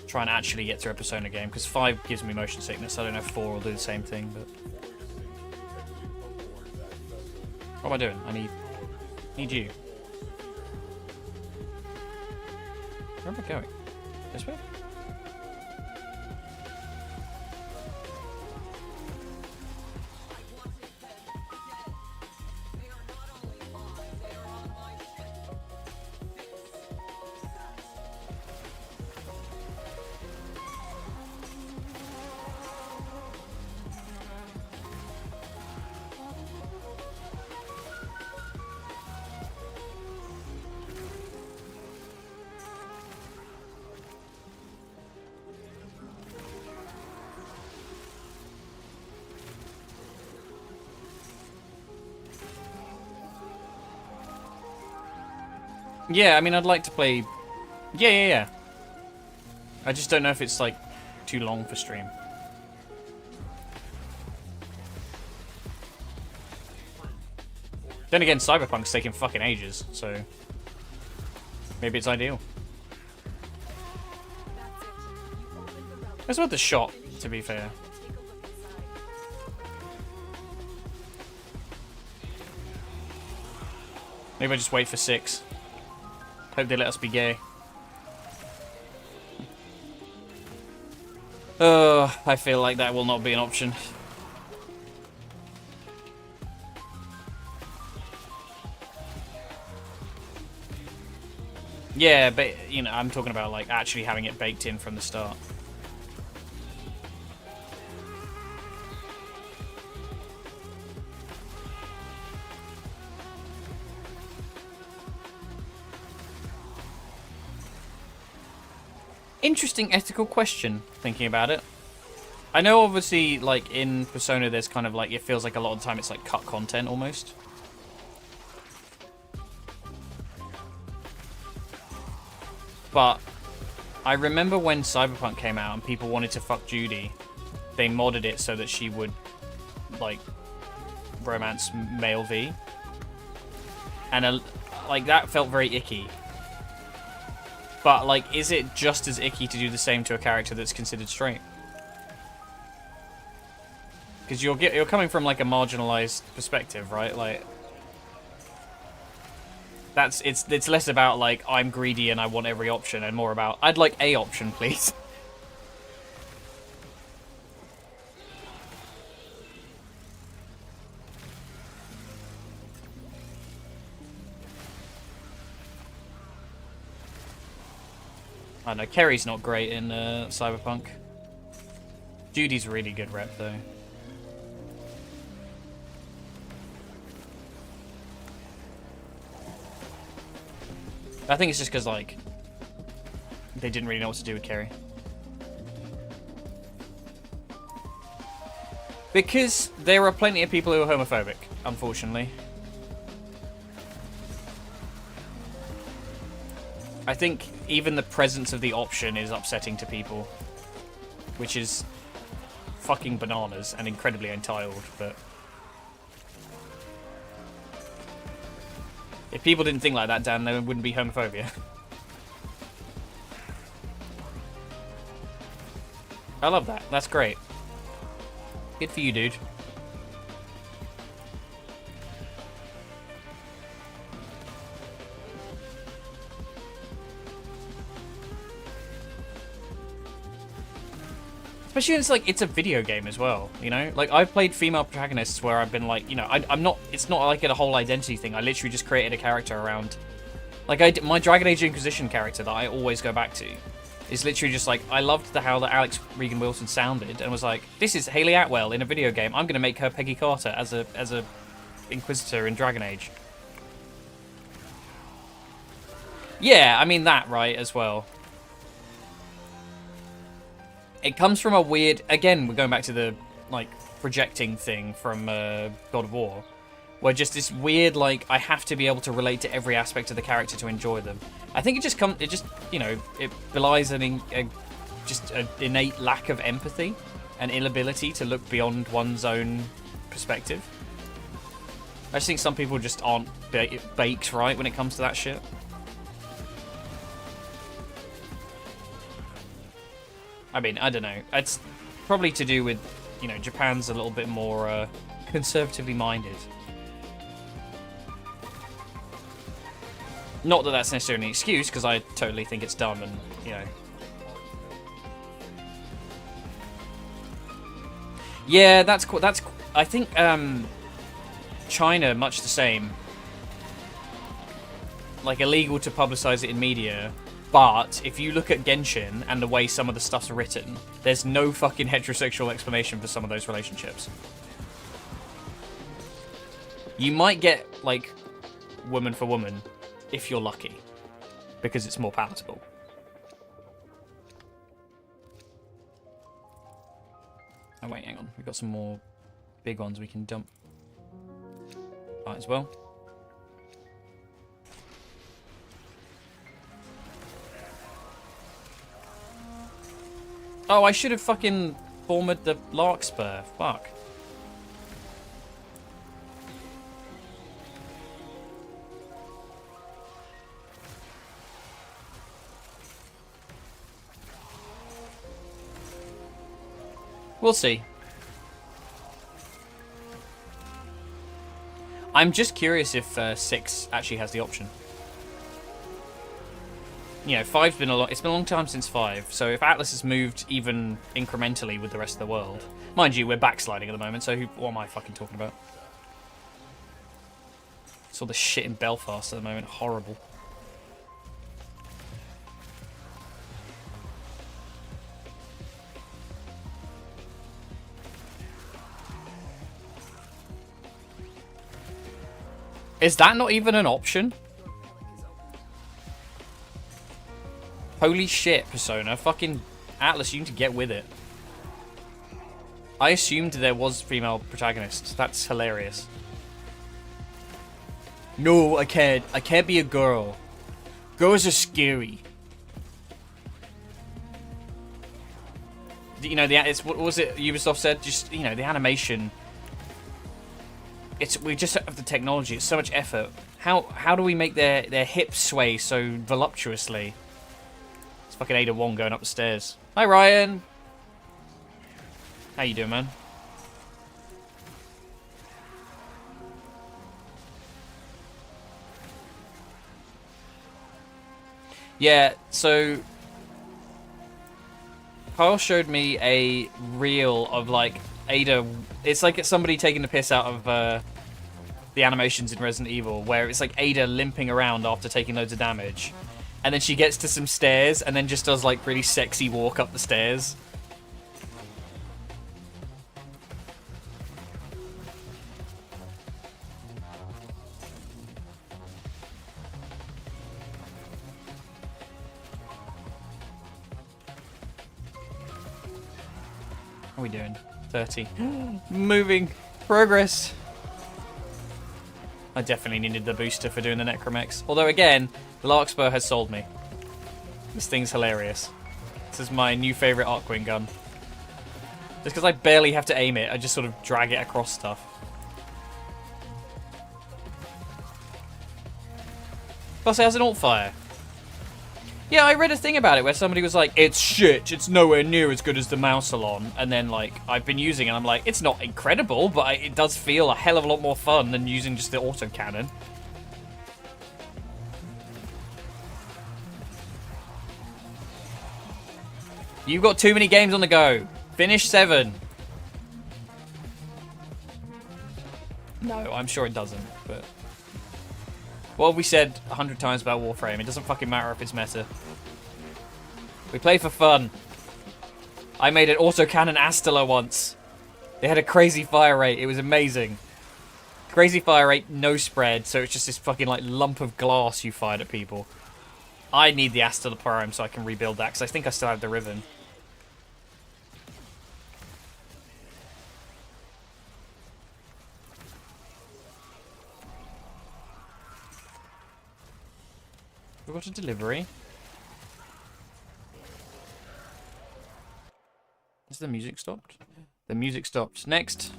Try and actually get through a Persona game, because 5 gives me motion sickness. I don't know if 4 will do the same thing, but... What am I doing? I need you. Where am I going? This way? Yeah, I mean, I'd like to play... Yeah. I just don't know if it's, like, too long for stream. Then again, Cyberpunk's taking fucking ages, so maybe it's ideal. That's it. You opened the relic. It's worth the shot, to be fair. Take a look inside. Maybe I just wait for 6. Hope they let us be gay. I feel like that will not be an option. Yeah, but, you know, I'm talking about, like, actually having it baked in from the start. Interesting ethical question, thinking about it. I know, obviously, like, in Persona, there's kind of, like, it feels like a lot of the time it's, like, cut content, almost. But I remember when Cyberpunk came out and people wanted to fuck Judy, they modded it so that she would, like, romance male V. And, like, that felt very icky. But, like, is it just as icky to do the same to a character that's considered straight? Because you're coming from, like, a marginalized perspective, right? Like, it's less about, like, I'm greedy and I want every option, and more about, I'd like a option, please. I know, Kerry's not great in Cyberpunk. Judy's a really good rep, though. I think it's just because, like, they didn't really know what to do with Kerry. Because there are plenty of people who are homophobic, unfortunately. I think even the presence of the option is upsetting to people. Which is fucking bananas and incredibly entitled, but... If people didn't think like that, Dan, there wouldn't be homophobia. I love that. That's great. Good for you, dude. Especially when it's like, it's a video game as well, you know? Like, I've played female protagonists where I've been like, you know, I'm not, it's not like a whole identity thing. I literally just created a character around, like, my Dragon Age Inquisition character that I always go back to is literally just like, I loved how that Alex Regan Wilson sounded and was like, this is Hayley Atwell in a video game. I'm going to make her Peggy Carter as a Inquisitor in Dragon Age. Yeah, I mean that, right, as well. It comes from a weird... Again, we're going back to the, like, projecting thing from God of War. Where just this weird, like, I have to be able to relate to every aspect of the character to enjoy them. I think it just, you know, it belies an innate lack of empathy and inability to look beyond one's own perspective. I just think some people just aren't baked right when it comes to that shit. I mean, I don't know. It's probably to do with, you know, Japan's a little bit more conservatively minded. Not that that's necessarily an excuse, because I totally think it's dumb and, you know. Yeah, that's cool. I think China, much the same. Like, illegal to publicize it in media. But if you look at Genshin and the way some of the stuff's written, there's no fucking heterosexual explanation for some of those relationships. You might get, like, woman for woman if you're lucky, because it's more palatable. Oh wait, hang on. We've got some more big ones we can dump. Might as well. Oh, I should have fucking formed the Larkspur. Fuck. We'll see. I'm just curious if 6 actually has the option. You know, 5's been it's been a long time since 5, so if Atlas has moved even incrementally with the rest of the world... Mind you, we're backsliding at the moment, so what am I fucking talking about? It's all the shit in Belfast at the moment. Horrible. Is that not even an option? Holy shit, Persona. Fucking Atlas, you need to get with it. I assumed there was female protagonists. That's hilarious. No, I can't. I can't be a girl. Girls are scary. You know, what was it Ubisoft said? Just, you know, the animation... we just have the technology. It's so much effort. How do we make their hips sway so voluptuously? It's fucking Ada Wong going up the stairs. Hi, Ryan. How you doing, man? Yeah, so Kyle showed me a reel of like Ada. It's like somebody taking the piss out of the animations in Resident Evil, where it's like Ada limping around after taking loads of damage, and then she gets to some stairs and then just does like really sexy walk up the stairs. How are we doing? 30. Moving. Progress. I definitely needed the booster for doing the Necramechs. Although, again, the Larkspur has sold me. This thing's hilarious. This is my new favourite Arcwing gun. Just because I barely have to aim it, I just sort of drag it across stuff. Plus, it has an alt fire. Yeah, I read a thing about it where somebody was like, it's shit, it's nowhere near as good as the Mousalon. And then, like, I've been using it and I'm like, it's not incredible, but it does feel a hell of a lot more fun than using just the autocannon. You've got too many games on the go. Finish 7. No, I'm sure it doesn't, but... What have we said 100 times about Warframe? It doesn't fucking matter if it's meta. We play for fun. I made an autocannon Astela once. They had a crazy fire rate. It was amazing. Crazy fire rate, no spread, so it's just this fucking like lump of glass you fired at people. I need the Astela Prime so I can rebuild that, because I think I still have the Riven. We've got a delivery. Has the music stopped? The music stopped. Next.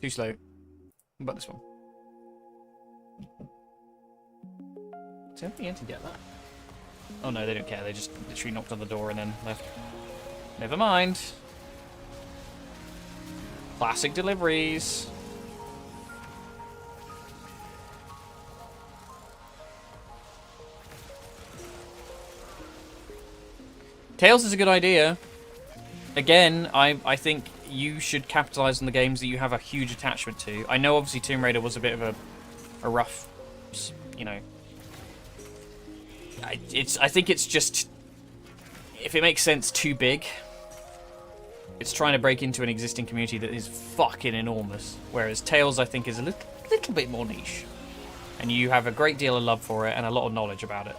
Too slow. What about this one? Is anybody in to get that? Oh no, they don't care. They just literally knocked on the door and then left. Never mind. Classic deliveries. Tails is a good idea. Again, I think you should capitalize on the games that you have a huge attachment to. I know obviously Tomb Raider was a bit of a rough, you know. I think it's just, if it makes sense, too big. It's trying to break into an existing community that is fucking enormous. Whereas Tails, I think, is a little bit more niche. And you have a great deal of love for it and a lot of knowledge about it.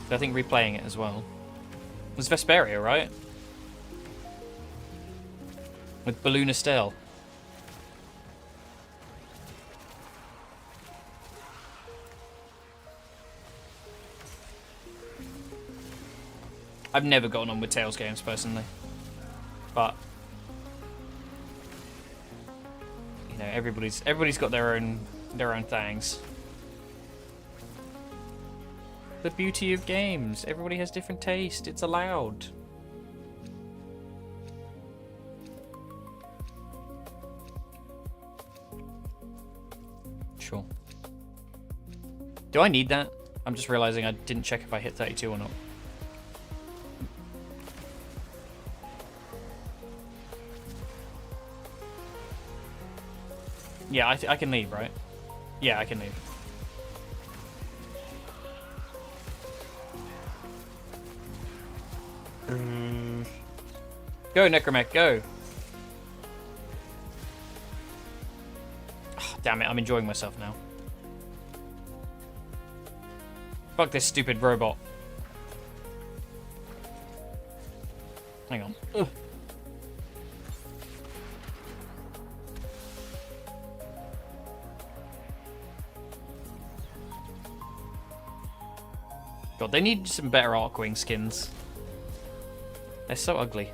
I think replaying it as well. It was Vesperia, right? With Balloon Estelle. I've never gotten on with Tales games personally. But you know, everybody's got their own things. The beauty of games. Everybody has different taste. It's allowed. Sure. Do I need that? I'm just realizing I didn't check if I hit 32 or not. Yeah, I can leave, right? Yeah, I can leave. Go, Necramech, go! Oh, damn it, I'm enjoying myself now. Fuck this stupid robot. Hang on. Ugh. God, they need some better Arcwing skins. They're so ugly.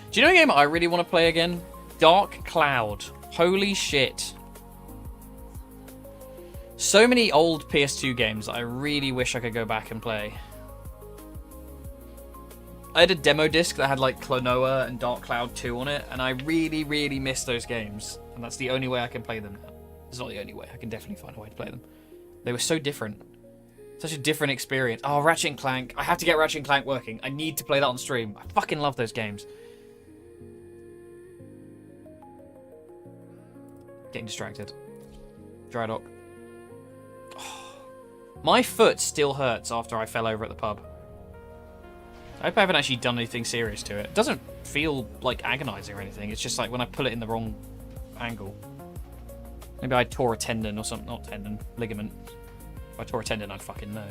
Do you know a game I really want to play again? Dark Cloud. Holy shit. So many old PS2 games I really wish I could go back and play. I had a demo disc that had like Klonoa and Dark Cloud 2 on it, and I really, really miss those games. And that's the only way I can play them now. It's not the only way. I can definitely find a way to play them. They were so different. Such a different experience. Oh, Ratchet & Clank. I have to get Ratchet & Clank working. I need to play that on stream. I fucking love those games. Getting distracted. Dry dock. Oh, my foot still hurts after I fell over at the pub. I hope I haven't actually done anything serious to it. It doesn't feel like agonizing or anything. It's just like when I pull it in the wrong angle. Maybe I tore a tendon or something. Not tendon, ligament. If I tore a tendon, I'd fucking know.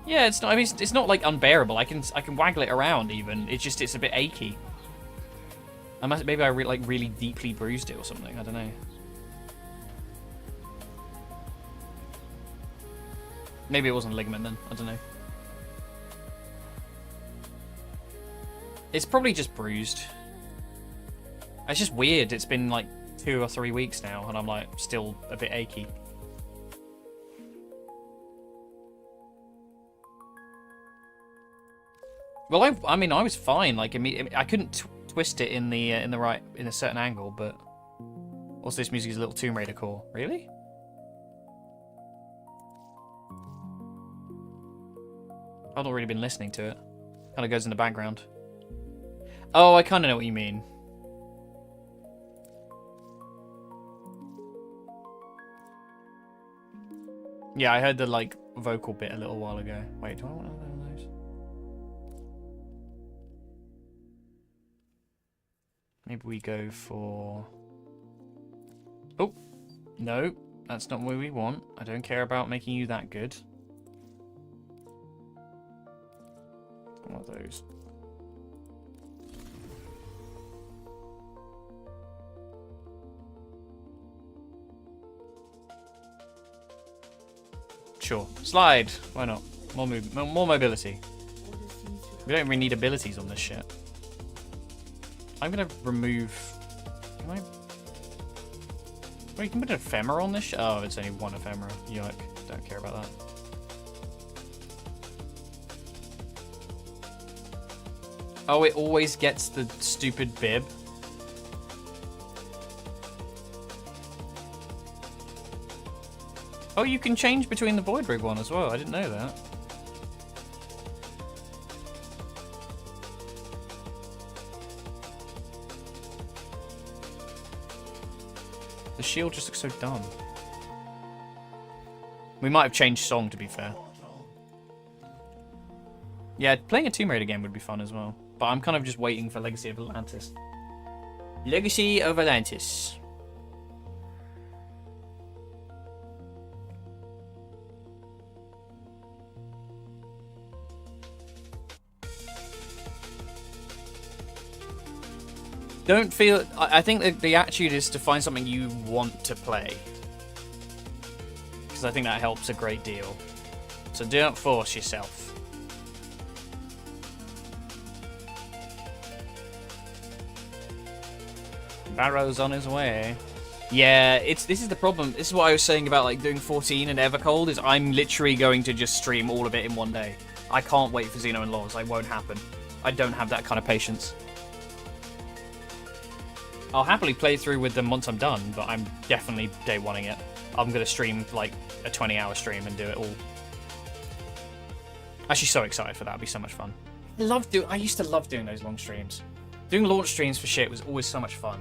Yeah, it's not. I mean, it's not like unbearable. I can waggle it around even. It's a bit achy. Maybe I really deeply bruised it or something. I don't know. Maybe it wasn't a ligament then. I don't know. It's probably just bruised. It's just weird. It's been like 2 or 3 weeks now, and I'm like still a bit achy. Well, I mean, I was fine. Like, I couldn't twist it in a certain angle, but also this music is a little Tomb Raider core. Really? I've not really been listening to it. Kind of goes in the background. Oh, I kind of know what you mean. Yeah, I heard the like vocal bit a little while ago. Wait, do I want one of those? Maybe we go for... Oh, no, that's not what we want. I don't care about making you that good. One of those. Sure. Slide. Why not? More mobility. We don't really need abilities on this shit. I'm gonna remove... Can I... Well, you can put an ephemera on this shit? Oh, it's only one ephemera. Yuck. Don't care about that. Oh, it always gets the stupid bib. Oh, you can change between the Void Rig one as well. I didn't know that. The shield just looks so dumb. We might have changed song, to be fair. Yeah, playing a Tomb Raider game would be fun as well. But I'm kind of just waiting for Legacy of Atlantis. Legacy of Atlantis. Don't feel... I think that the attitude is to find something you want to play. Because I think that helps a great deal. So don't force yourself. Barrow's on his way. Yeah, this is the problem. This is what I was saying about like doing 14 and Evercold, is I'm literally going to just stream all of it in one day. I can't wait for Xeno and Laws. It won't happen. I don't have that kind of patience. I'll happily play through with them once I'm done, but I'm definitely day one-ing it. I'm going to stream like a 20-hour stream and do it all. Actually, so excited for that. It'll be so much fun. I used to love doing those long streams. Doing launch streams for shit was always so much fun.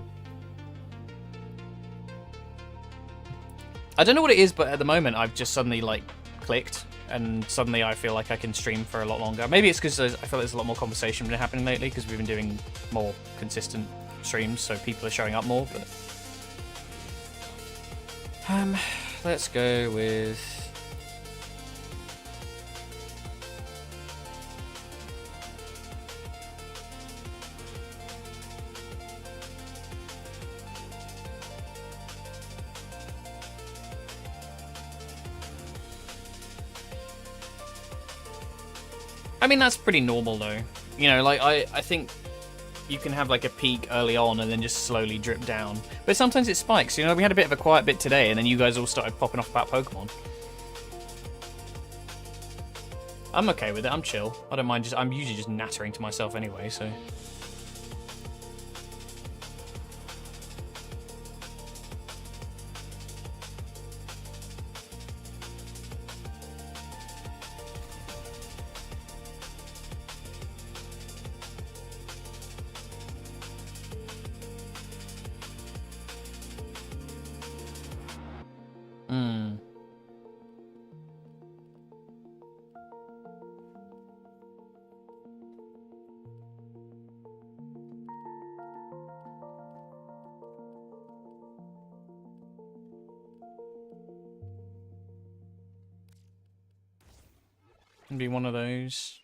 I don't know what it is, but at the moment I've just suddenly like clicked, and suddenly I feel like I can stream for a lot longer. Maybe it's because I feel there's a lot more conversation been happening lately because we've been doing more consistent streams, so people are showing up more. But let's go with. I mean, that's pretty normal though. You know, like I think you can have like a peak early on and then just slowly drip down. But sometimes it spikes. You know, we had a bit of a quiet bit today and then you guys all started popping off about Pokemon. I'm okay with it. I'm chill. I don't mind. I'm usually just nattering to myself anyway, so. Be one of those.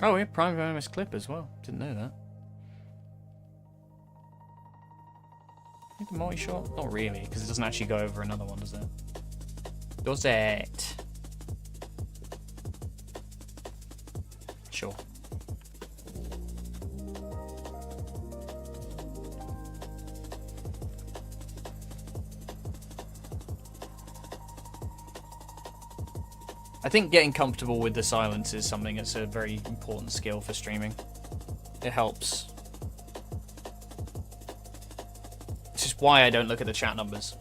Oh, we have Prime Venomous Clip as well. Didn't know that. Need the multi-shot? Not really, because it doesn't actually go over another one, does it? Does it? Sure. I think getting comfortable with the silence is something that's a very important skill for streaming. It helps. It's just why I don't look at the chat numbers.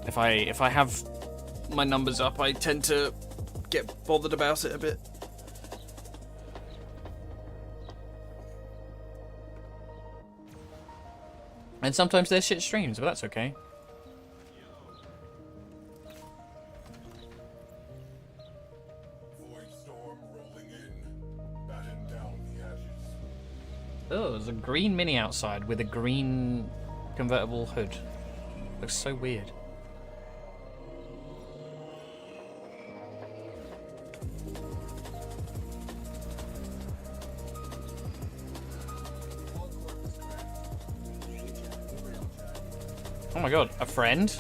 If I have my numbers up, I tend to get bothered about it a bit. And sometimes they're shit streams, but that's okay. Oh, there's a green Mini outside with a green convertible hood. Looks so weird. Oh my god, a friend?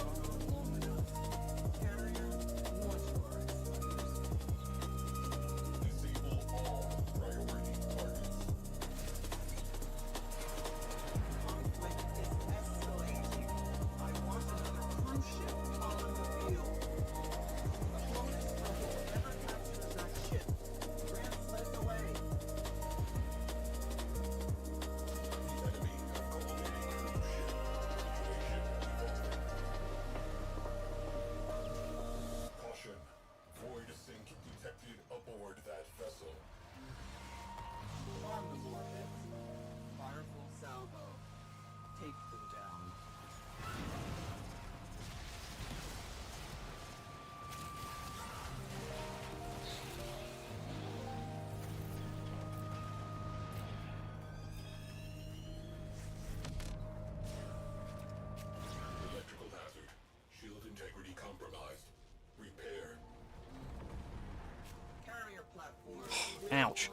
Ouch.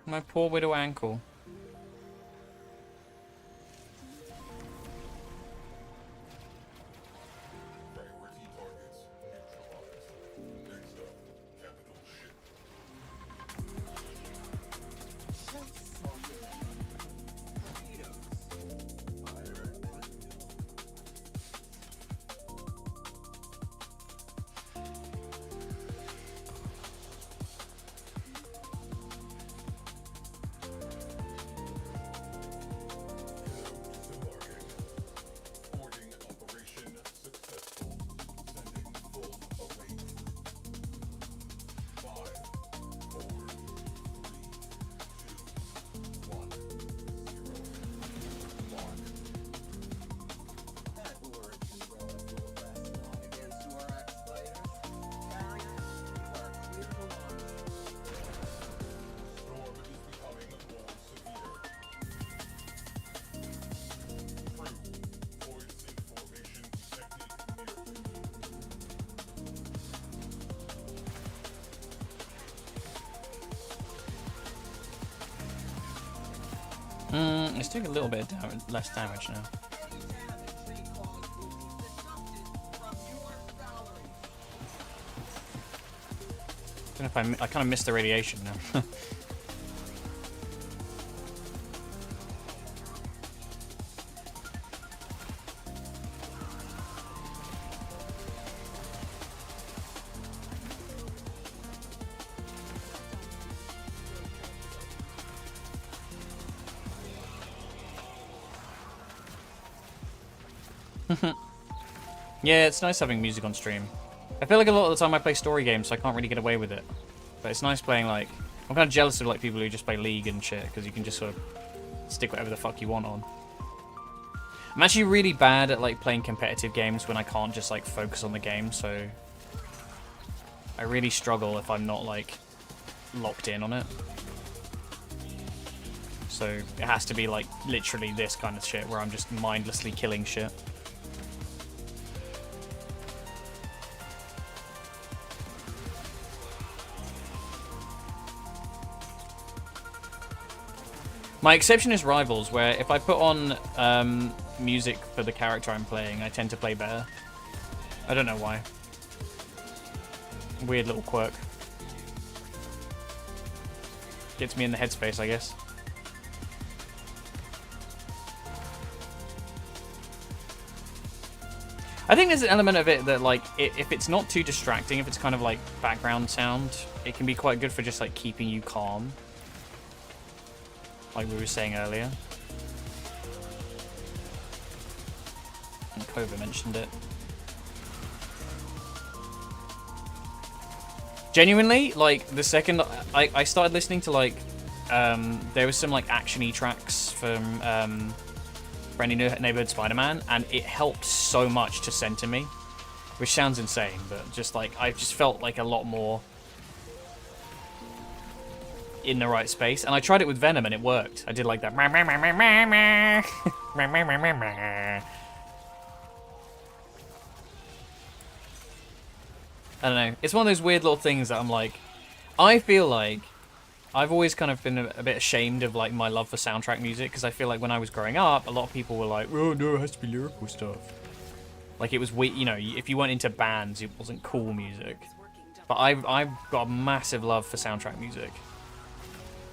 My poor widow ankle. It's doing a little bit of less damage now. Savagery clause will be deducted from your salary. Don't know if I kind of missed the radiation now. Yeah, it's nice having music on stream. I feel like a lot of the time I play story games, so I can't really get away with it. But it's nice playing, like... I'm kind of jealous of, like, people who just play League and shit, because you can just sort of stick whatever the fuck you want on. I'm actually really bad at, like, playing competitive games when I can't just, like, focus on the game, so... I really struggle if I'm not, like, locked in on it. So it has to be, like, literally this kind of shit, where I'm just mindlessly killing shit. My exception is Rivals, where if I put on music for the character I'm playing, I tend to play better. I don't know why. Weird little quirk. Gets me in the headspace, I guess. I think there's an element of it that, like, if it's not too distracting, if it's kind of like background sound, it can be quite good for just, like, keeping you calm. Like we were saying earlier. And Kova mentioned it. Genuinely, like, the second I started listening to, like, there was some, like, action-y tracks from Friendly Neighborhood Spider-Man, and it helped so much to center me. Which sounds insane, but just, like, I just felt, like, a lot more in the right space. And I tried it with Venom and it worked. I did like that. I don't know. It's one of those weird little things that I'm like, I feel like I've always kind of been a bit ashamed of, like, my love for soundtrack music, because I feel like when I was growing up, a lot of people were like, oh no, it has to be lyrical stuff. Like, it was weird, you know, if you weren't into bands, it wasn't cool music. But I've got a massive love for soundtrack music.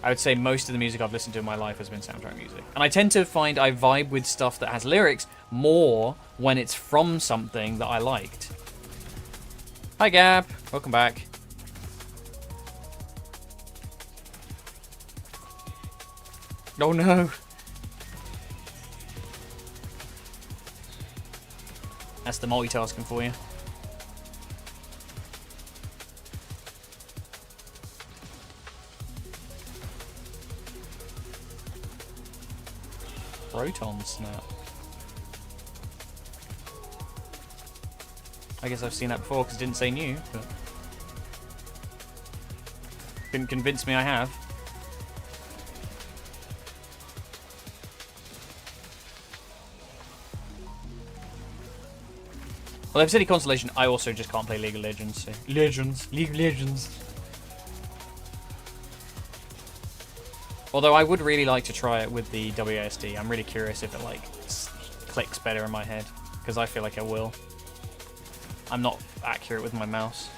I would say most of the music I've listened to in my life has been soundtrack music. And I tend to find I vibe with stuff that has lyrics more when it's from something that I liked. Hi Gab, welcome back. Oh no. That's the multitasking for you. Proton snap. I guess I've seen that before because it didn't say new, but couldn't convince me I have. Well, if it's any consolation, I also just can't play League of Legends. So. League of Legends. Although I would really like to try it with the WASD. I'm really curious if it, like, clicks better in my head, because I feel like it will. I'm not accurate with my mouse.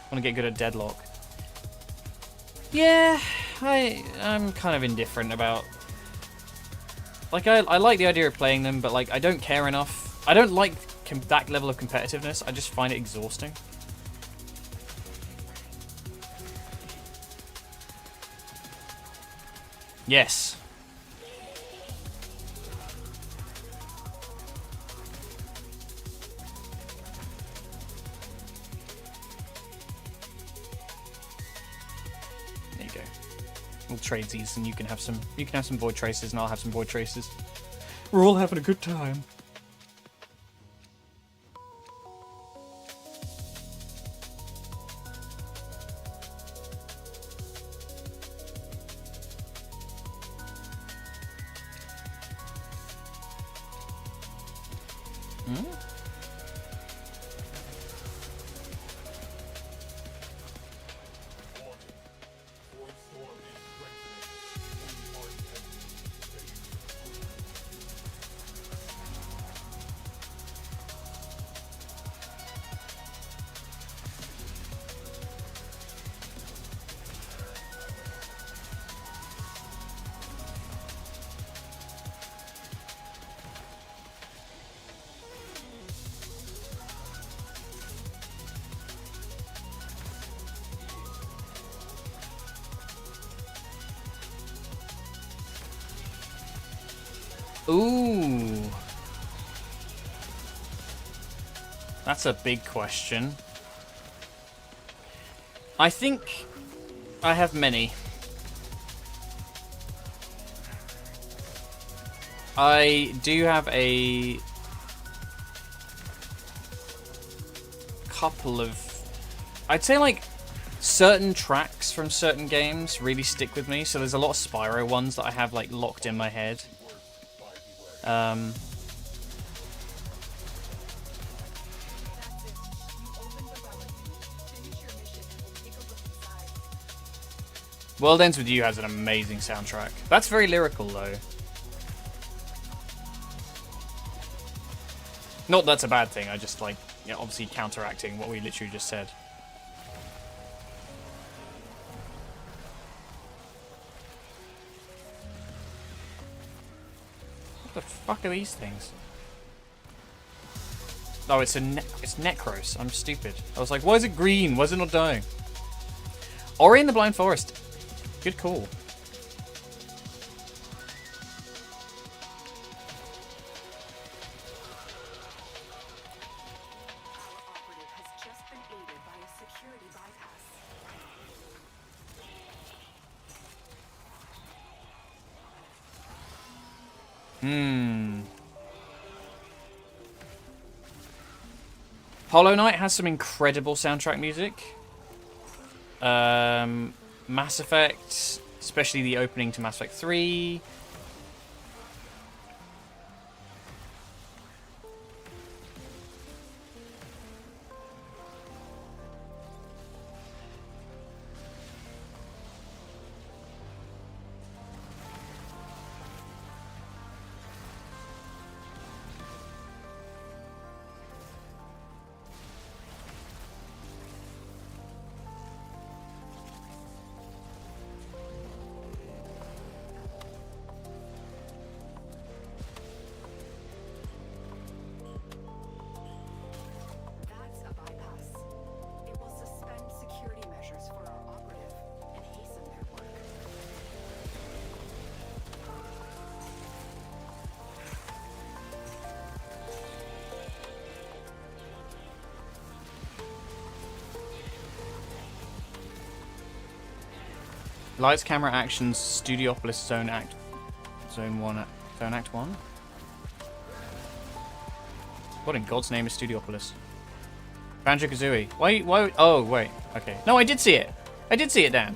I want to get good at deadlock. Yeah, I'm kind of indifferent about... Like, I like the idea of playing them, but, like, I don't care enough. I don't like that level of competitiveness. I just find it exhausting. Yes. There you go. We'll trade these, and you can have some void traces, and I'll have some void traces. We're all having a good time. Ooh. That's a big question. I think I have many. I do have a couple of... I'd say like certain tracks from certain games really stick with me. So there's a lot of Spyro ones that I have like locked in my head. World Ends With You has an amazing soundtrack. That's very lyrical though. Not that's a bad thing, I just like, you know, obviously counteracting what we literally just said. What the fuck are these things? Oh, it's Necros. I'm stupid. I was like, why is it green? Why is it not dying? Ori and the Blind Forest. Good call. Hollow Knight has some incredible soundtrack music. Mass Effect, especially the opening to Mass Effect 3. Lights, camera, actions, Studiopolis, Zone Act 1. What in God's name is Studiopolis? Banjo-Kazooie. Why? Oh, wait. Okay. No, I did see it. I did see it, Dan.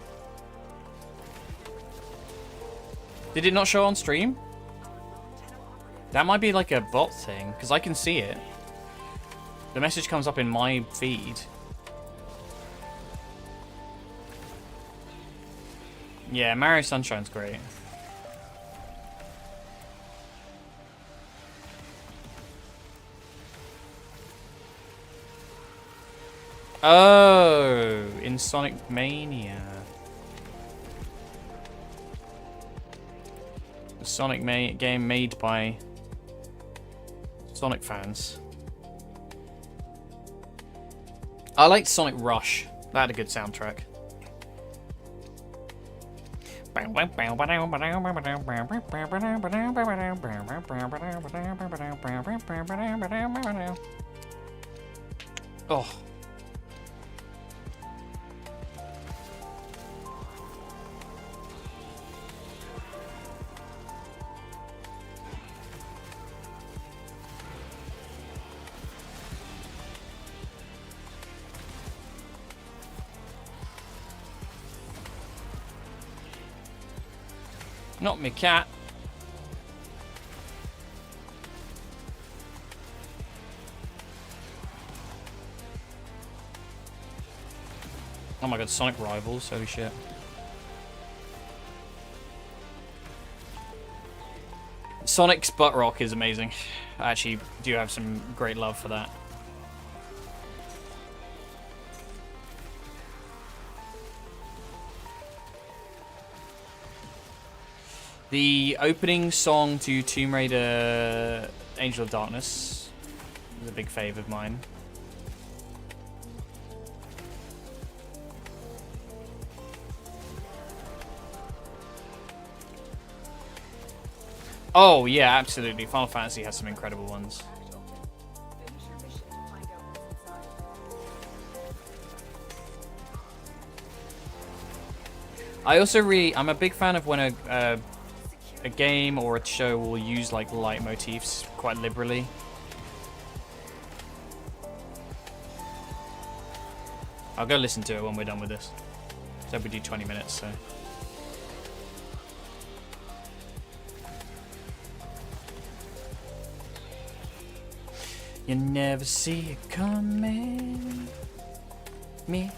Did it not show on stream? That might be like a bot thing, because I can see it. The message comes up in my feed. Yeah, Mario Sunshine's great. Oh, in Sonic Mania. The Sonic game made by Sonic fans. I liked Sonic Rush. That had a good soundtrack. Oh. Not me cat. Oh my god, Sonic Rivals, holy shit. Sonic's Butt Rock is amazing. I actually do have some great love for that. The opening song to Tomb Raider Angel of Darkness is a big fave of mine. Oh yeah, absolutely. Final Fantasy has some incredible ones. Finish your mission to find out what's inside. I'm a big fan of when a game or a show will use like leitmotifs quite liberally. I'll go listen to it when we're done with this. So we do 20 minutes, so. You never see it coming. Me.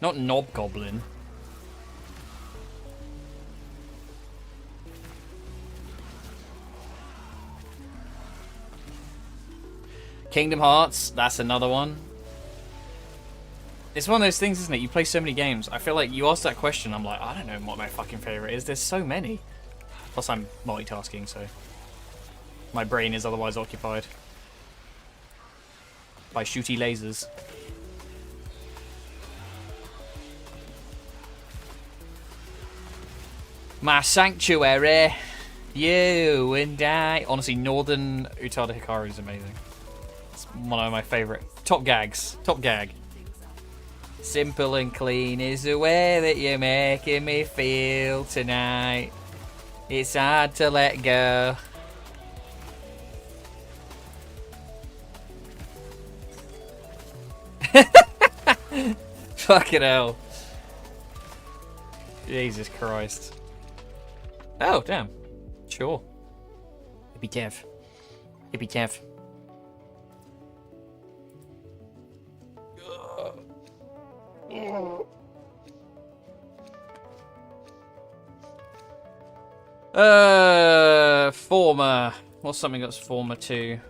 Not Knob Goblin. Kingdom Hearts, that's another one. It's one of those things, isn't it? You play so many games. I feel like you asked that question, I'm like, I don't know what my fucking favorite is. There's so many. Plus I'm multitasking, so my brain is otherwise occupied by shooty lasers. My sanctuary, you and I. Honestly, Northern Utada Hikaru is amazing. It's one of my favorite. Top gags. Top gag. Simple and clean is the way that you're making me feel tonight. It's hard to let go. Fucking hell. Jesus Christ. Oh, damn. Sure. Hippie Kev. Hippie Kev. Former. What's something that's former too?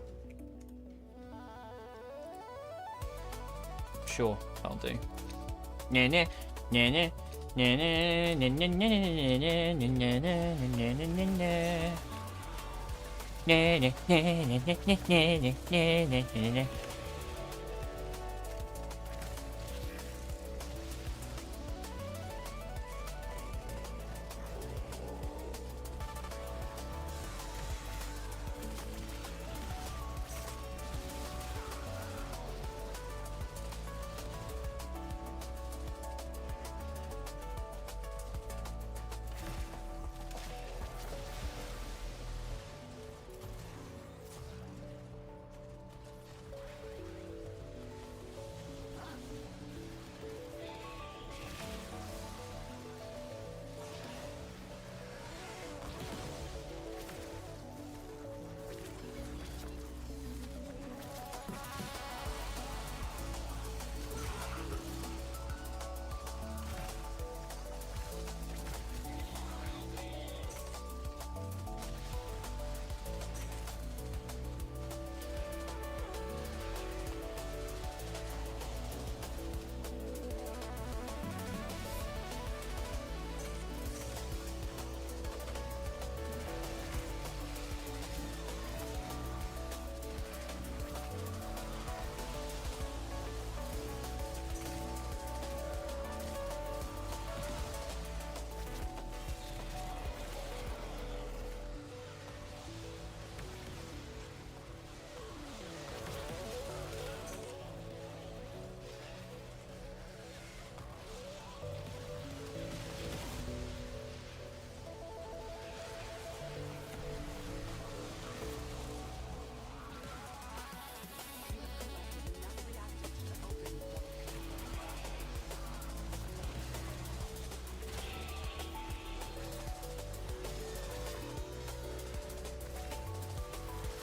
Sure, that'll do. Nah, nah, nah, nah. Na na na na na na na na na na na na na.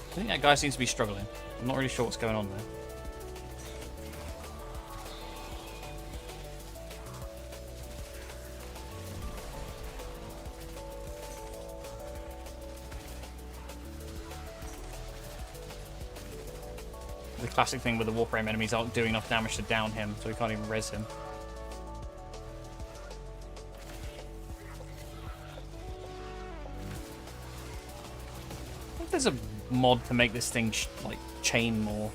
I think that guy seems to be struggling. I'm not really sure what's going on there. The classic thing with the Warframe enemies aren't doing enough damage to down him, so we can't even res him. I think there's a mod to make this thing like chain more.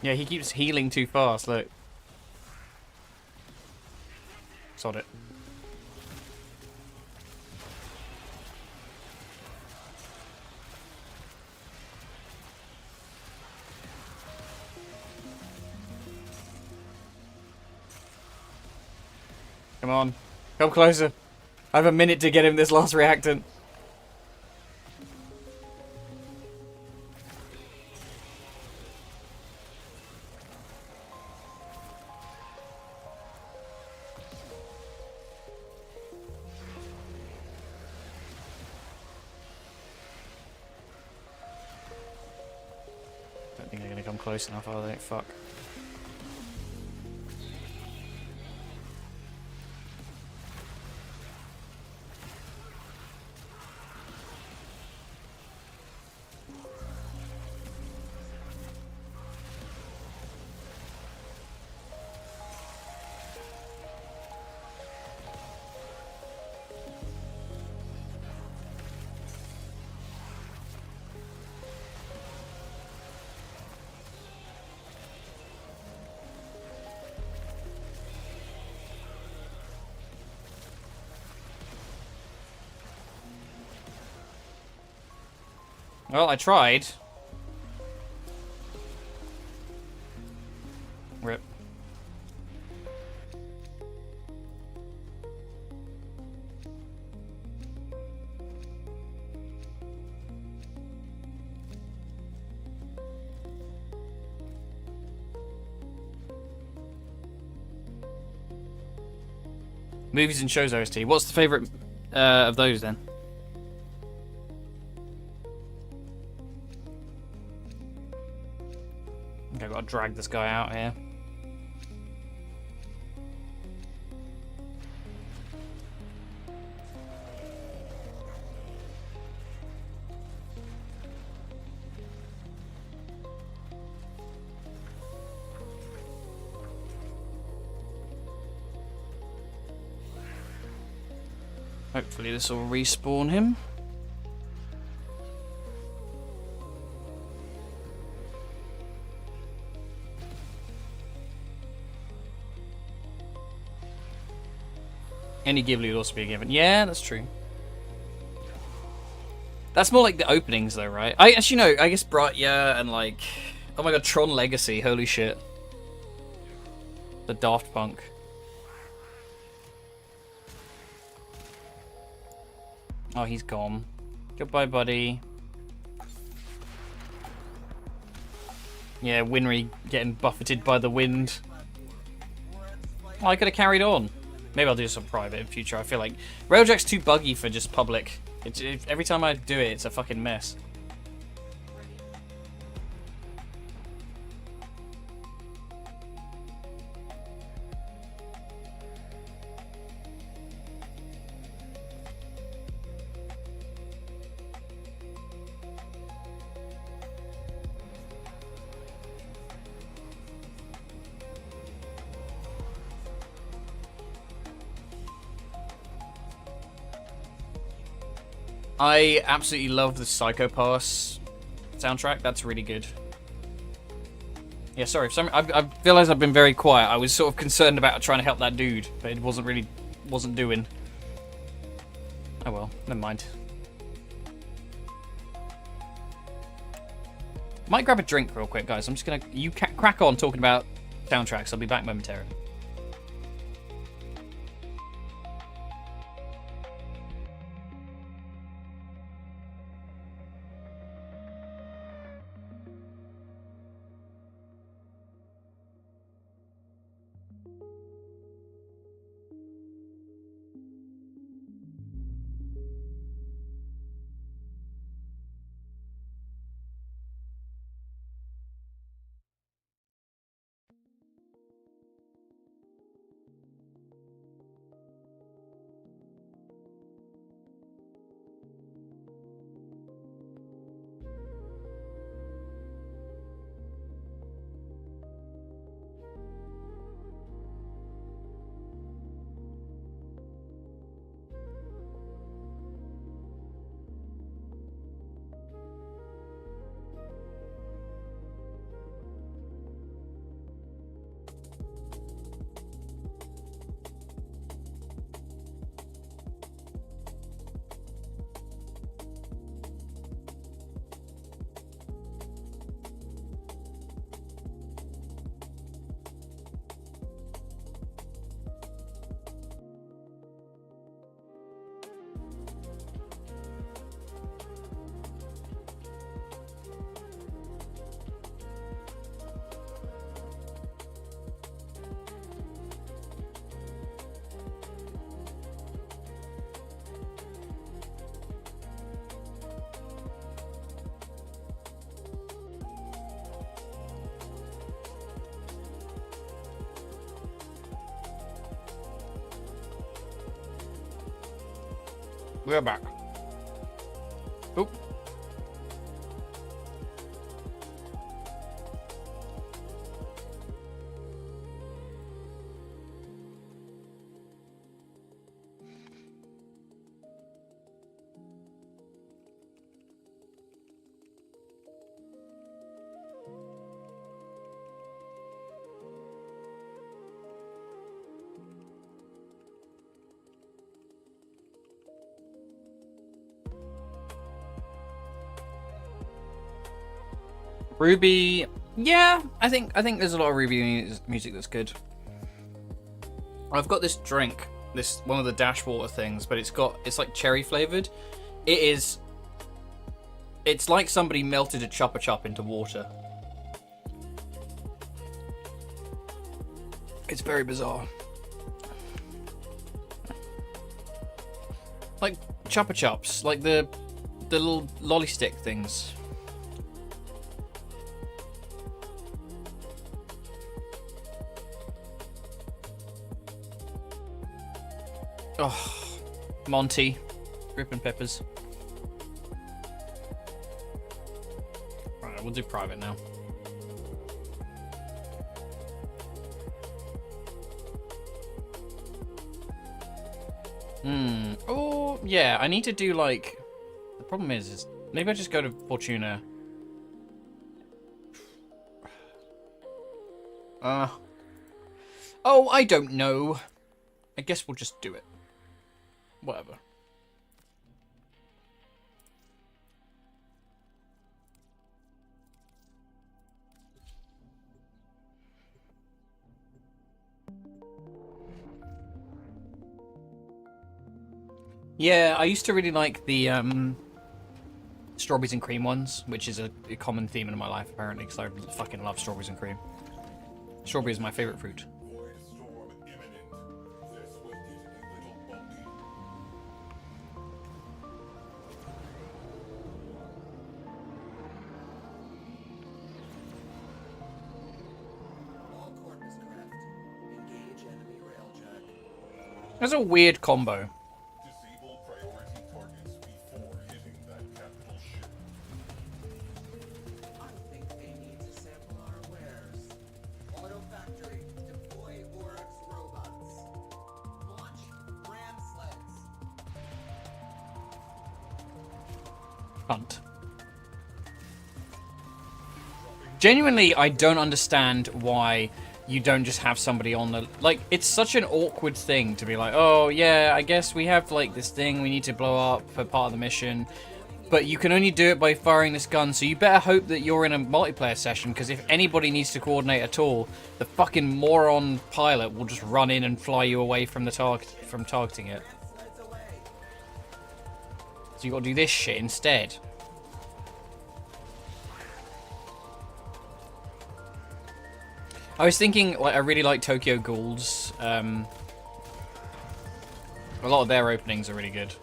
Yeah, he keeps healing too fast, look. Sod it. Come on. Come closer. I have a minute to get him this last reactant. Don't think they're gonna come close enough, are they? Fuck. Well, I tried. Rip. Movies and shows OST. What's the favorite of those then? Okay, I've got to drag this guy out here. Hopefully this will respawn him. Any Ghibli would also be a given. Yeah, that's true. That's more like the openings though, right? I actually know, I guess Bratya and like... Oh my god, Tron Legacy, holy shit. The Daft Punk. Oh, he's gone. Goodbye, buddy. Yeah, Winry getting buffeted by the wind. Oh, I could have carried on. Maybe I'll do some private in future. I feel like Railjack's too buggy for just public. Every time I do it, it's a fucking mess. I absolutely love the Psycho Pass soundtrack. That's really good. Yeah, sorry. I realized I've been very quiet. I was sort of concerned about trying to help that dude, but it wasn't doing. Oh well, never mind. Might grab a drink real quick, guys. I'm just gonna... You crack on talking about soundtracks. I'll be back momentarily. We're back. Oop. Ruby, yeah, I think there's a lot of Ruby music that's good. I've got this drink, this one of the dash water things, but it's like cherry flavored. It's like somebody melted a Chupa Chup into water. It's very bizarre. Like Chupa Chups, like the little lolly stick things. Oh, Monty, ripping peppers. Right, we'll do private now. Oh, yeah, I need to do like... The problem is maybe I just go to Fortuna. Oh, I don't know. I guess we'll just do it. Whatever. Yeah, I used to really like the strawberries and cream ones, which is a common theme in my life apparently, because I fucking love strawberries and cream. Strawberry is my favorite fruit. Void storm imminent. This will get a little bumpy. All corpus craft. Engage enemy railjack. That's a weird combo. Disable priority targets before hitting that capital ship. I think they need to sample our wares. Auto factory. Deploy Oryx robots. Launch ram sleds. Hunt. Genuinely, I don't understand why you don't just have somebody on the... Like, it's such an awkward thing to be like, oh, yeah, I guess we have, like, this thing we need to blow up for part of the mission. But you can only do it by firing this gun, so you better hope that you're in a multiplayer session, because if anybody needs to coordinate at all, the fucking moron pilot will just run in and fly you away from the targeting it. Sleds away. So you gotta do this shit instead. I was thinking, like, I really like Tokyo Ghoul's. A lot of their openings are really good.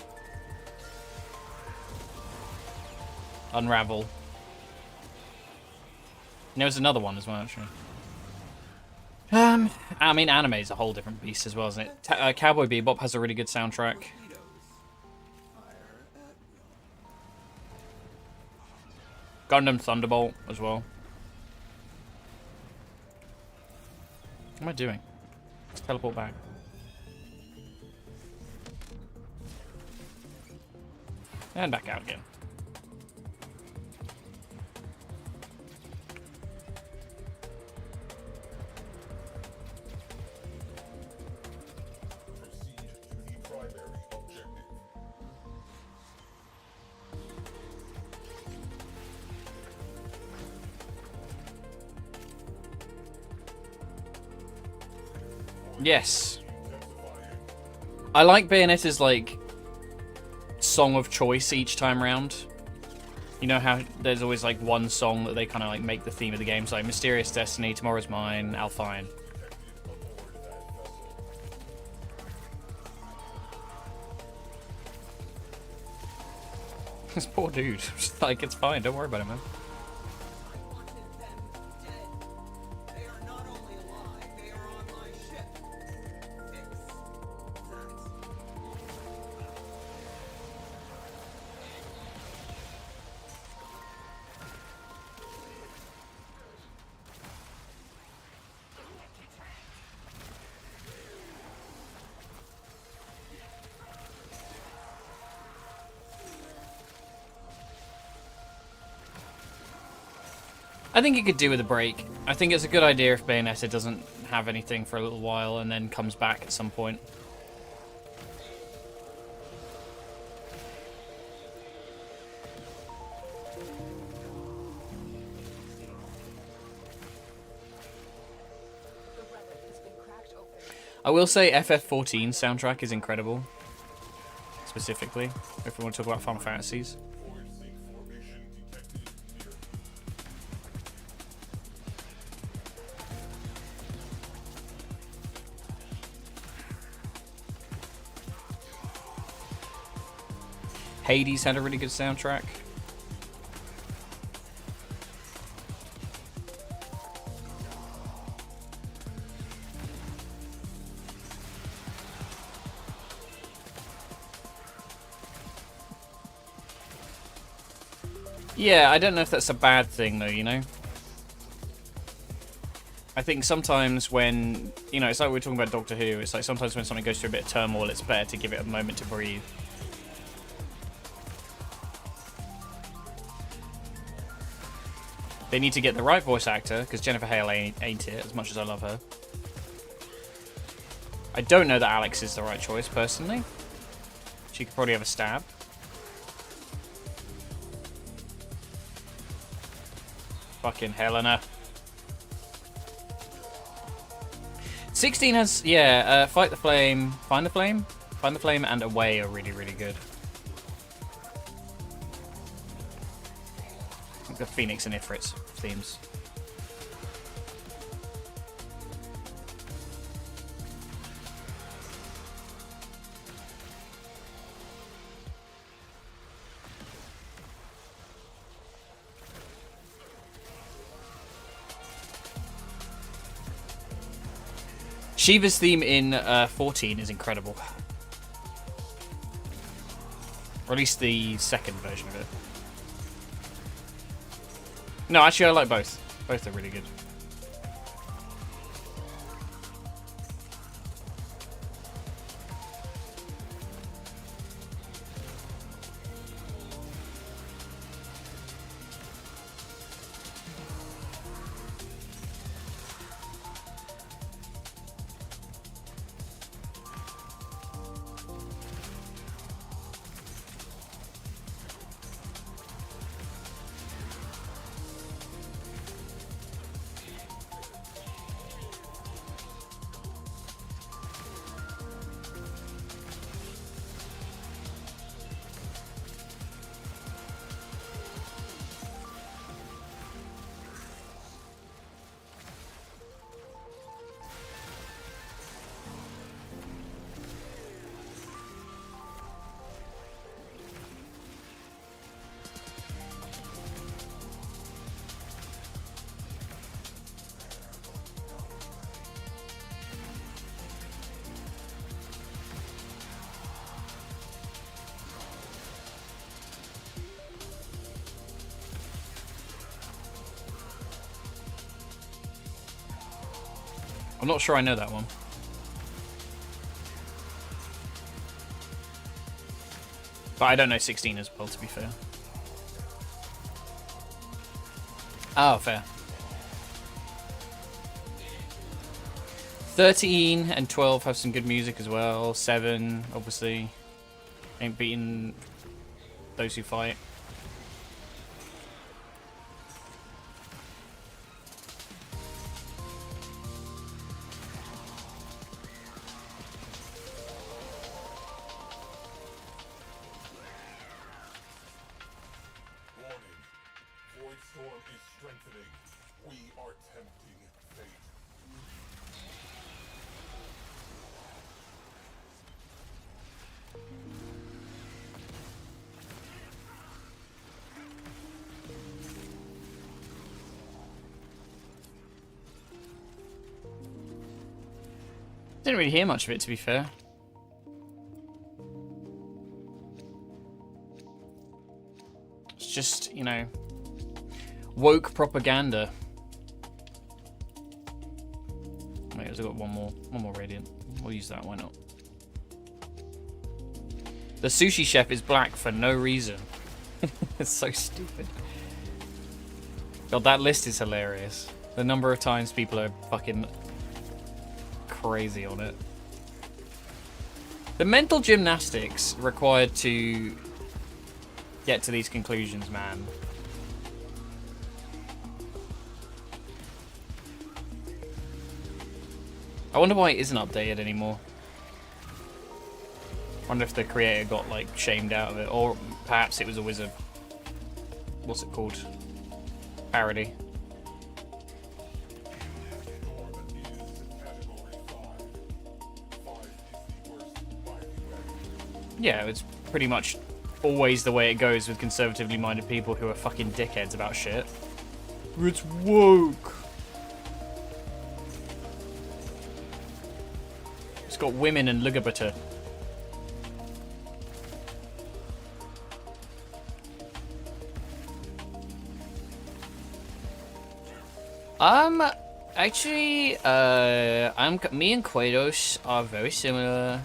Unravel. And there was another one as well, actually. I mean, anime is a whole different beast as well, isn't it? Cowboy Bebop has a really good soundtrack. Gundam Thunderbolt as well. What am I doing? Let's teleport back. And back out again. Proceed to the primary objective. Yes. I like Bayonetta's, like, song of choice each time round. You know how there's always, like, one song that they kind of, like, make the theme of the game. So, like, Mysterious Destiny, Tomorrow's Mine, Alfine. This poor dude. Just like, it's fine, don't worry about it, man. I wanted them dead. They are not only alive, they are on my ship. Fix that. I think it could do with a break. I think it's a good idea if Bayonetta doesn't have anything for a little while and then comes back at some point. I will say FF14 soundtrack is incredible. Specifically, if we want to talk about Final Fantasies. Hades had a really good soundtrack. Yeah, I don't know if that's a bad thing though, you know? I think sometimes when, you know, it's like we were talking about Doctor Who, it's like sometimes when something goes through a bit of turmoil, it's better to give it a moment to breathe. They need to get the right voice actor, because Jennifer Hale ain't it, as much as I love her. I don't know that Alex is the right choice, personally. She could probably have a stab. Fucking Helena. 16 has, yeah, Fight the Flame, Find the Flame? Find the Flame and Away are really, really good. The Phoenix and Ifrit's themes. Shiva's theme in 14 is incredible. Or at least the second version of it. No, actually I like both. Both are really good. I'm not sure I know that one. But I don't know 16 as well, to be fair. Oh, fair. 13 and 12 have some good music as well. 7, obviously. Ain't beating Those Who Fight. Didn't really hear much of it, to be fair. It's just, you know, woke propaganda. Wait, I've got one more Radiant. We'll use that, why not? The sushi chef is black for no reason. It's so stupid. God, that list is hilarious. The number of times people are fucking crazy on it. The mental gymnastics required to get to these conclusions, man. I wonder why it isn't updated anymore. I wonder if the creator got, like, shamed out of it. Or perhaps it was a wizard. What's it called? Parody. Yeah, it's pretty much always the way it goes with conservatively minded people who are fucking dickheads about shit. It's woke. It's got women and LGBT. Actually, me and Kratos are very similar.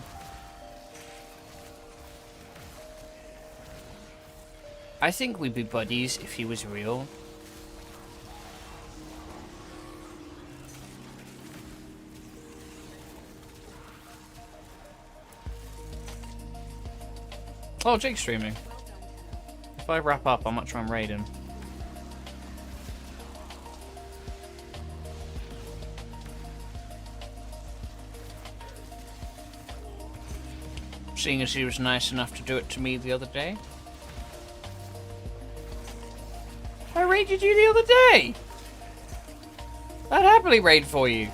I think we'd be buddies if he was real. Oh, Jake's streaming. If I wrap up, I might try and raid him. Seeing as he was nice enough to do it to me the other day. I raided you the other day! I'd happily raid for you.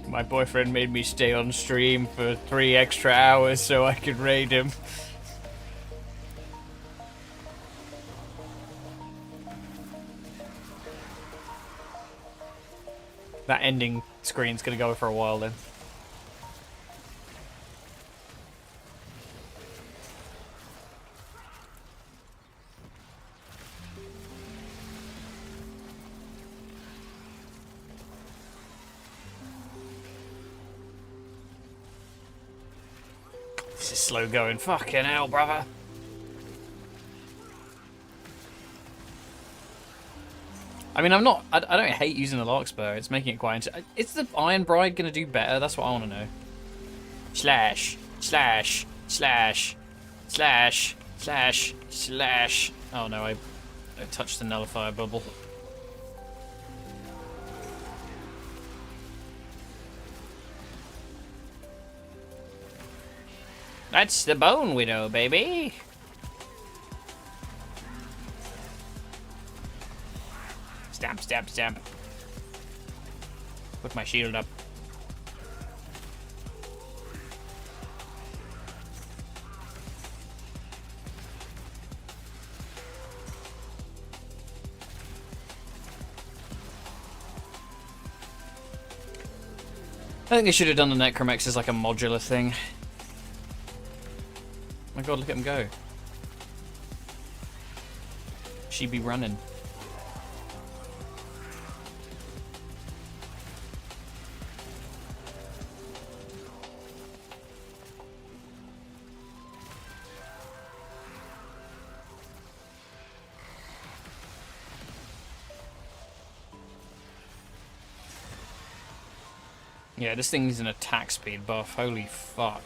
My boyfriend made me stay on stream for 3 extra hours so I could raid him. That ending screen's gonna go for a while then. This is slow going. Fucking hell, brother. I mean, I don't hate using the Larkspur. It's making it quite Is the Iron Bride going to do better? That's what I want to know. Slash. Slash. Slash. Slash. Slash. Slash. Oh no, I touched the nullifier bubble. That's the Bone Widow, baby. Stamp, stamp, stamp. Put my shield up. I think they should have done the Necramech as like a modular thing. Oh my god, look at him go. She be running. Yeah, this thing is an attack speed buff. Holy fuck.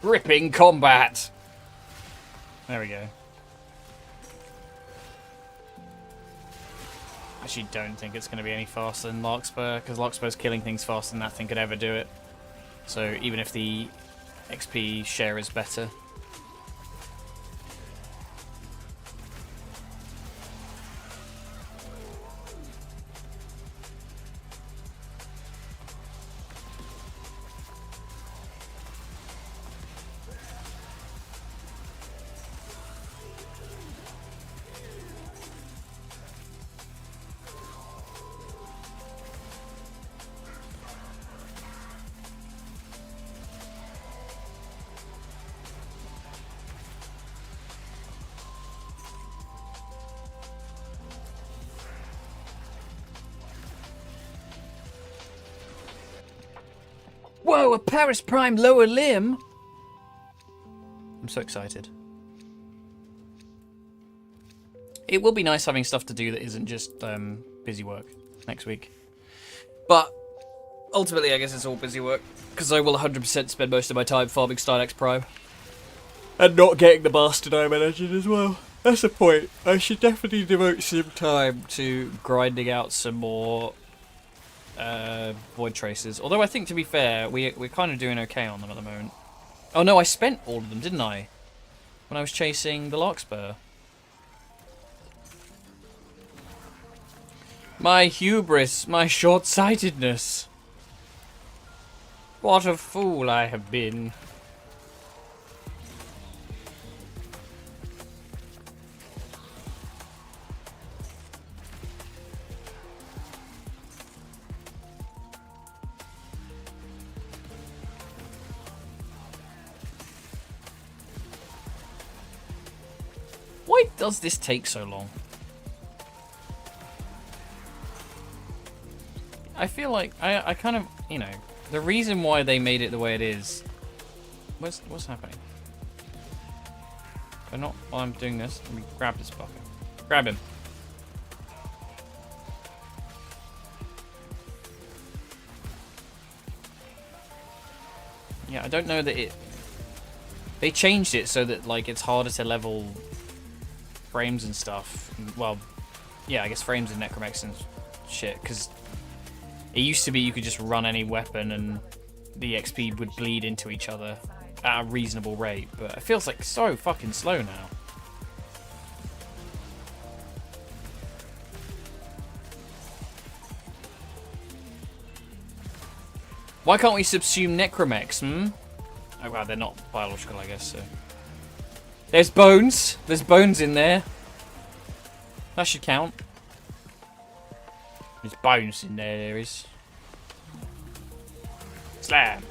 Gripping combat. There we go. Actually don't think it's going to be any faster than Larkspur, because Larkspur's killing things faster than that thing could ever do it. So even if the XP share is better. Whoa, a Paris Prime lower limb! I'm so excited. It will be nice having stuff to do that isn't just busy work next week. But ultimately, I guess it's all busy work. Because I will 100% spend most of my time farming Stylex Prime. And not getting the Bastard Iron Engine as well. That's the point. I should definitely devote some time to grinding out some more Void Tracers. Although I think, to be fair, we're kind of doing okay on them at the moment. Oh no, I spent all of them, didn't I? When I was chasing the Larkspur. My hubris, my short-sightedness. What a fool I have been. Why does this take so long? I feel like I kind of, you know, the reason why they made it the way it is. What's happening? They're not. While I'm doing this, let me grab this fucker. Grab him. Yeah, I don't know that it. They changed it so that like it's harder to level frames and stuff. Well, yeah, I guess frames and Necramech and shit, because it used to be you could just run any weapon and the XP would bleed into each other at a reasonable rate, but it feels like so fucking slow now. Why can't we subsume Necramechs, Oh well, they're not biological, I guess, so. There's bones! There's bones in there. That should count. There's bones in there, there is. Slam!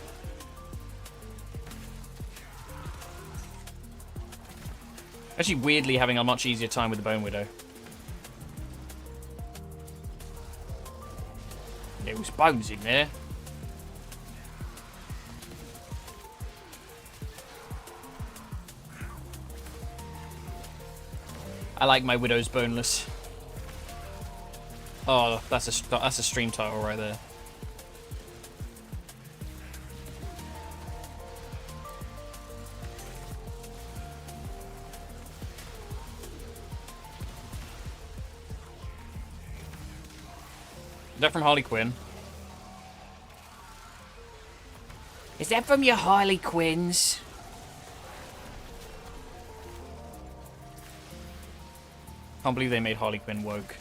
Actually, weirdly having a much easier time with the Bone Widow. There was bones in there. I like my Widows boneless. Oh, that's a stream title right there. Is that from Harley Quinn? Is that from your Harley Quinns? Can't believe they made Harley Quinn woke.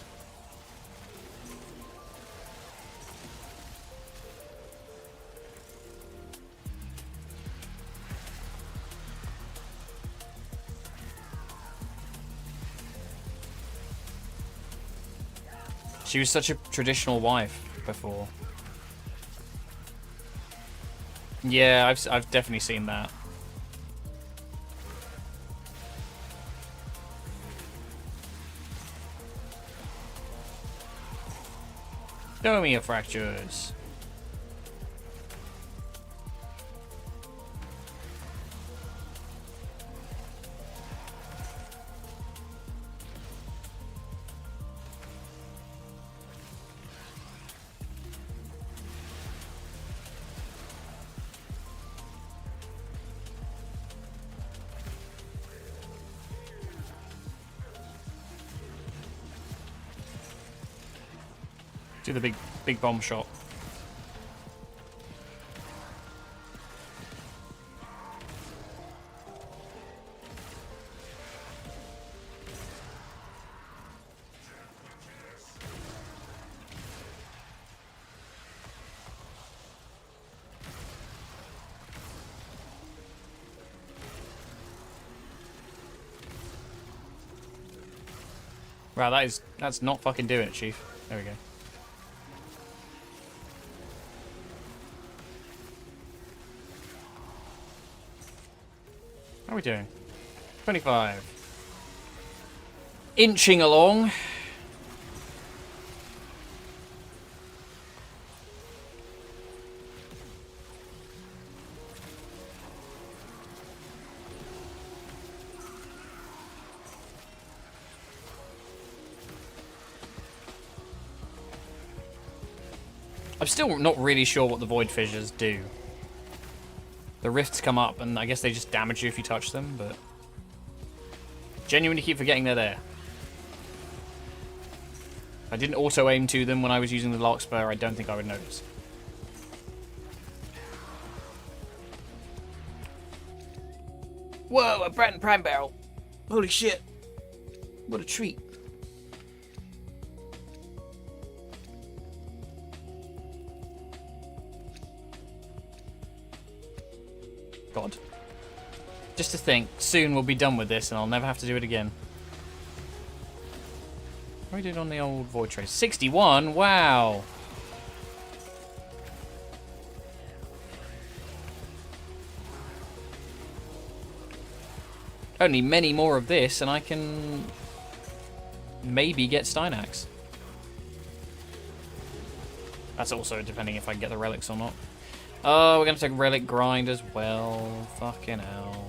She was such a traditional wife before. Yeah, I've definitely seen that. Show me your fractures. Do the big bomb shot. Wow, that's not fucking doing it, Chief. There we go. How are we doing? 25. Inching along. I'm still not really sure what the void fissures do. The rifts come up, and I guess they just damage you if you touch them, but... Genuinely keep forgetting they're there. If I didn't auto-aim to them when I was using the Larkspur, I don't think I would notice. Whoa, a Brand Prime Barrel! Holy shit! What a treat. God. Just to think, soon we'll be done with this and I'll never have to do it again. What we did on the old Void Trace? 61? Wow! Only many more of this and I can maybe get Steinax. That's also depending if I can get the relics or not. Oh, we're going to take relic grind as well. Fucking hell.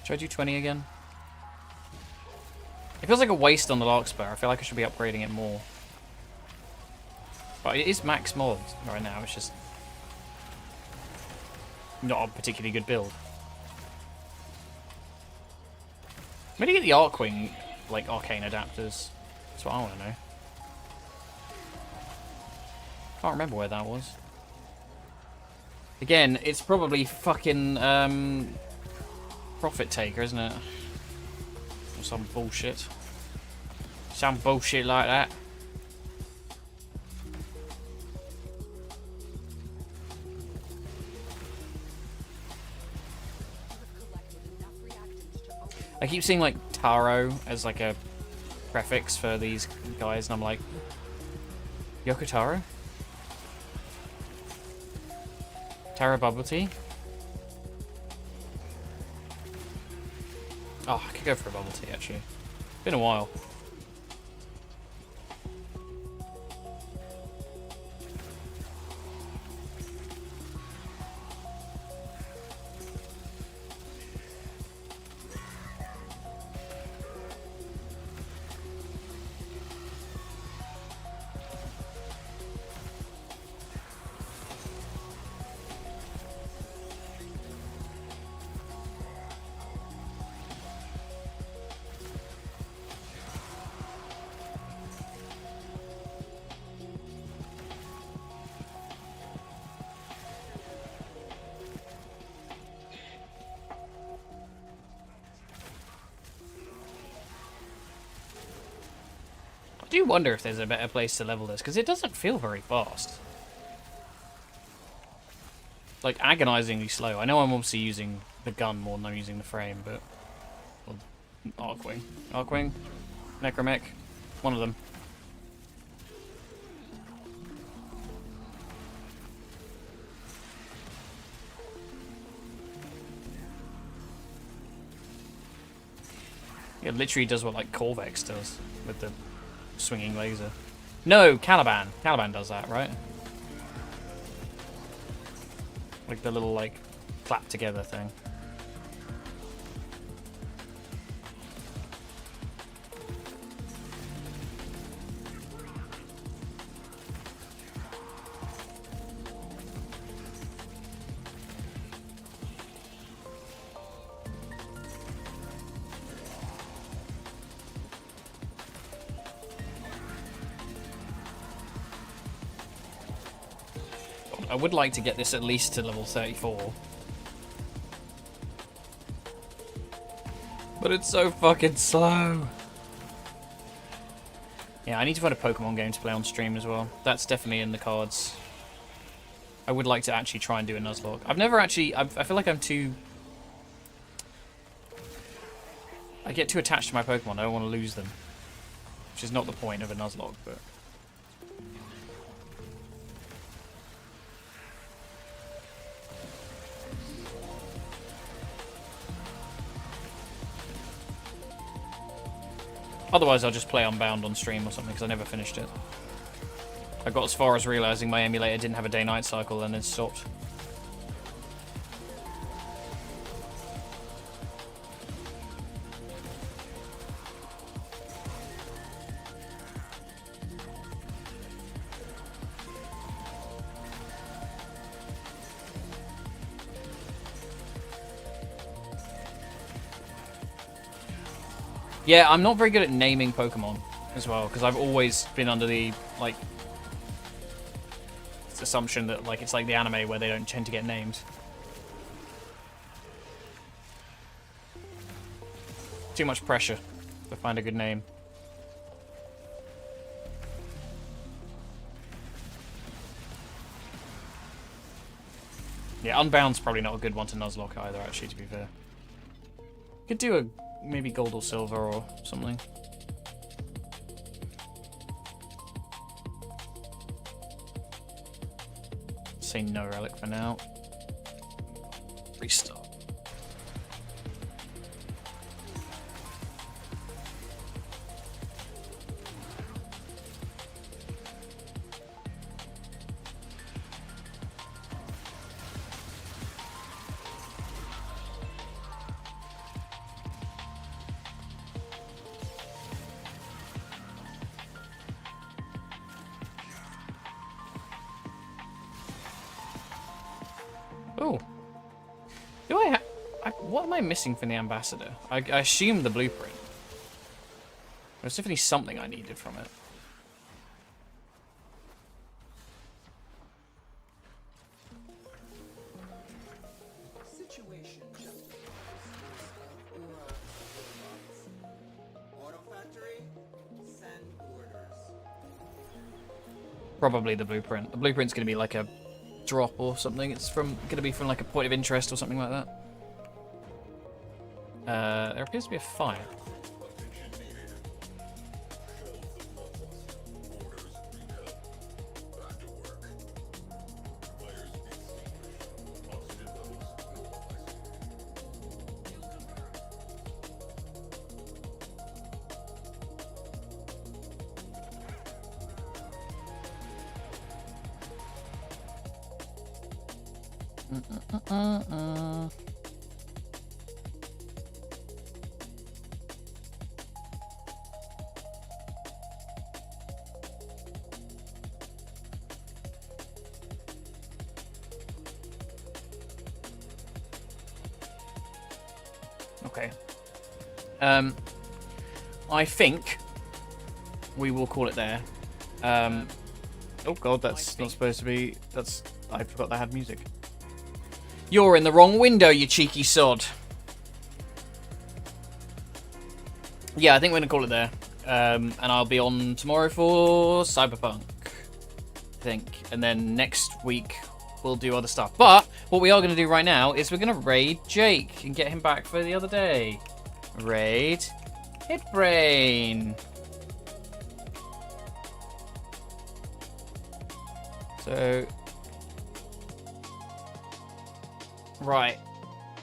Should I do 20 again? It feels like a waste on the Larkspur. I feel like I should be upgrading it more. But it is max mod right now. It's just not a particularly good build. Where do you get the Arcwing, like, arcane adapters? That's what I want to know. Can't remember where that was. Again, it's probably fucking Profit Taker, isn't it? Or some bullshit. Some bullshit like that. I keep seeing like Taro as like a prefix for these guys, and I'm like, Yoko Taro? Taro Bubble Tea? Oh, I could go for a bubble tea actually. Been a while. I do wonder if there's a better place to level this, because it doesn't feel very fast. Like, agonizingly slow. I know I'm obviously using the gun more than I'm using the frame, but... Well, Arcwing. Arcwing? Necramech? One of them. It literally does what, like, Corvex does with the swinging laser. No, Caliban. Caliban does that, right? Like the little, like, clap together thing. I would like to get this at least to level 34. But it's so fucking slow. Yeah, I need to find a Pokemon game to play on stream as well. That's definitely in the cards. I would like to actually try and do a Nuzlocke. I've never actually... I feel like I'm too... I get too attached to my Pokemon. I don't want to lose them. Which is not the point of a Nuzlocke, but... Otherwise, I'll just play Unbound on stream or something, because I never finished it. I got as far as realizing my emulator didn't have a day-night cycle and then stopped. Yeah, I'm not very good at naming Pokemon as well, because I've always been under the, like, assumption that, like, it's like the anime where they don't tend to get named. Too much pressure to find a good name. Yeah, Unbound's probably not a good one to Nuzlocke either, actually, to be fair. Could do a maybe gold or silver or something. Say no relic for now. Restart. Oh. Do I what am I missing from the ambassador? I assume the blueprint. There's definitely something I needed from it. Situation just Aura robots. Auto factory, send orders. Probably the blueprint. The blueprint's going to be like a drop or something. It's going to be from like a point of interest or something like that. There appears to be a fire. Okay. I think we will call it there. Oh god, that's not supposed to be... I forgot they had music. You're in the wrong window, you cheeky sod. Yeah, I think we're going to call it there. And I'll be on tomorrow for Cyberpunk, I think. And then next week we'll do other stuff. But what we are going to do right now is we're going to raid Jake and get him back for the other day. Raid Hitbrain. So... Right.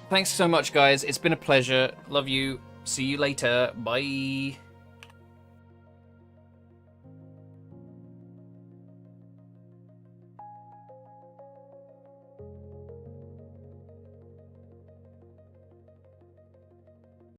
Thanks so much, guys. It's been a pleasure. Love you. See you later. Bye.